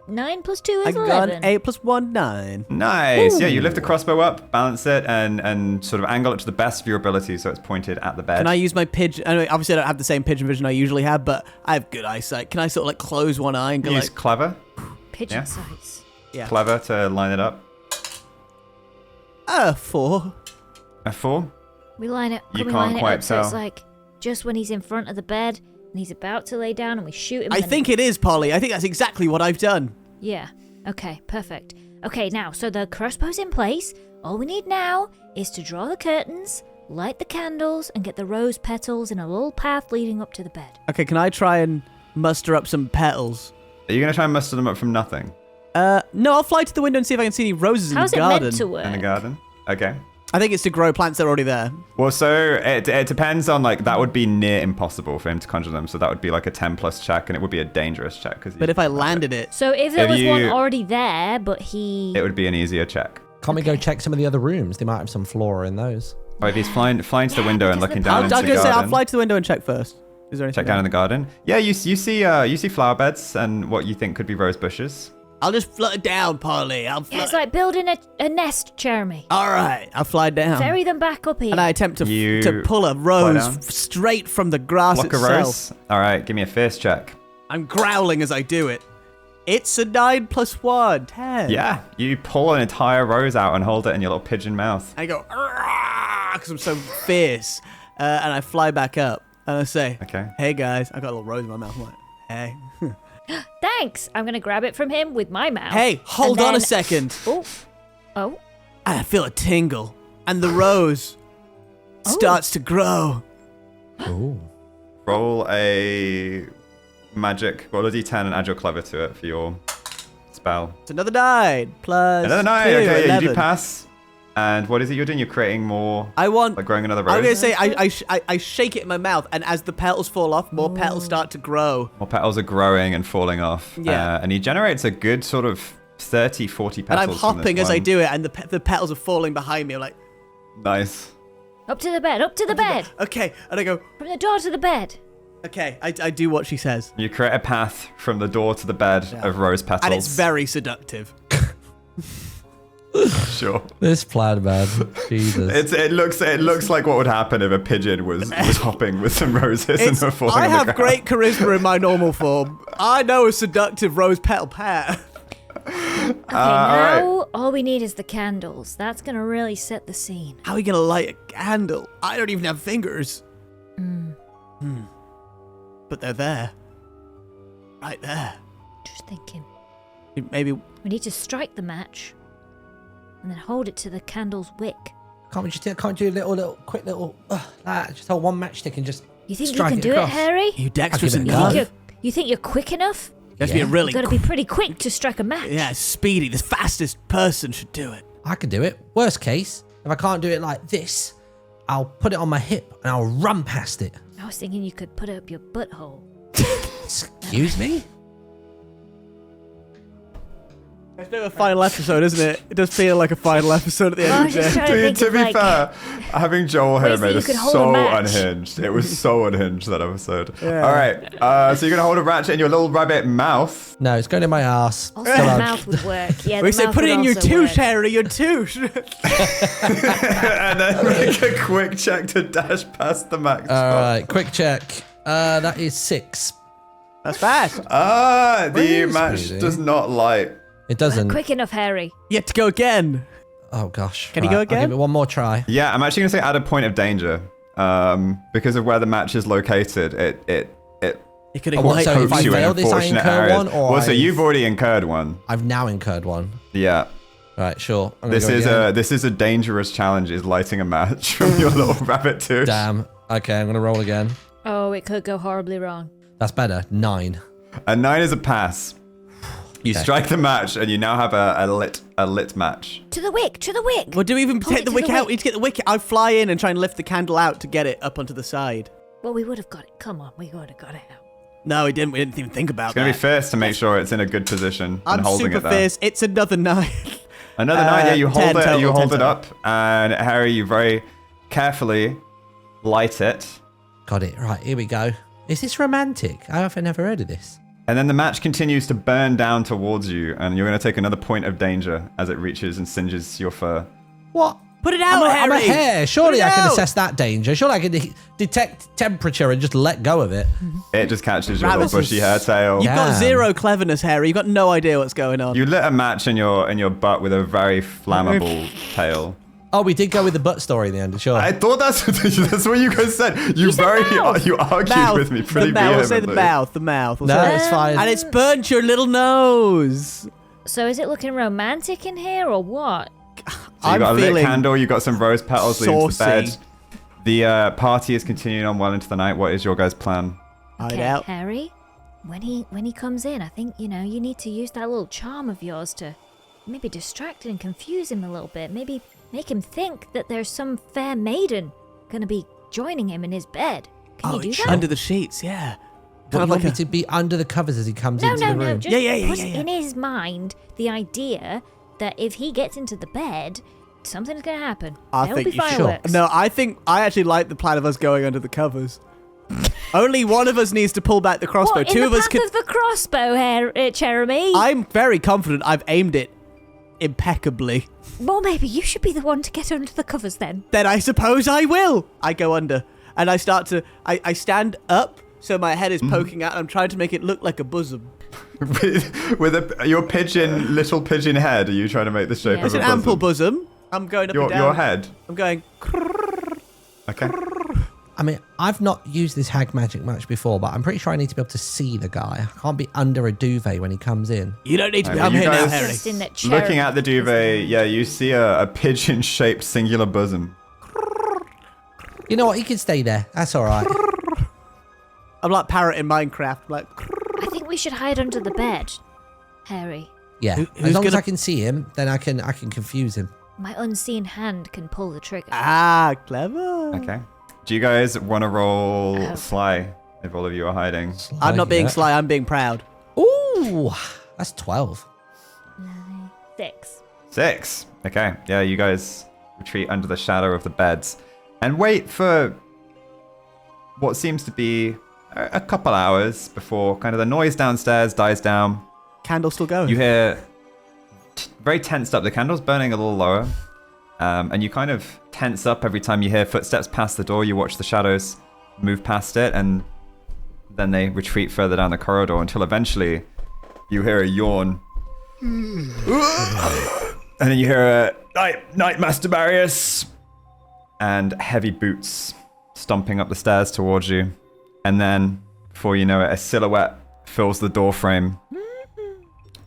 9 plus 2 I is got 11. an 8 plus 1, 9. Nice. Yeah, you lift the crossbow up, balance it, and sort of angle it to the best of your ability so it's pointed at the bed. Can I use my pigeon? I mean, obviously, I don't have the same pigeon vision I usually have, but I have good eyesight. Can I sort of like close one eye and go use like, clever? Pigeon Yeah. size. yeah, Clever to line it up. 4. A 4? We line it. You Can we can't line it quite up so it's tell. like just when he's in front of the bed and he's about to lay down and we shoot him. I and then- think it is, Polly. I think that's exactly what I've done. Yeah. Okay. Perfect. Okay. Now, so the crossbow's in place. All we need now is to draw the curtains, light the candles, and get the rose petals in a little path leading up to the bed. Okay, can I try and muster up some petals? Are you going to try and muster them up from nothing No, I'll fly to the window and see if I can see any roses How's in it the garden. meant to work? in the garden? Okay. I think it's to grow plants that are already there. Well, so it depends on, like, that would be near impossible for him to conjure them. So that would be like a 10 plus check, and it would be a dangerous check. But if I landed it, So if there If was one you- already there, but he. it would be an easier check. Can't we go check some of the other rooms? They might have some flora in those. Or if he's flying to the Yeah, window and because looking the down I into was the going to say I'll garden. fly to the window and check first. Is there anything? Check down in the garden. Yeah, you see flower beds and what you think could be rose bushes. I'll just flutter down, Polly. I'll Yeah, flutter. it's like building a nest, Chèramy. All right, I'll fly down. Ferry them back up here. And I attempt to You to pull a fly rose down. straight from the grass Block a itself. rose. All right, give me a fierce check. I'm growling as I do it. It's a 9 plus 1, 10. Yeah, you pull an entire rose out and hold it in your little pigeon mouth. I go, because I'm so fierce. And I fly back up. And I say, Okay. hey guys, I got a little rose in my mouth. I'm like, hey. Thanks. I'm gonna grab it from him with my mouth. Hey, hold and on a then- second. Oh. Oh. And I feel a tingle. And the rose starts to grow. Ooh. Roll a roll a d10 and add your clever to it for your spell. It's another 9 plus Another 9. 2, Okay, yeah, you 11. do pass. And what is it you're doing? You're creating more, I want... like growing another rose? I'm going to say I shake it in my mouth, and as the petals fall off, more petals start to grow. More petals are growing and falling off. Yeah. And he generates a good sort of 30, 40 And petals. I'm from this hopping as I one. do it, and the petals are falling behind me. I'm like, Nice. Up to the bed. Up to the bed. okay. And I go, From the door to the bed. okay. I do what she says. You create a path from the door to the bed of rose petals. And it's very seductive. Sure. This plan, man. Jesus. It looks like what would happen if a pigeon was hopping with some roses and were falling I on the have ground. great charisma in my normal form. I know a seductive rose petal path. Okay, alright. now all we need is the candles. That's gonna really set the scene. How are we going to light a candle? I don't even have fingers. But they're there. Right there. Just thinking. Maybe... We need to strike the match and then hold it to the candle's wick. Can't we just do a quick little just hold one matchstick and just You think you strike can do across? it, Harry? You dexterous I'll give and it a good. go. You think you're quick enough? You have to be a Yeah. really... You've got to be pretty quick to strike a match. Yeah, speedy. The fastest person should do it. I can do it. Worst case, if I can't do it like this, I'll put it on my hip and I'll run past it. I was thinking you could put it up your butthole. Excuse me? It's a bit of a final episode, isn't it? It does feel like a final episode at the I end was of the just day. trying to think To of, be like, fair, having Joel here ways that made you us could hold a so match. unhinged. It was so unhinged, that episode. Yeah. All right, so you're going to hold a ratchet in your little rabbit mouth. No, it's going in my ass. Also, the mouth would work. Yeah, We the say mouth put it would in your also touche, work. Harry, your touche. And then make a quick check to dash past the max. All right, quick check. That is 6. That's fast. The Really match speedy. does not light. It doesn't. Quick enough, Harry. You have to go again. Oh gosh. Can you go I'll again? give it one more try. Yeah, I'm actually going to say add a point of danger. Because of where the match is located, it You could Oh, what, ignite. so if I hopes you in fail this, I unfortunate incur areas. one, or well, so I've- you've already incurred one. I've now incurred one. Yeah. Right, sure. I'm gonna This go is again. this is a dangerous challenge. Is lighting a match from your little rabbit tooth. Damn. Okay, I'm gonna roll again. Oh, it could go horribly wrong. That's better. 9. A 9 is a pass. You Okay. strike the match, and you now have a lit match. To the wick, to the wick. Well, do we even Hold take it the to wick the out? wick. We need to get the wick. I fly in and try and lift the candle out to get it up onto the side. Well, we would have got it. Come on, we would have got it out. No, we didn't even think about It's going to that. be fierce to make sure it's in a good position I'm and holding super it there. fierce. It's another 9. Another 9, yeah, you 10 hold it, total, you 10 hold it total. up, and Harry, you very carefully light it. Got it. Right, here we go. Is this romantic? I've never heard of this. And then the match continues to burn down towards you, and you're going to take another point of danger as it reaches and singes your fur. What? Put it out, I'm a Harry. hare. Surely Put it I can out. assess that danger. Surely I can detect temperature and just let go of it. It just catches your Rabbits little bushy is- hair tail. You've got Damn. 0 cleverness, Harry. You've got no idea what's going on. You lit a match in your butt with a very flammable tail. Oh, we did go with the butt story in the end, sure. I thought that's what you guys said. You argued Mouth. with me pretty the mouth. We'll say vehemently. the mouth. We'll No, say it's fine. And it's burnt your little nose. So is it looking romantic in here or what? So you I'm got a lit feeling candle, you got some rose petals leading to the bed. saucy. The party is continuing on well into the night. What is your guys' plan? Hide Okay, out. Harry, when he comes in, I think, you need to use that little charm of yours to maybe distract and confuse him a little bit. Maybe make him think that there's some fair maiden gonna be joining him in his bed. Can you do that? Under the sheets, yeah. But Kind of you want like me to be under the covers as he comes No, into no, the no. room? Just Yeah. put in his mind the idea that if he gets into the bed, something's gonna happen. I There'll think be you should. fireworks. No, I actually like the plan of us going under the covers. Only one of us needs to pull back the crossbow. What, Two in of the us path can. of the crossbow, Chèramy? I'm very confident I've aimed it impeccably. Well, maybe you should be the one to get under the covers then. Then I suppose I will. I go under and I start to. I stand up so my head is poking out. And I'm trying to make it look like a bosom. With your little pigeon head, are you trying to make the shape Yeah. of It's a an bosom? ample bosom. I'm going up and down. Your head. I'm going. Okay. I mean, I've not used this hag magic much before, but I'm pretty sure I need to be able to see the guy. I can't be under a duvet when he comes in. You don't need to be. Alright, I'm well, you here now, guys- Harry. Just in that Looking Chèramy at the duvet, yeah, you see a pigeon-shaped singular bosom. You know what? He can stay there. That's all right. I'm like Parrot in Minecraft. Like. I think we should hide under the bed, Harry. Yeah. Who's As long as gonna- I can see him, then I can confuse him. My unseen hand can pull the trigger. Ah, clever. Okay. Do you guys want to roll Oh. sly if all of you are hiding? I'm not being Yeah. sly. I'm being proud. Ooh, that's 12. 6. 6. Okay. Yeah, you guys retreat under the shadow of the beds and wait for what seems to be a couple hours before kind of the noise downstairs dies down. Candle still going. You hear very tensed up. The candle's burning a little lower. And you kind of tense up every time you hear footsteps past the door. You watch the shadows move past it, and then they retreat further down the corridor until eventually you hear a yawn. And then you hear a night, Master Marius, and heavy boots stomping up the stairs towards you. And then, before you know it, a silhouette fills the doorframe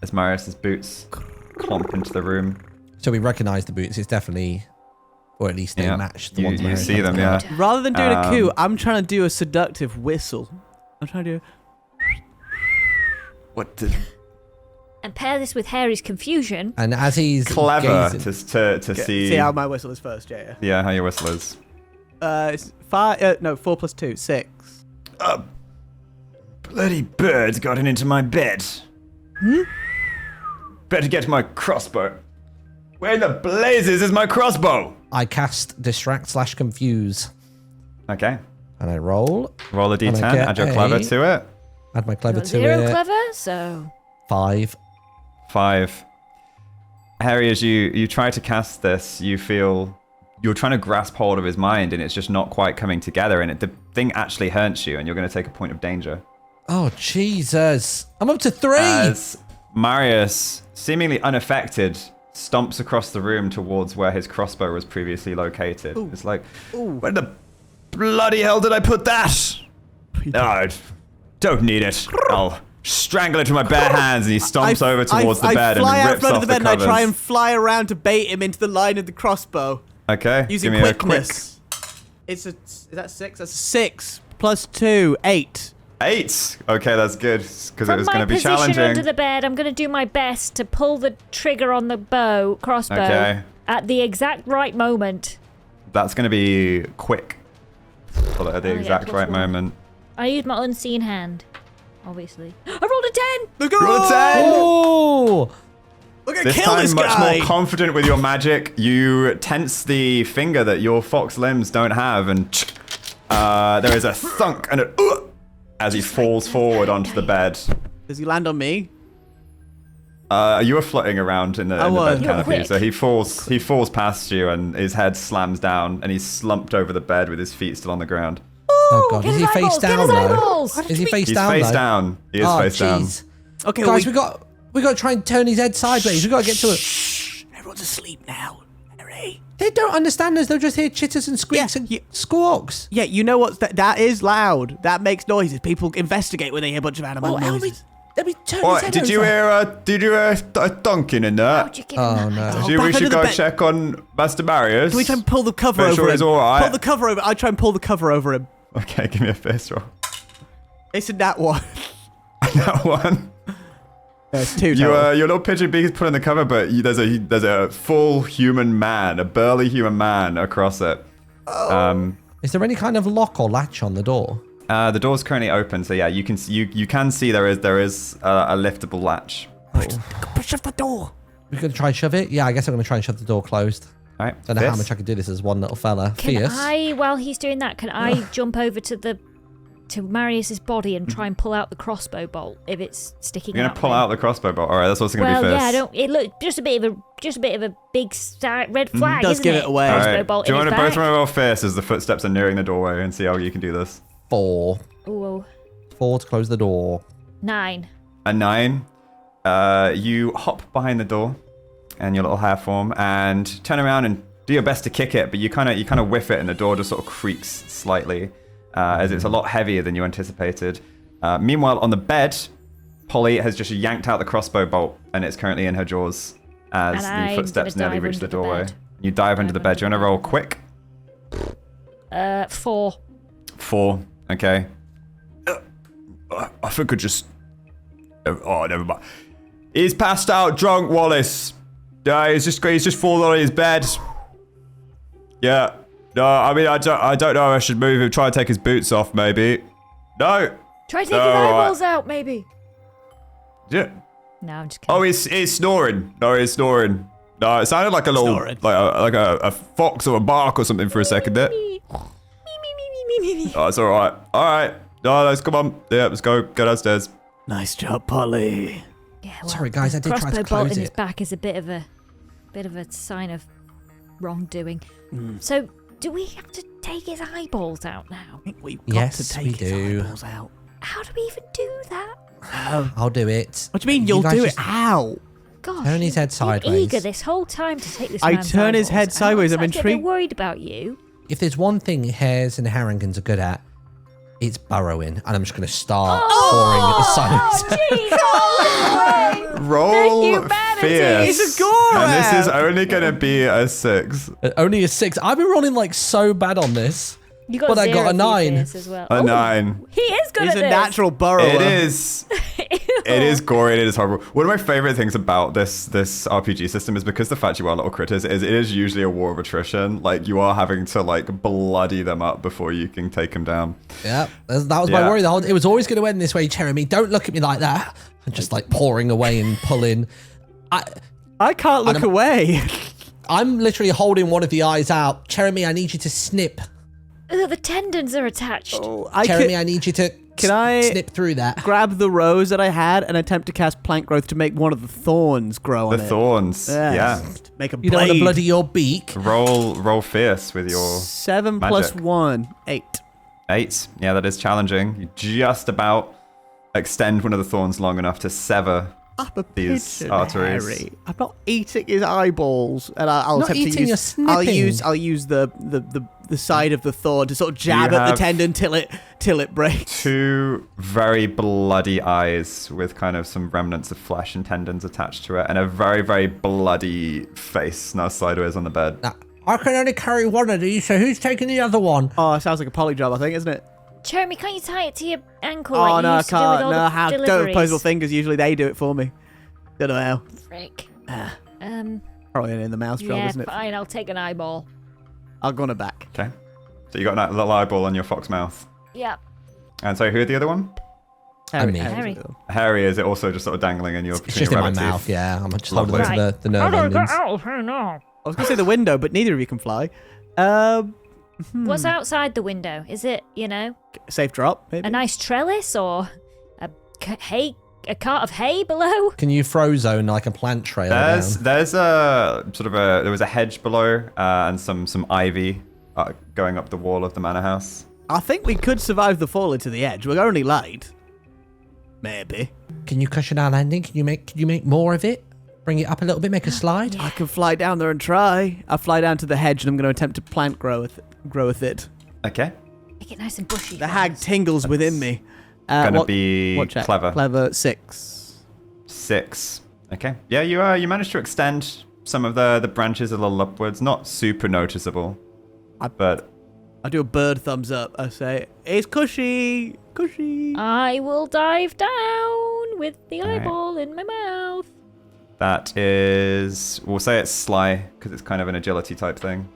as Marius's boots clomp into the room. So we recognize the boots. It's definitely, or at least they match the ones you Marius see has them, got. yeah. Rather than doing a coup, Um, I'm trying to do a seductive whistle. I'm trying to do. What did... And pair this with Harry's confusion. And as he's Clever gazing- to see... See how my whistle is first, yeah. Yeah, how your whistle is. It's 5. No, 4 plus 2, 6. Bloody bird's gotten into my bed. Better get my crossbow. Where in the blazes is my crossbow? I cast distract / confuse, Okay. and I roll. Roll a And I d10, get add your clever a- to it. Add my clever Got to 0 it. clever, so 5. 5. Harry, as you try to cast this, you feel you're trying to grasp hold of his mind, and it's just not quite coming together, and the thing actually hurts you, and you're going to take a point of danger. Oh Jesus! I'm up to 3. As Marius, seemingly unaffected, stomps across the room towards where his crossbow was previously located. It's like, where the bloody hell did I put that? No, I don't need it. I'll strangle it with my bare hands. And he stomps over towards the bed and fly out rips front off of the bed the and I covers. try and fly around to bait him into the line of the crossbow Okay, using give me a quick quickness. Is that 6? That's 6 plus 2, 8. 8. Okay, that's good because it from was my going to be position challenging. under the bed, I'm going to do my best to pull the trigger on the crossbow Okay. at the exact right moment. That's going to be quick. Pull it at the Oh, yeah, exact plus right 1. moment. I use my unseen hand. obviously. I rolled a 10! Let's go! Roll a 10! Oh! We're gonna This kill time, this much guy! more confident with your magic, you tense the finger that your fox limbs don't have, and there is a thunk and as he falls forward onto the bed. Does he land on me? You were floating around in the bed was. canopy, You're so he falls past you, and his head slams down, and he's slumped over the bed with his feet still on the ground. Oh god, Get is his he face eyeballs, get down his though? eyeballs! Is he face He's down face though? down. He is Oh face down. jeez. Okay, Guys, we got to try and turn his head sideways. We got to get to it. Shh, everyone's asleep now. Haery. They don't understand us. They'll just hear chitters and squeaks Yeah, and squawks. Yeah, you know what? That is loud. That makes noises. People investigate when they hear a bunch of animal Well, noises. let me turn his What, head did you over. hear a dunking in there? How'd you give him that no. idea? We back should under the go bed. check on Master Marius. Can we try and pull the cover Make over sure him? he's all right. Pull the cover over. I try and pull the cover over him. Okay, give me a face roll. It's a nat one. That one. There's two. Your little pigeon beak is put in the cover, but there's a full human man, a burly human man across it. Is there any kind of lock or latch on the door? The door's currently open, so yeah, you can see there is a liftable latch. Push off the door. We're going to try and shove it? Yeah, I guess I'm going to try and shove the door closed. All right. Don't know how Fierce. much I can do this as one little fella. Can Fierce. I, while he's doing that, can I jump over to Marius's body and try and pull out the crossbow bolt if it's sticking You're out? gonna pull out the crossbow bolt. All right, that's what's gonna Well, be first. yeah, I don't. It looked just a bit of a big red flag, Does isn't give it away. All Crossbow right. bolt Do you in want his to both back. roll fierce as the footsteps are nearing the doorway and see how you can do this? 4. Ooh, 4 to close the door. 9. A 9. You hop behind the door and your little hair form and turn around and do your best to kick it, but you kind of whiff it and the door just sort of creaks slightly as it's a lot heavier than you anticipated. Meanwhile, on the bed, Polly has just yanked out the crossbow bolt and it's currently in her jaws as And I'm the footsteps gonna nearly dive reach the under the doorway. bed. You dive under the bed. Do you want to roll quick? 4. 4. Okay. I think I just... Oh, never mind. He's passed out drunk, Wallace. He's just fallen on his bed. Yeah. No, I mean, I don't know if I should move him. Try and take his boots off, maybe. No. Try to take his No, eyeballs out, maybe. Yeah. No, I'm just kidding. Oh, he's snoring. No, he's snoring. No, it sounded like a little... Snoring. Like a fox or a bark or something for a second there. Oh, it's all right. All right. No, let's come on. Yeah, let's go downstairs. Nice job, Polly. Yeah, well, Sorry, guys, I did try to crossbow bolt close in his it. back is a bit of a sign of wrongdoing. Hmm. So, do we have to take his eyeballs out now? I think we've got Yes, to take we his do. eyeballs out. How do we even do that? I'll do it. What do you mean you'll guys do it? just- How? Gosh, Turn his head you've been sideways. eager this whole time to take this I man's turn his eyeballs head out. sideways, I'm I get a bit intrigued. worried about you. If there's one thing hares and harringans are good at, it's burrowing. And I'm just going to start pouring at the side of his head. Roll humanity. fierce. It's a gore And this is app. only going to be a 6. Only a 6. I've been rolling like so bad on this. You got But I got 0 a for 9. this as well. A Oh, 9. He is good He's at a this. natural burrower. It is. It is gory and it is horrible. One of my favorite things about this RPG system is because the fact you are little critters is it is usually a war of attrition. Like you are having to like bloody them up before you can take them down. Yeah, that was my Yeah. worry. It was always going to end this way, Chèramy. Don't look at me like that. I'm just like pouring away and pulling. I can't look away. I'm literally holding one of the eyes out. Chèramy, I need you to snip. Ugh, the tendons are attached. Chèramy, I need you to Can I snip through that. grab the rose that I had and attempt to cast plant growth to make one of the thorns grow on The it? thorns. Yes. Yeah. Make a You don't want to blade. bloody your beak. Roll fierce with your 7 plus magic. 1, 8. 8. Yeah, that is challenging. You just about extend one of the thorns long enough to sever I'm a these pigeon, arteries. Haery. I'm not eating his eyeballs, and I'll Not attempt eating, to you're use. snipping. I'll use the side of the thorn to sort of jab You at the have- tendon till it breaks. 2 very bloody eyes with kind of some remnants of flesh and tendons attached to it, and a very, very bloody face now sideways on the bed. Now, I can only carry one of these, so who's taking the other one? Oh, it sounds like a poly job, I think, isn't it? Chèramy, can't you tie it to your ankle Oh like no, you I used to do with can't. all No, the I have don't deliveries? opposable fingers. Usually they do it for me. Don't know how. Frick. Ah. Um, Probably in the mouse job, yeah, isn't it? fine, I'll take an eyeball. I'll go on her back. Okay. So you got that little eyeball on your fox mouth. Yeah. And so who had the other one? And me. Haery. Haery, is it also just sort of dangling in your It's just in my rabbit mouth, teeth? yeah. I'm just holding on Lovely. to the nerve endings. out of here now. I was going to say the window, but neither of you can fly. What's outside the window? Is it, Safe drop, maybe? a nice trellis or a cart of hay below? Can you frozone like a plant trail down? There's a sort of there was a hedge below and some ivy going up the wall of the manor house. I think we could survive the fall into the edge. We're only light. Maybe. Can you cushion our landing? Can you make more of it? Bring it up a little bit, make a slide? I can fly down there and try. I'll fly down to the hedge and I'm going to attempt to plant grow with it. Okay. Make it nice and bushy. The hag tingles within me. Gonna be what check? clever. Clever 6. 6. Okay. Yeah, you managed to extend some of the branches a little upwards. Not super noticeable, but I do a bird thumbs up. I say, it's cushy. Cushy. I will dive down with the Alright. eyeball in my mouth. that is, we'll say it's sly because it's kind of an agility type thing.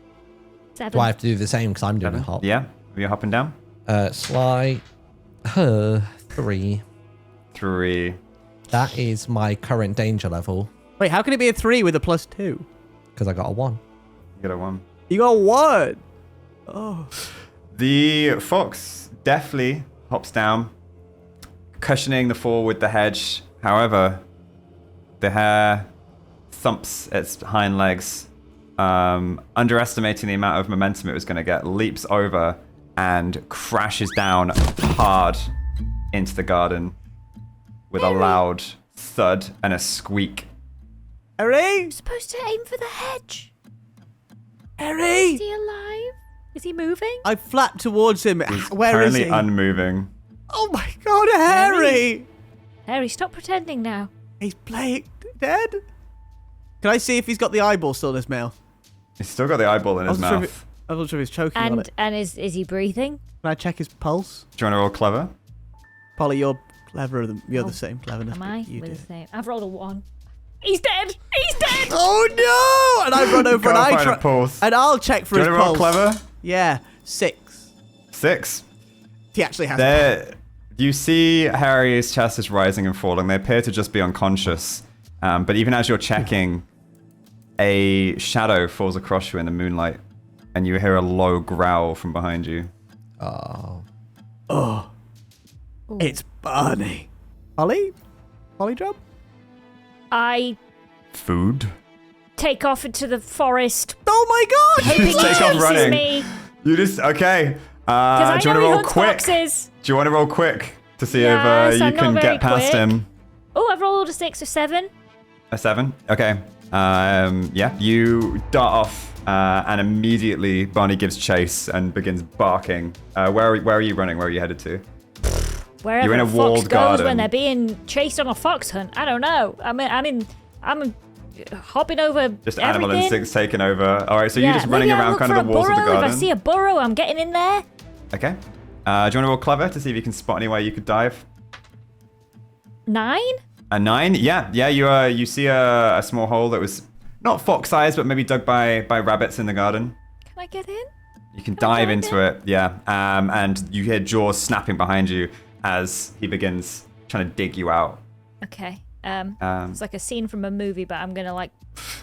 7. Do I have to do the same because I'm doing a 7. hop? Yeah. Are you hopping down? Sly. 3. 3. That is my current danger level Wait, how can it be a 3 with a +2? because I got a 1. You got a 1. You got 1. Oh. The fox deftly hops down, cushioning the fall with the hedge. However, the hare thumps its hind legs, underestimating the amount of momentum it was going to get, leaps over and crashes down hard into the garden with a loud thud and a squeak. Haery? I'm supposed to aim for the hedge. Haery? Is he alive? Is he moving? I flap towards him. He's Where is currently he? unmoving. Oh my god, Haery! Harry, stop pretending now. He's playing dead? Can I see if he's got the eyeball still in his mouth? He's still got the eyeball in his I mouth. wasn't sure if he's choking on it. And is he breathing? Can I check his pulse? Do you want to roll clever? Polly, you're cleverer than you're the same cleverness. Am I? You We're do. the same. I've rolled a 1. He's dead! He's dead! Oh no! And I run over Go and I find try. a pulse. And I'll check for Do you his want to roll pulse. clever? Yeah, 6. 6. He actually has. There, you see Harry's chest is rising and falling. They appear to just be unconscious. But even as you're checking, a shadow falls across you in the moonlight, and you hear a low growl from behind you. Oh. Oh, it's Barney. Polly? Polly drop? I Food? take off into the forest. Oh my god! Hoping he Take off chases running. me. You just okay. Because Do you I want to know he roll hunts quick? foxes. Do you want to roll quick to see Yes, if you I'm not can very get past quick. him? Oh, I've rolled a 6 or 7. A 7? Okay. Yeah, you dart off, and immediately Barney gives chase and begins barking. Where are you running? Where are you headed to? Wherever You're in a a fox walled goes garden. when they're being chased on a fox hunt. I don't know. I'm hopping over Just everything. animal instincts taking over. All right, so Yeah, you're just running maybe I'll around look kind for of the a walls of the burrow. garden. If I see a burrow, I'm getting in there. Okay. Do you want to roll clever to see if you can spot anywhere you could dive? 9? A 9? Yeah. You see a small hole that was not fox-sized, but maybe dug by rabbits in the garden. Can I get in? You can Can I dive dive into it, yeah. And you hear jaws snapping behind you as he begins trying to dig you out. Okay. It's like a scene from a movie, but I'm gonna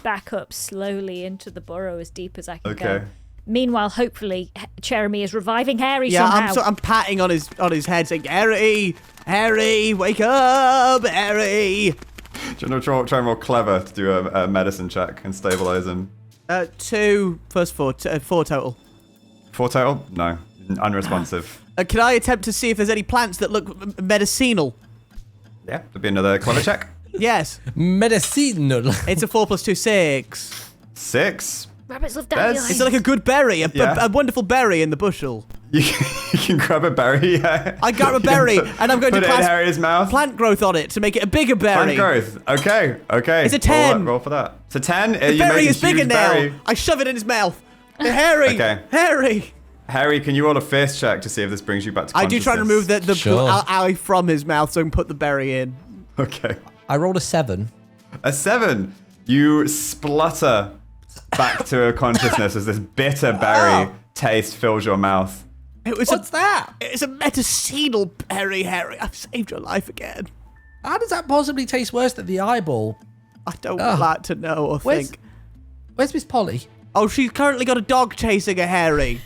back up slowly into the burrow as deep as I can go. Okay. Meanwhile, hopefully, Chèramy is reviving Haery Yeah, somehow. I'm patting on his head saying, Haery, wake up, Haery. Do you want to try and roll clever to do a medicine check and stabilize him? 2 first 4, 4 total. 4 total? No. Unresponsive. Can I attempt to see if there's any plants that look medicinal? Yeah, there'll be another clever check. Yes. Medicinal. It's a 4 + 2, 6. 6. Rabbits love That's- dandelions. It's like a good berry, Yeah. a wonderful berry in the bushel. You can grab a berry, yeah. I grab a You can berry, and I'm going to put it in cast Harry's mouth. plant growth on it to make it a bigger berry. Plant growth. Okay. It's a 10. Roll for that. It's a 10. The berry is bigger now. I shove it in his mouth. Harry, Okay. Harry. Harry, can you roll a fierce check to see if this brings you back to I consciousness? do try to remove the Sure. eye from his mouth so I can put the berry in. Okay. I rolled a 7. A 7. You splutter back to consciousness as this bitter berry taste fills your mouth. What's that? It's a medicinal berry, Haery. I've saved your life again. How does that possibly taste worse than the eyeball? I don't like to know or think. Where's Miss Polly? Oh, she's currently got a dog chasing her, Haery.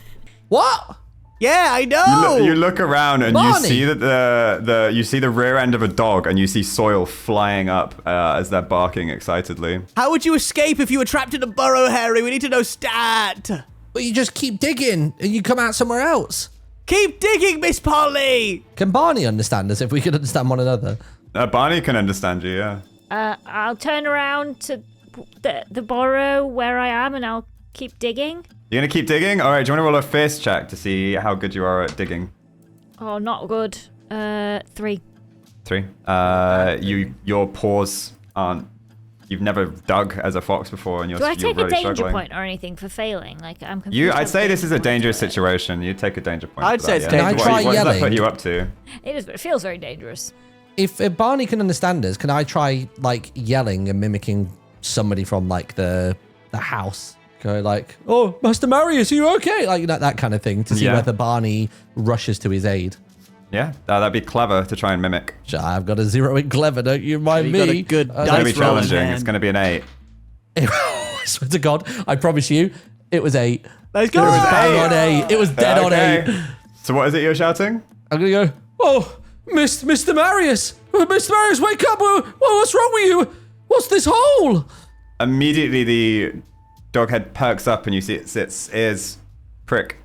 What? Yeah, I know. You look around and Barney. you see that you see the rear end of a dog, and you see soil flying up as they're barking excitedly. How would you escape if you were trapped in a burrow, Haery? We need to know stat. Well, you just keep digging and you come out somewhere else. Keep digging, Miss Polly. Can Barney understand us if we could understand one another? Barney can understand you, yeah. I'll turn around to the burrow where I am, and I'll keep digging. You're gonna keep digging? All right, do you want to roll a fierce check to see how good you are at digging? Oh, not good. 3. 3. Your paws aren't. You've never dug as a fox before, and you're Do I you're take really a danger struggling. point or anything for failing? Like I'm confused. I'd say this is a dangerous situation. situation. You'd take a danger point. I'd for say that, it's yeah. dangerous. Can I try What does that yelling? put you up to? It feels very dangerous. If Barney can understand us, can I try like yelling and mimicking somebody from like the house? Go like, oh, Master Marius, are you okay? Like that kind of thing to see Yeah. whether Barney rushes to his aid. Yeah, that'd be clever to try and mimic. I've got a 0 in clever, don't you mind You me? got a good It's gonna be dice roll in challenging. hand. It's gonna be an 8. I swear to God, I promise you, it was 8. Let's go. It was dead on 8. It was dead on 8. So what is it you're shouting? I'm gonna go, oh, Mr. Marius! Mr. Marius, wake up! What's wrong with you? What's this hole? Immediately the dog head perks up and you see its ears prick.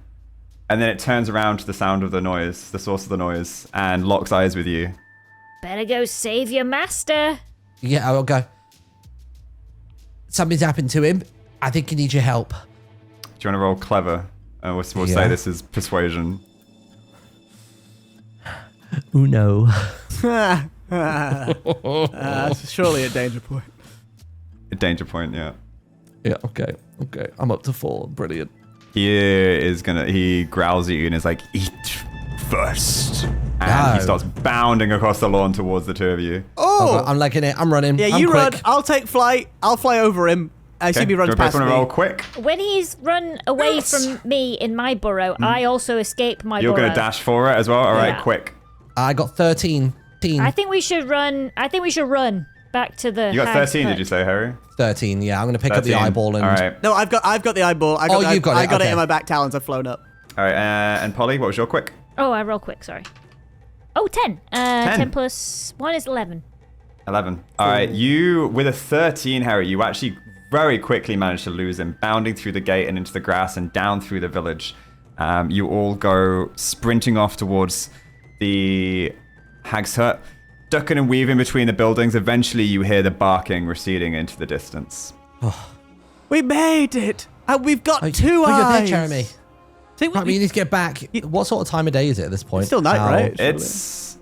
And then it turns around to the sound of the noise, the source of the noise, and locks eyes with you. Better go save your master. Yeah, I'll go. Something's happened to him. I think he needs your help. Do you want to roll clever? And we'll Yeah. say this is persuasion. Uno. Surely a danger point. A danger point, yeah. Yeah, okay. I'm up to 4. Brilliant. He growls at you and is like, eat first. And he No. starts bounding across the lawn towards the two of you. Oh. I'm liking it. I'm running. Yeah, I'm you quick. run. I'll take flight. I'll fly over him. I assume he runs Do you both past want me. to roll quick? When he's run away from me in my burrow, I also escape my You're burrow. going to dash for it as well? All right, Yeah. quick. I got 13. I think we should run. Back to the. You got hag's 13, hut. did you say, Harry? 13, yeah. I'm going to pick up the 13. eyeball and... All right. No, I've got the eyeball. I got you've got it, I got it okay. in my back talons. I've flown up. All right, and Polly, what was your quick? Oh, I roll quick. Sorry. Oh, 10. 10 plus 1 is 11. 11. All right, you, with a 13, Harry, you actually very quickly managed to lose him, bounding through the gate and into the grass and down through the village. You all go sprinting off towards the hag's hut, ducking and weaving between the buildings. Eventually, you hear the barking receding into the distance. We made it, and we've got Oh, 2 you're eyes. there, Chèramy. Think Right, we need to get back. What sort of time of day is it at this point? It's still night, How- right? It's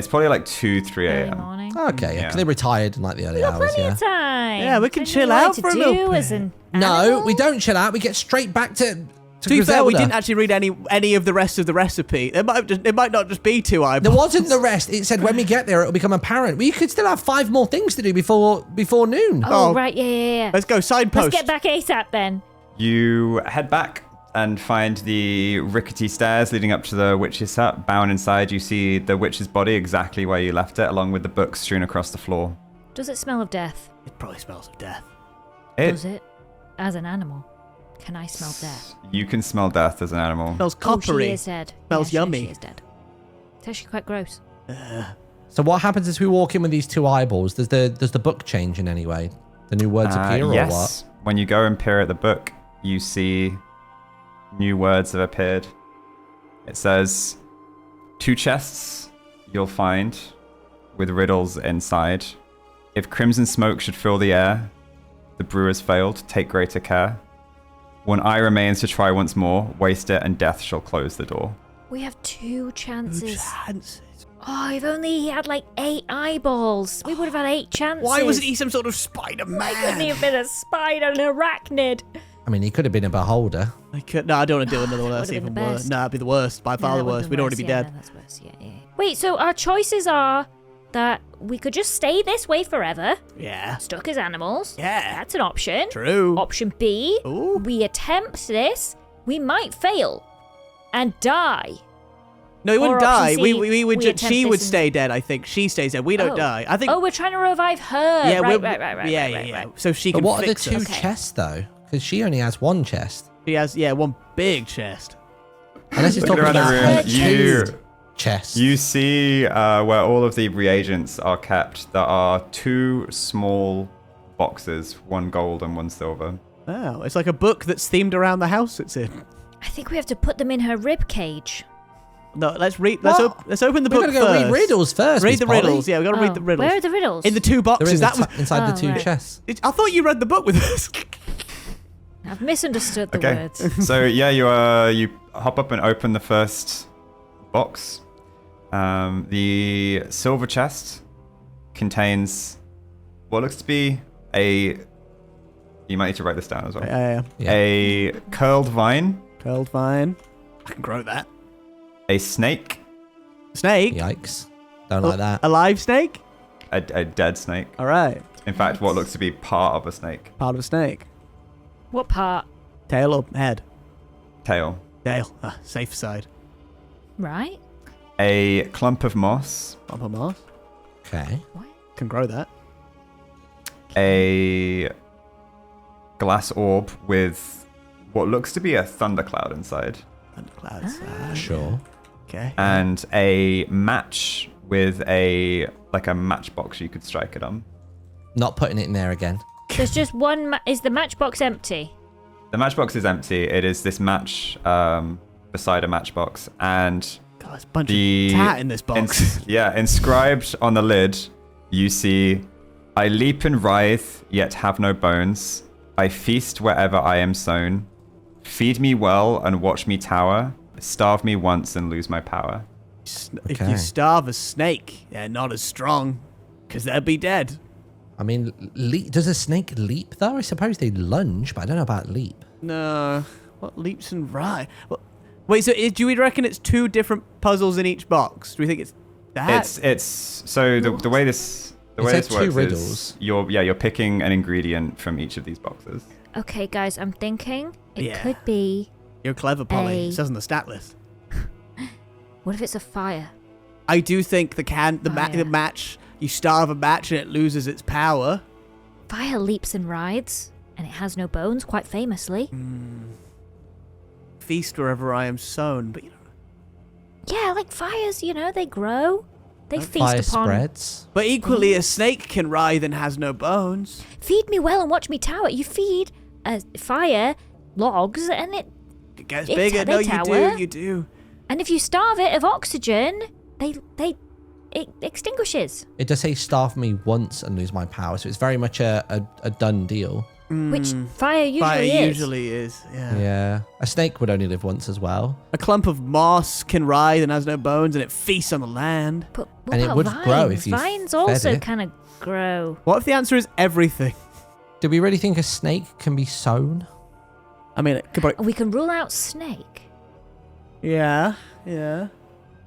probably like 2, 3 Early a.m. morning. Okay, yeah, 'cause they retired in like the early We got hours, plenty yeah. of time. Yeah, we can Plenty chill of out work for a to little do bit. as an No, animal. we don't chill out. We get straight back to To be fair, we Griselda. didn't actually read any of the rest of the recipe. It might not just be 2 eyeballs. There wasn't the rest. It said when we get there, it'll become apparent. We could still have 5 more things to do before noon. Oh, Oh. right. Yeah. Let's go signpost. Let's get back ASAP then. You head back and find the rickety stairs leading up to the witch's hut. Bound inside, you see the witch's body exactly where you left it, along with the books strewn across the floor. Does it smell of death? It probably smells of death. Does it? As an animal, can I smell death? You can smell death as an animal. Smells Oh, coppery. she is dead. Smells Yeah, yummy. She is dead. It's actually quite gross. So what happens as we walk in with these 2 eyeballs? Does the book change in any way? The new words appear or yes. what? When you go and peer at the book, you see new words have appeared. It says, 2 chests you'll find with riddles inside. If crimson smoke should fill the air, the brewer's failed, take greater care. 1 eye remains to try once more, waste it and death shall close the door. We have 2 chances. Chances. Oh, if only he had like 8 eyeballs. We would have had 8 chances. Why wasn't he some sort of Spider-Man? Why couldn't he have been a spider, an arachnid? I mean, he could have been a beholder. No, I don't want to deal with another one. That's Would've been even the worse. best. No, it'd be the worst. By far the worst. We'd already be dead. No, that's worse. Yeah. Wait, so our choices are that we could just stay this way forever, Yeah. stuck as animals. Yeah. That's an option. True. Option B, Ooh. we attempt this, we might fail and die. No, he wouldn't Or die. option We C, would. we attempt She this would and- stay dead. I think she stays dead. We don't die. I think. Oh, we're trying to revive her. yeah, right, we're- right. Yeah. So she But can what are the fix two us. Okay. chests, though? Because she only has one chest. She has one big chest. Unless he's Looking talking around the about room, her you chest. you see where all of the reagents are kept. There are 2 small boxes, one gold and one silver. Oh, it's like a book that's themed around the house it's in. I think we have to put them in her rib cage. No, let's read. What? Let's open the We're book going to go first. read riddles first. Read Miss the Polly. riddles. Yeah, we got to read Oh, the riddles. Where are the riddles? In the 2 They're boxes. in That was. inside the Oh, 2 right. chests. I thought you read the book with us. I've misunderstood the Okay. words. So yeah, you hop up and open the first box. The silver chest contains what looks to be a. You might need to write this down as well. Yeah. A curled vine, Curled vine. I can grow that. a snake, Snake. Yikes. Don't like that. A live snake. a dead snake. All right. In fact, what looks to be part of a snake. Part of a snake. What part? Tail or head? Tail. Tail. Safe side. Right? A clump of moss. Bump of moss. Okay. Can grow that. A glass orb with what looks to be a thundercloud inside. Thunderclouds. Sure. Okay. And a match with a matchbox you could strike it on. Not putting it in there again. There's just one. Is the matchbox empty? The matchbox is empty. It is this match beside a matchbox, and God, there's a bunch the of tat in this box. inscribed on the lid, you see, "I leap and writhe, yet have no bones. I feast wherever I am sown. Feed me well and watch me tower. Starve me once and lose my power." If Okay. you starve a snake, they're not as strong, because they'll be dead. I mean, does a snake leap, though? I suppose they lunge, but I don't know about leap. No. What leaps and right? Wait, so do we reckon it's 2 different puzzles in each box? Do we think it's that? It's so the way this said 2 works riddles. is you're picking an ingredient from each of these boxes. Okay, guys, I'm thinking it Yeah. could be. You're clever, Polly. A- It says on the stat list. What if it's a fire? I do think the Fire. match, you starve a match and it loses its power. Fire leaps and rides, and it has no bones, quite famously. Feast wherever I am sown, but Yeah, like fires, they grow. They feast Fire upon. spreads. but equally a snake can writhe and has no bones. Feed me well and watch me tower. You feed a fire logs, and it. It gets It's- bigger. they No, you tower. do. You do. And if you starve it of oxygen, it extinguishes. It does say starve me once and lose my power, so it's very much a done deal. Which fire usually Fire is. usually is. Yeah. Yeah. A snake would only live once as well. A clump of moss can writhe and has no bones, and it feasts on the land. But what And it about would vines? grow if you Vines fed also it. kind of grow. What if the answer is everything? Do we really think a snake can be sown? I mean, it could probably, We can rule out snake. yeah.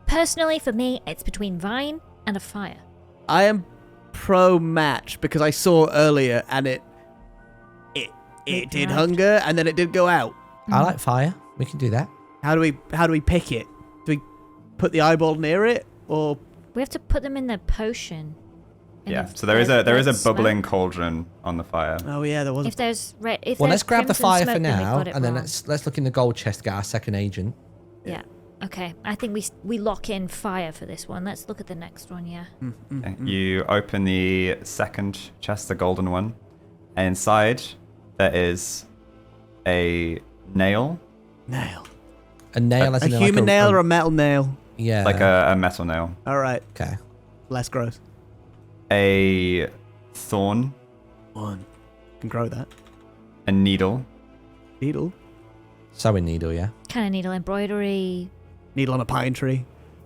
Personally, for me, it's between vine and a fire. I am pro match because I saw earlier, and it It did thrived. hunger, and then it did go out. I like fire. We can do that. How do we pick it? Do we put the eyeball near it, or We have to put them in the potion. And Yeah. if So there is a there's bubbling smoke- cauldron on the fire. oh yeah, there was. If there's red, if Well, there's let's grab the crimson fire smoke, for then we've now, got it and then wrong. let's look in the gold chest to get our second agent. Yeah. Okay. I think we lock in fire for this one. Let's look at the next one. Yeah. Okay. You open the second chest, the golden one. And inside there is a nail, nail. A nail, as A in human nail or a metal nail? yeah, like a metal nail. All right, okay. less gross. A thorn, One can grow that. a needle, Needle. Sewing needle, yeah. Kind of needle embroidery. Needle on a pine tree.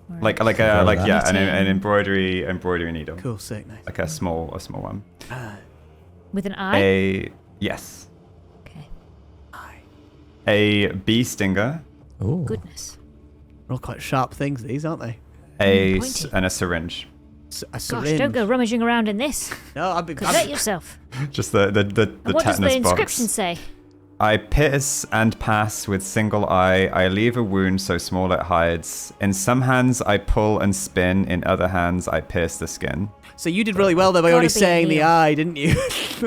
or- like Grow that. yeah, an Knitting. embroidery needle, Cool, sick, nice. like a small one. with an eye. Yes, Okay. a bee stinger, Ooh. Goodness. They're all quite sharp things, these, aren't they? Pointy. and a syringe. A Gosh, syringe. don't go rummaging around in this. No, I've been. Could hurt yourself. Just the And what does the tetanus inscription box. say? I pierce and pass with single eye. I leave a wound so small it hides. In some hands I pull and spin. In other hands I pierce the skin. So you did really well there by Gotta only be a saying the needle. eye, didn't you?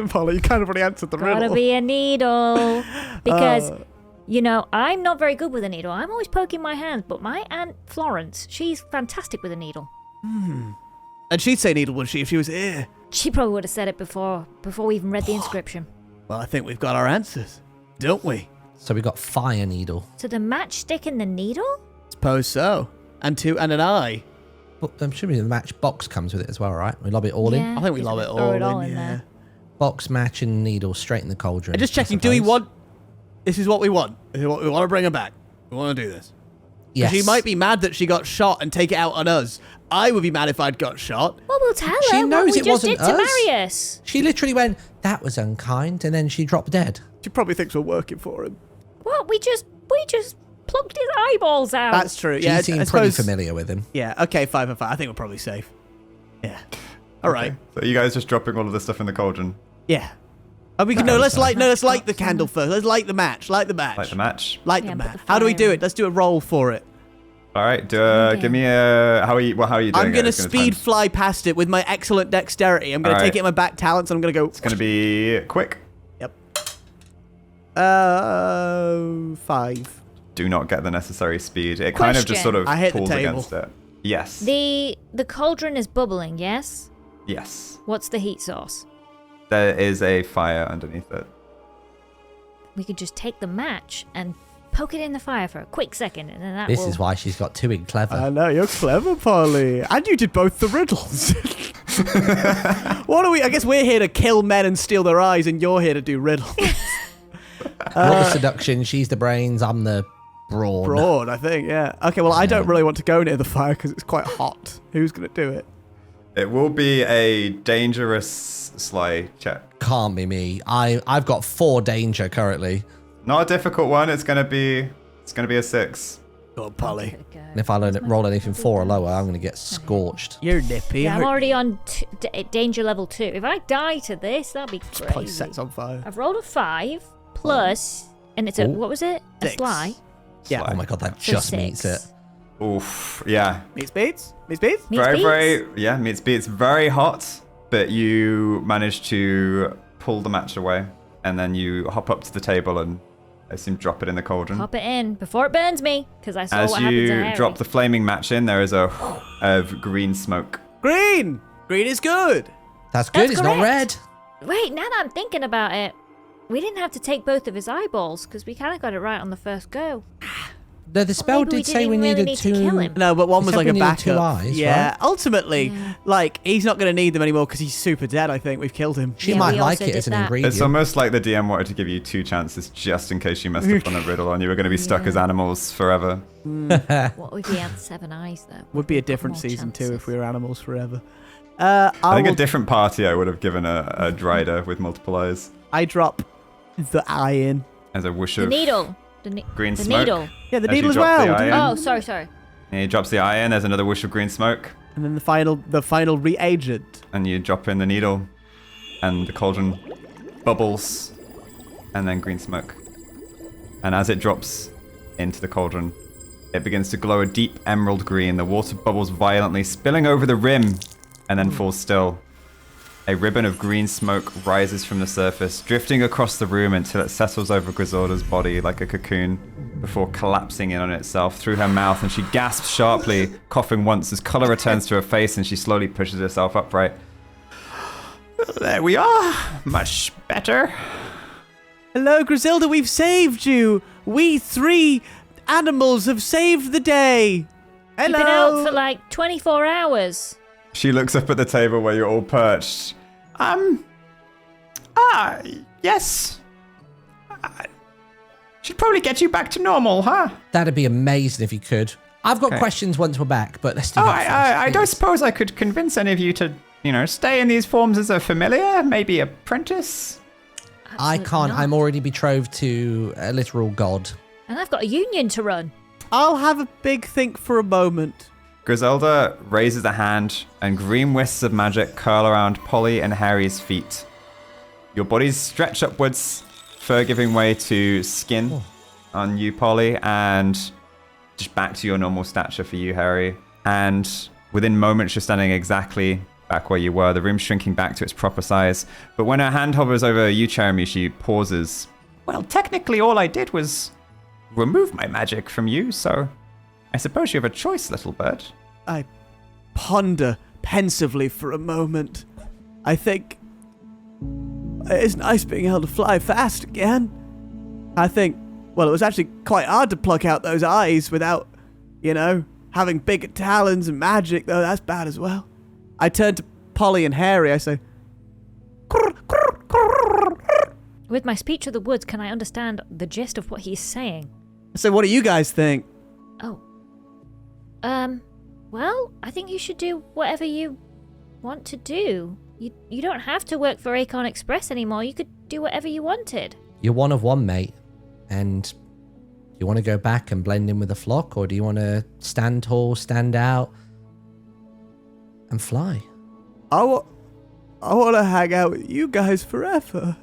Polly, you kind of already answered the riddle. Gotta be a needle. Because, you know, I'm not very good with a needle. I'm always poking my hands, but my Aunt Florence, she's fantastic with a needle. And she'd say needle, would she, if she was here? She probably would have said it before we even read the inscription. Well, I think we've got our answers, don't we? So we got fire needle. So the matchstick and the needle? Suppose so. And an eye. But I'm sure the match box comes with it as well, right? We lob it all in. Yeah, I think we just lob it throw all in, yeah. there. Box, match, and needle straight in the cauldron. And just I checking, do we suppose. want... This is what we want. This is what we want to bring her back. We want to do this. Yes. She might be mad that she got shot and take it out on us. I would be mad if I'd got shot. Well, we'll tell She her knows what we it just wasn't did to us. marry us. She literally went, that was unkind, and then she dropped dead. She probably thinks we're working for him. What? We just plucked his eyeballs out. That's true. She Yeah, seemed I pretty suppose, familiar with him. Yeah, okay, 5 and 5. I think we're probably safe. Yeah. All right. So you guys just dropping all of this stuff in the cauldron? Yeah. And we can let's light the candle first. Let's light the match. Light the match. Light the match? Light Yeah, the put match. the How do we fire do in. it? Let's do a roll for it. All right, Okay. give me a... How are you doing? I'm going to It's speed fly past it with my excellent dexterity. I'm going to All take right. it in my back talents and I'm going to go... It's going to be quick. Yep. 5. Do not get the necessary speed. It kind of just Question. sort of I hit the pulls table. against it. Yes. The cauldron is bubbling, yes? Yes. What's the heat source? There is a fire underneath it. We could just take the match and poke it in the fire for a quick second, and then that This will... is why she's got 2 in clever. I know, you're clever, Polly. And you did both the riddles. What are we... I guess we're here to kill men and steal their eyes, and you're here to do riddles. You're the seduction, she's the brains, I'm the brawn. Broad, I think, yeah. Okay, well, I don't really want to go near the fire because it's quite hot. Who's going to do it? It will be a dangerous sly check. Can't be me. I've got 4 danger currently. Not a difficult one. It's gonna be a 6. Go on, Polly. And if I roll anything 4 or lower, I'm going to get scorched. You're nippy. Yeah, I'm already on danger level 2. If I die to this, that'd be Polly crazy. sets on fire. I've rolled a 5 plus, and it's a... Oh. What was it? A 6. sly? Yeah. Oh my god, that So just 6. meets it. Oof. Yeah. Meat speeds? Meat speeds? Meat Very, speeds? very. Yeah. Meat speeds. Very hot, but you manage to pull the match away, and then you hop up to the table and I assume drop it in the cauldron. Pop it in before it burns me, because I saw As what happened to you Haery. drop the flaming match in, there is a of green smoke. Green! Green is good. That's good, That's it's not red. correct. Wait, now that I'm thinking about it, we didn't have to take both of his eyeballs, because we kind of got it right on the first go. No, the spell maybe we did say we didn't really needed need to 2. kill him. No, but one It was said like we a needed backup. 2 eyes, yeah. right? Ultimately, Yeah. like, he's not going to need them anymore because he's super dead, I think. We've killed him. She Yeah, might we like also it did as an that. ingredient. It's almost like the DM wanted to give you 2 chances just in case you messed up on a riddle and you were going to be stuck as animals forever. What would be Aunt 7 Eyes, though? Would be a different More season 2 if chances. we were animals forever. I think will- a different party I would have given a Dryder with multiple eyes I drop the eye in. as a whoosh The of needle. green The smoke. needle. Yeah, the As needle you as drop the well. eye in. Oh, sorry. And he drops the eye in, there's another whoosh of green smoke, And then the final reagent. and you drop in the needle, and the cauldron bubbles, and then green smoke. And as it drops into the cauldron, it begins to glow a deep emerald green. The water bubbles violently, spilling over the rim, and then falls still. A ribbon of green smoke rises from the surface, drifting across the room until it settles over Griselda's body like a cocoon, before collapsing in on itself through her mouth, and she gasps sharply, coughing once as color returns to her face, and she slowly pushes herself upright. There we are. Much better. Hello, Griselda, we've saved you. We 3 animals have saved the day. Hello. You've been out for like 24 hours. She looks up at the table where you're all perched. Yes. Should probably get you back to normal, huh? That'd be amazing if you could. I've got Okay. questions once we're back, but let's do Oh, that first, I don't please. suppose I could convince any of you to, stay in these forms as a familiar, maybe apprentice? I Absolutely can't. not. I'm already betrothed to a literal god. And I've got a union to run. I'll have a big think for a moment. Griselda raises a hand, and green wisps of magic curl around Polly and Haery's feet. Your bodies stretch upwards, fur giving way to skin on you, Polly, and just back to your normal stature for you, Haery. And within moments, you're standing exactly back where you were. The room's shrinking back to its proper size. But when her hand hovers over you, Chèramy, she pauses. Well, technically, all I did was remove my magic from you, so I suppose you have a choice, little bird. I ponder pensively for a moment. I think it's nice being able to fly fast again. I think, well, it was actually quite hard to pluck out those eyes without, having bigger talons and magic, though that's bad as well. I turn to Polly and Haery, I say, With my speech of the woods, can I understand the gist of what he's saying? So what do you guys think? Oh. Well, I think you should do whatever you want to do. You don't have to work for Acorn Express anymore. You could do whatever you wanted. You're one of one, mate. And do you want to go back and blend in with the flock, or do you want to stand tall, stand out, and fly? I want to hang out with you guys forever.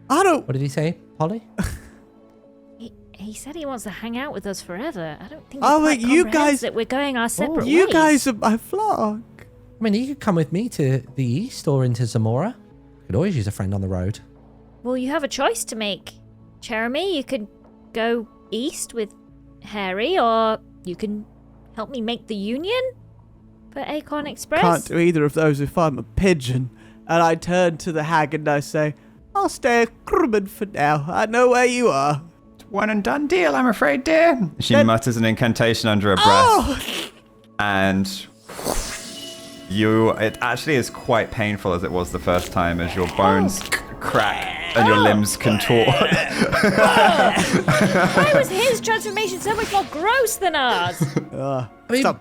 What did he say, Polly? He said he wants to hang out with us forever. I don't think you guys that we're going our separate ways. You guys are my flock. I mean, you could come with me to the east or into Zamora. Could always use a friend on the road. Well, you have a choice to make. Chèramy, you could go east with Haery, or you can help me make the union for Acorn Express. Can't do either of those if I'm a pigeon. And I turn to the hag and I say, I'll stay a crewman for now. I know where you are. One and done deal, I'm afraid, dear. She mutters an incantation under her breath. And it actually is quite painful as it was the first time, as your bones crack and your limbs contort. Why was his transformation so much more gross than ours?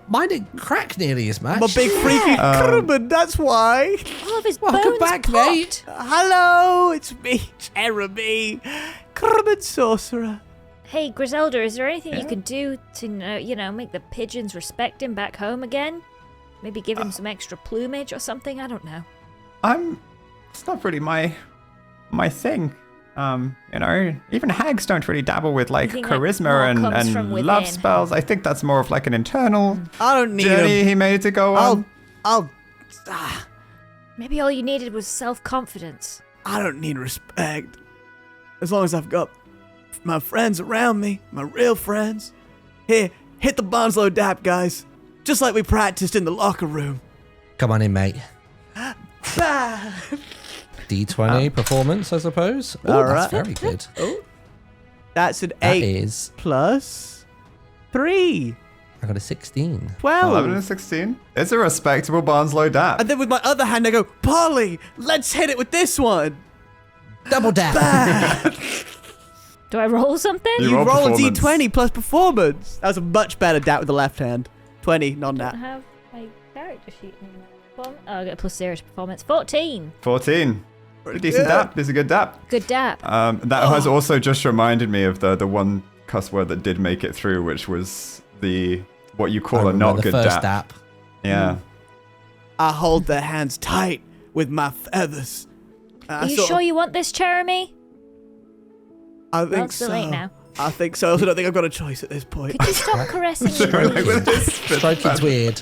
Mine didn't crack nearly as much. I'm a big freaky crewman, that's why. All of his Welcome bones back, popped. mate. Hello, it's me, Chèramy, crewman sorcerer. Hey, Griselda, is there anything you can do to, make the pigeons respect him back home again? Maybe give him some extra plumage or something? I don't know. It's not really my thing. Even hags don't really dabble with charisma and love spells. I think that's more of an internal journey he made to go on. Maybe all you needed was self-confidence. I don't need respect. As long as I've got my friends around me, my real friends. Here, hit the Bonslow dap, guys. Just like we practiced in the locker room. Come on in, mate. D20 performance, I suppose. All That's right. very good. That's an That 8 is. plus 3. I got a 16. 12. 11 and 16. It's a respectable Bonslow dap. And then with my other hand, I go, Polly, let's hit it with this one. Double dap. Do I roll something? You You roll roll a performance. D20 plus performance. That was a much better dap with the left hand. 20, I non-nat. have my character sheet in my performance. Oh, I got a plus 0 to performance. 14. 14. Pretty decent dap. This is a good dap. Good dap. That has also just reminded me of the one cuss word that did make it through, which was what you call a not the good first dap. dap. Yeah. I hold their hands tight with my feathers. Are you sure you want this, Chèramy? I think it's too so. late now. I think so. I also don't think I've got a choice at this point. Could you stop caressing me, please? Stroking's weird.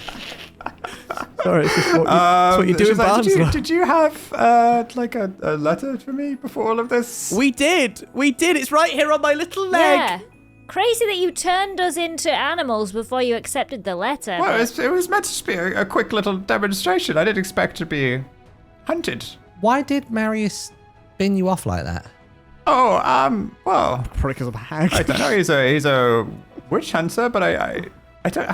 Sorry, it's just what you do in she's like, Barnsley. did you have a letter for me before all of this? We did. It's right here on my little leg. Yeah. Crazy that you turned us into animals before you accepted the letter. Well, but- it was meant to be a quick little demonstration. I didn't expect to be hunted. Why did Marius bin you off like that? Oh, well, Probably because I'm a hag. I don't know. He's a witch hunter, but I don't.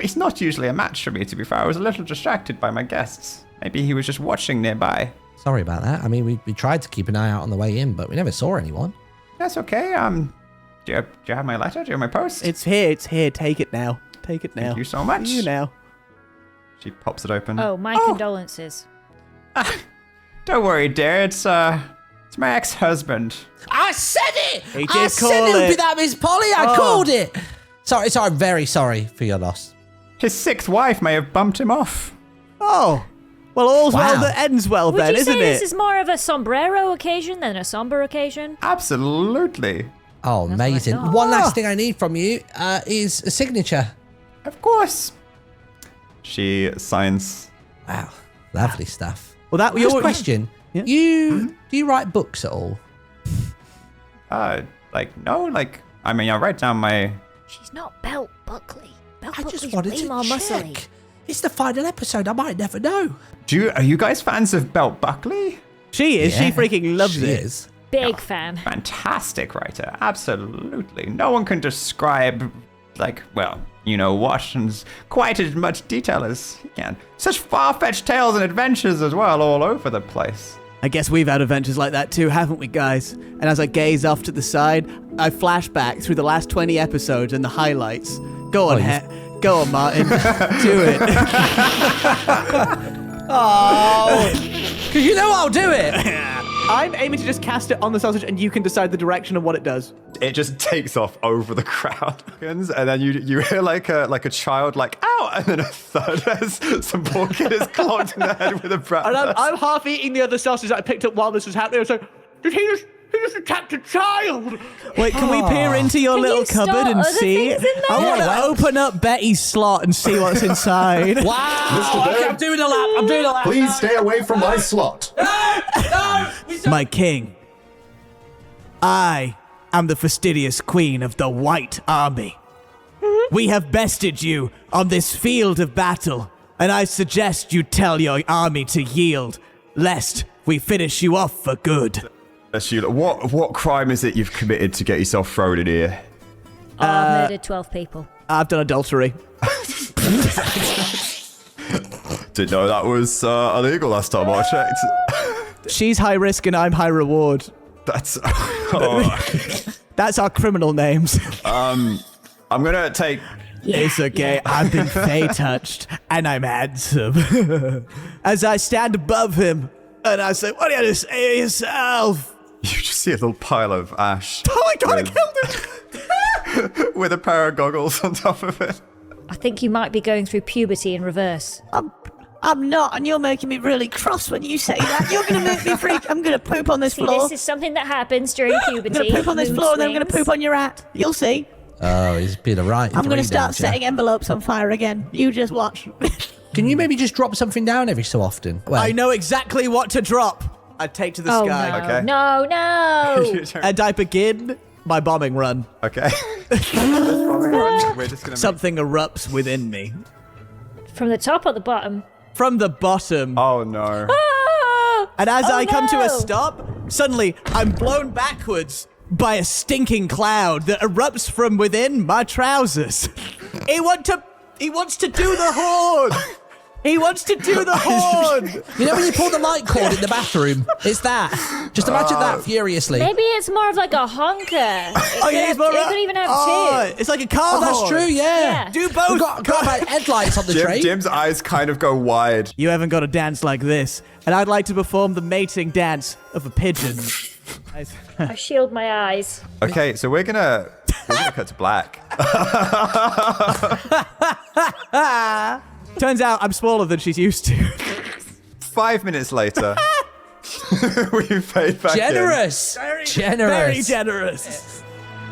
He's not usually a match for me. To be fair, I was a little distracted by my guests. Maybe he was just watching nearby. Sorry about that. I mean, we tried to keep an eye out on the way in, but we never saw anyone. That's okay. Do you have my letter? Do you have my post? It's here. Take it now. Thank you so much. You now. She pops it open. Oh, my condolences. Don't worry, dear. It's my ex-husband. I said it! He I did said call it would be it. that, Miss Polly. I called it. Sorry, very sorry for your loss. His sixth wife may have bumped him off. Oh, Well, all's Wow. well that ends well Would then, you isn't say it? this is more of a sombrero occasion than a somber occasion? Absolutely. Oh, That's what I amazing. thought. One last thing I need from you is a signature. Of course. She signs. Wow. Lovely stuff. Well, that Just a your question. Yeah. Do you write books at all? No, I mean, I write down my. She's not Belt Buckley. Belt I Buckley's just wanted way to more check. muscly. It's the final episode. I might never know. Are you guys fans of Belt Buckley? She is. Yeah, she freaking loves she it. is. Big fan. Fantastic writer. Absolutely. No one can describe, what in quite as much detail as he can. Such far-fetched tales and adventures as well, all over the place. I guess we've had adventures like that too, haven't we, guys? And as I gaze off to the side, I flash back through the last 20 episodes and the highlights. Go on, Go on, Martin. Do it. Oh, because you know I'll do it. I'm aiming to just cast it on the sausage and you can decide the direction of what it does. It just takes off over the crowd. And then you hear like a child ow! And then a third as some poor kid is clocked in the head with a brat. And I'm half eating the other sausage that I picked up while this was happening. I was like, did he just attacked a child? Wait, can we peer into your Can little you store cupboard and other see? things in I there? want to open up Betty's slot and see what's inside. Wow. Okay, I'm doing a lap. Please stay away from my slot. My king, I am the fastidious queen of the White Army. We have bested you on this field of battle, and I suggest you tell your army to yield, lest we finish you off for good. What crime is it you've committed to get yourself thrown in here? I've murdered 12 people. I've done adultery. Didn't know that was illegal last time I checked. She's high risk and I'm high reward. That's. That's our criminal names. I'm gonna take. It's okay. I've been fey touched and I'm handsome. As I stand above him and I say, what do you have to say yourself? You just see a little pile of ash. Oh my god, I killed him! With a pair of goggles on top of it. I think you might be going through puberty in reverse. I'm not, and you're making me really cross when you say that. You're going to make me freak. I'm going to poop on this See, floor. this is something that happens during puberty. I'm going to poop on this mood floor, and then I'm going to swings. poop on your hat. You'll see. Oh, he's been a right. I'm going to start danger. setting envelopes on fire again. You just watch. Can you maybe just drop something down every so often? Well, I know exactly what to drop. I take to the Oh, sky. no. Okay. No. And I begin my bombing run. Okay. We're just gonna. Something erupts within me. From the top or the bottom? From the bottom. Oh no. Ah! And as Oh, I come to a no. stop, suddenly I'm blown backwards by a stinking cloud that erupts from within my trousers. He wants to do the horn. He wants to do the horn. you know when you pull the light cord in the bathroom? It's that. Just imagine that furiously. Maybe it's more of like a honker. It could even have two. It's like a car Oh, that's horn. true, yeah. Do both. We've got about headlights on the train. Jim's eyes kind of go wide. You haven't got a dance like this, and I'd like to perform the mating dance of a pigeon. I shield my eyes. Okay, so we're gonna cut to black. Turns out I'm smaller than she's used to. 5 minutes later, we fade back in. Generous. Very generous.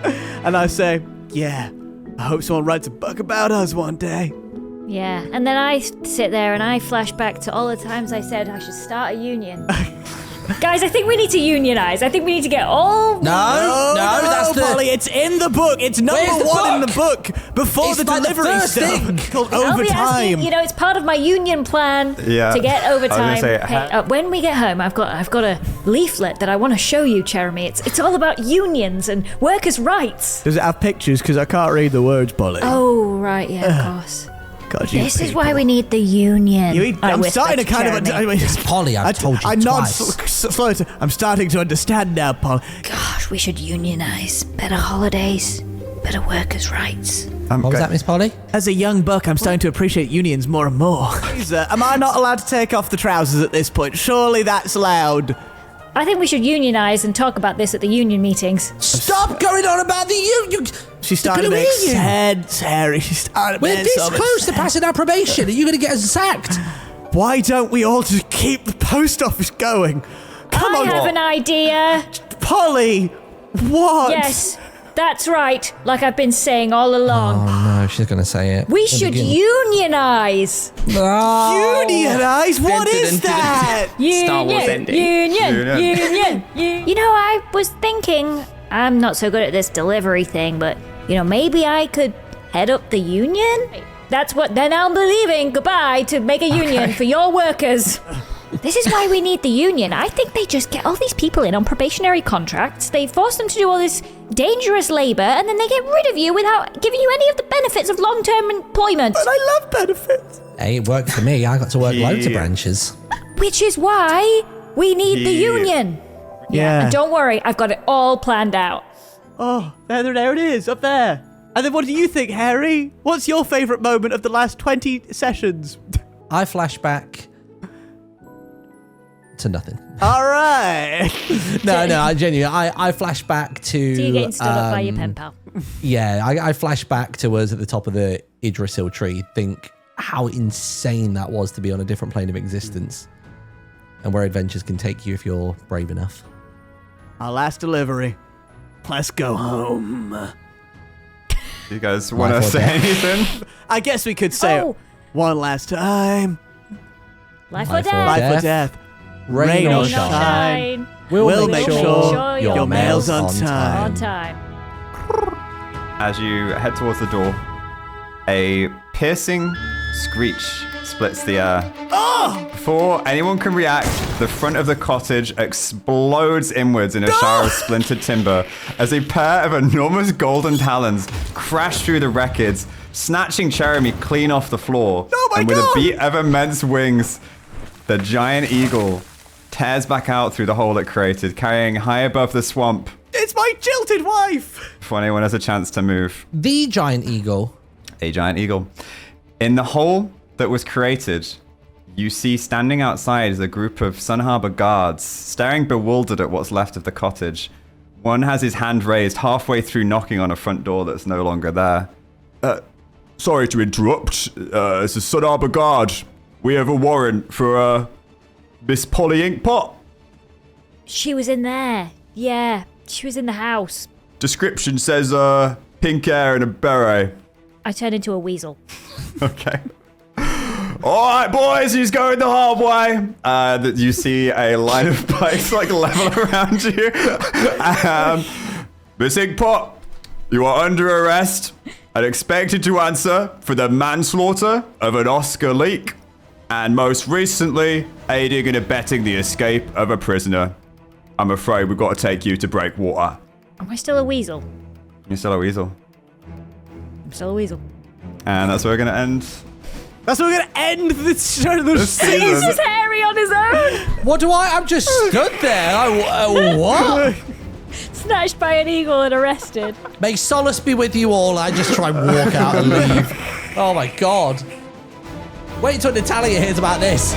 And I say, yeah, I hope someone writes a book about us one day. Yeah, and then I sit there and I flash back to all the times I said I should start a union. Guys, I think we need to unionize. I think we need to get all... No, that's the... Polly, it's in the book. It's number Where's the one in book? the book before It's the like the delivery first stuff. thing. Called I'll be overtime. asking, it's part of my union plan Yeah. to get I was gonna overtime. say, Hey, when we get home, I've got a leaflet that I want to show you, Chèramy. It's all about unions and workers' rights. Does it have pictures? Because I can't read the words, Polly. Oh, right, yeah, of course. God, you This is people. why we need the union. I'm whispered starting to kind Chèramy. of... Polly, I've told you I nod twice. slowly. I'm starting to understand now, Polly. Gosh, we should unionize. Better holidays, better workers' rights. What was that, Miss Polly? As a young buck, I'm starting to appreciate unions more and more. Am I not allowed to take off the trousers at this point? Surely that's allowed. I think we should unionize and talk about this at the union meetings. Stop going on about the union. She's starting to They're make gonna hear you. sense, Harry. She's starting to We're make this so much close to sense. passing our probation. Are you going to get us sacked? Why don't we all just keep the post office going? Come I on, have an idea. Polly. What? Yes, that's right. Like I've been saying all along. Oh no, she's going to say it. We should unionize. Oh. Unionize? What is that? Star Wars ending. Union. You know, I was thinking, I'm not so good at this delivery thing, but, maybe I could head up the union? Then I'll be leaving. Goodbye to make a union for your workers. This is why we need the union. I think they just get all these people in on probationary contracts. They force them to do all this dangerous labor, and then they get rid of you without giving you any of the benefits of long-term employment. But I love benefits. Hey, it worked for me. I got to work loads of branches. Which is why we need the union. Yeah. And don't worry, I've got it all planned out. Oh, there it is, up there. And then what do you think, Haery? What's your favourite moment of the last 20 sessions? I flash back to nothing. All right. No, I genuinely, I flash back to... So you're getting stood up by your pen pal. Yeah, I flash back to us at the top of the Yggdrasil tree, think how insane that was to be on a different plane of existence and where adventures can take you if you're brave enough. Our last delivery. Let's go home. You guys want to say anything? I guess we could say it one last time. Life or Life or death. Life or death. Rain or Rain or shine. shine. We'll make make sure sure your your mail's mail's on on time. On time. As you head towards the door, a piercing screech splits the air. Before anyone can react, the front of the cottage explodes inwards in a shower of splintered timber as a pair of enormous golden talons crash through the wreckage, snatching Chèramy clean off the floor. Oh my and with God! a beat of immense wings, the giant eagle tears back out through the hole it created, carrying high above the swamp It's my jilted wife. before anyone has a chance to move. The giant eagle. A giant eagle. In the hole that was created, you see standing outside is a group of Sun Harbor guards, staring bewildered at what's left of the cottage. One has his hand raised halfway through knocking on a front door that's no longer there. Sorry to interrupt. It's a Sun Harbor guard. We have a warrant for, Miss Polly Inkpot. She was in there. Yeah, she was in the house. Description says, pink hair and a beret. I turned into a weasel. Okay. All right, boys, he's going the hard way. You see a line of bikes level around you. Miss Inkpot, you are under arrest and expected to answer for the manslaughter of an Oscar leak and most recently aiding and abetting the escape of a prisoner. I'm afraid we've got to take you to Breakwater. Am I still a weasel? You're still a weasel. I'm still a weasel. And that's where we're going to end. That's where we're going to end the season. This is Haery on his own. What do I'm just stood there. What? Snatched by an eagle and arrested. May solace be with you all. I just try and walk out and leave. Oh my God. Wait until Natalia hears about this.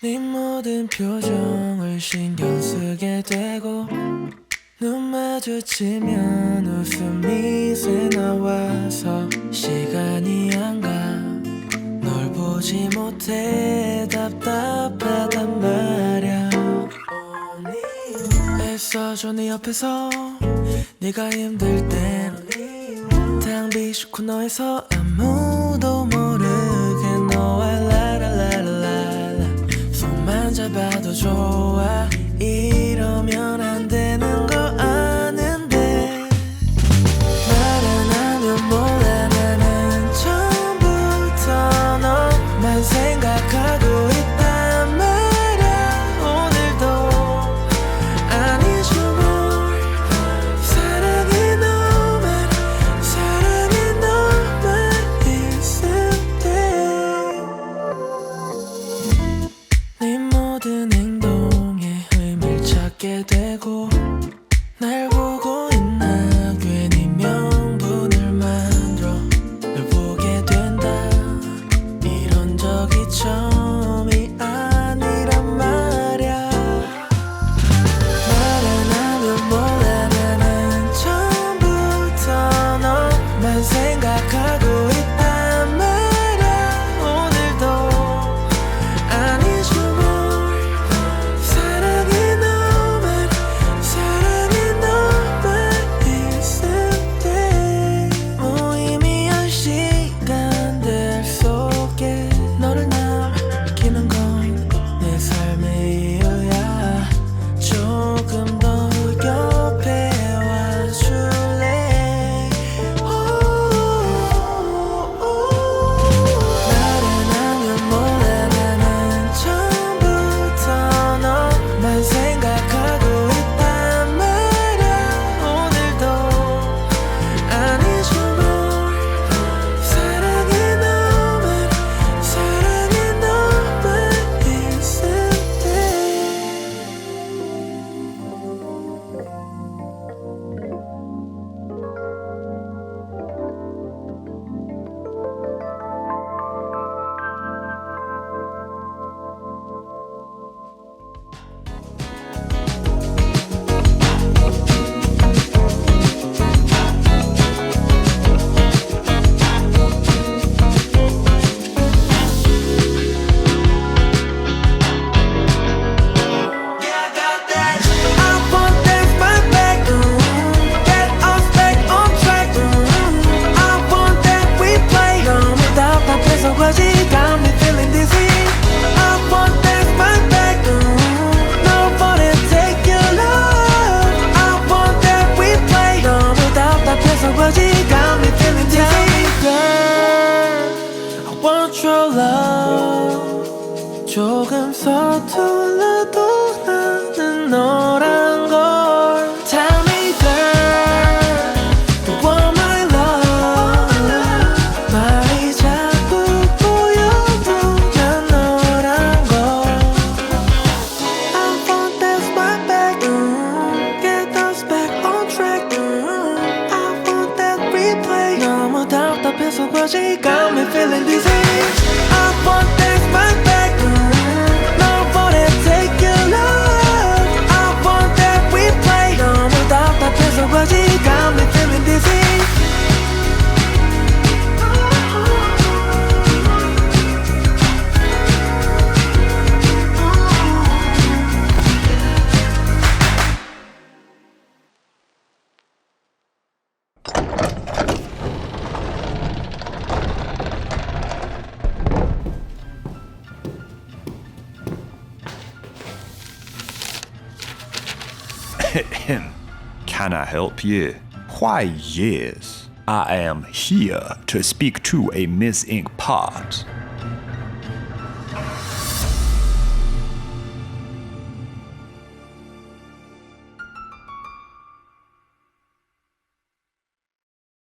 네 모든 표정을 신경 쓰게 되고 눈 마주치면 웃음이 새 나와서 시간이 안 가 널 보지 못해 답답하단 말야 애써줘 네 옆에서 네가 힘들 땐 탕비 슈크 너에서 아무도 모르게 너와 라라라라라 손만 잡아도 좋아 이러면 안 되는 거 아는데 말 안 하면 몰라 나는 처음부터 너만 생각하고 있단 말야 오늘도 I need you more 사랑해 너만 있을 때 네 모든 행동에 의미를 찾게 되고 날 보고 있나 괜히 명분을 만들어 널 보게 된다 이런 적이 처음이 아니야 Can I help you? Why, yes. I am here to speak to a Miss Inkpot.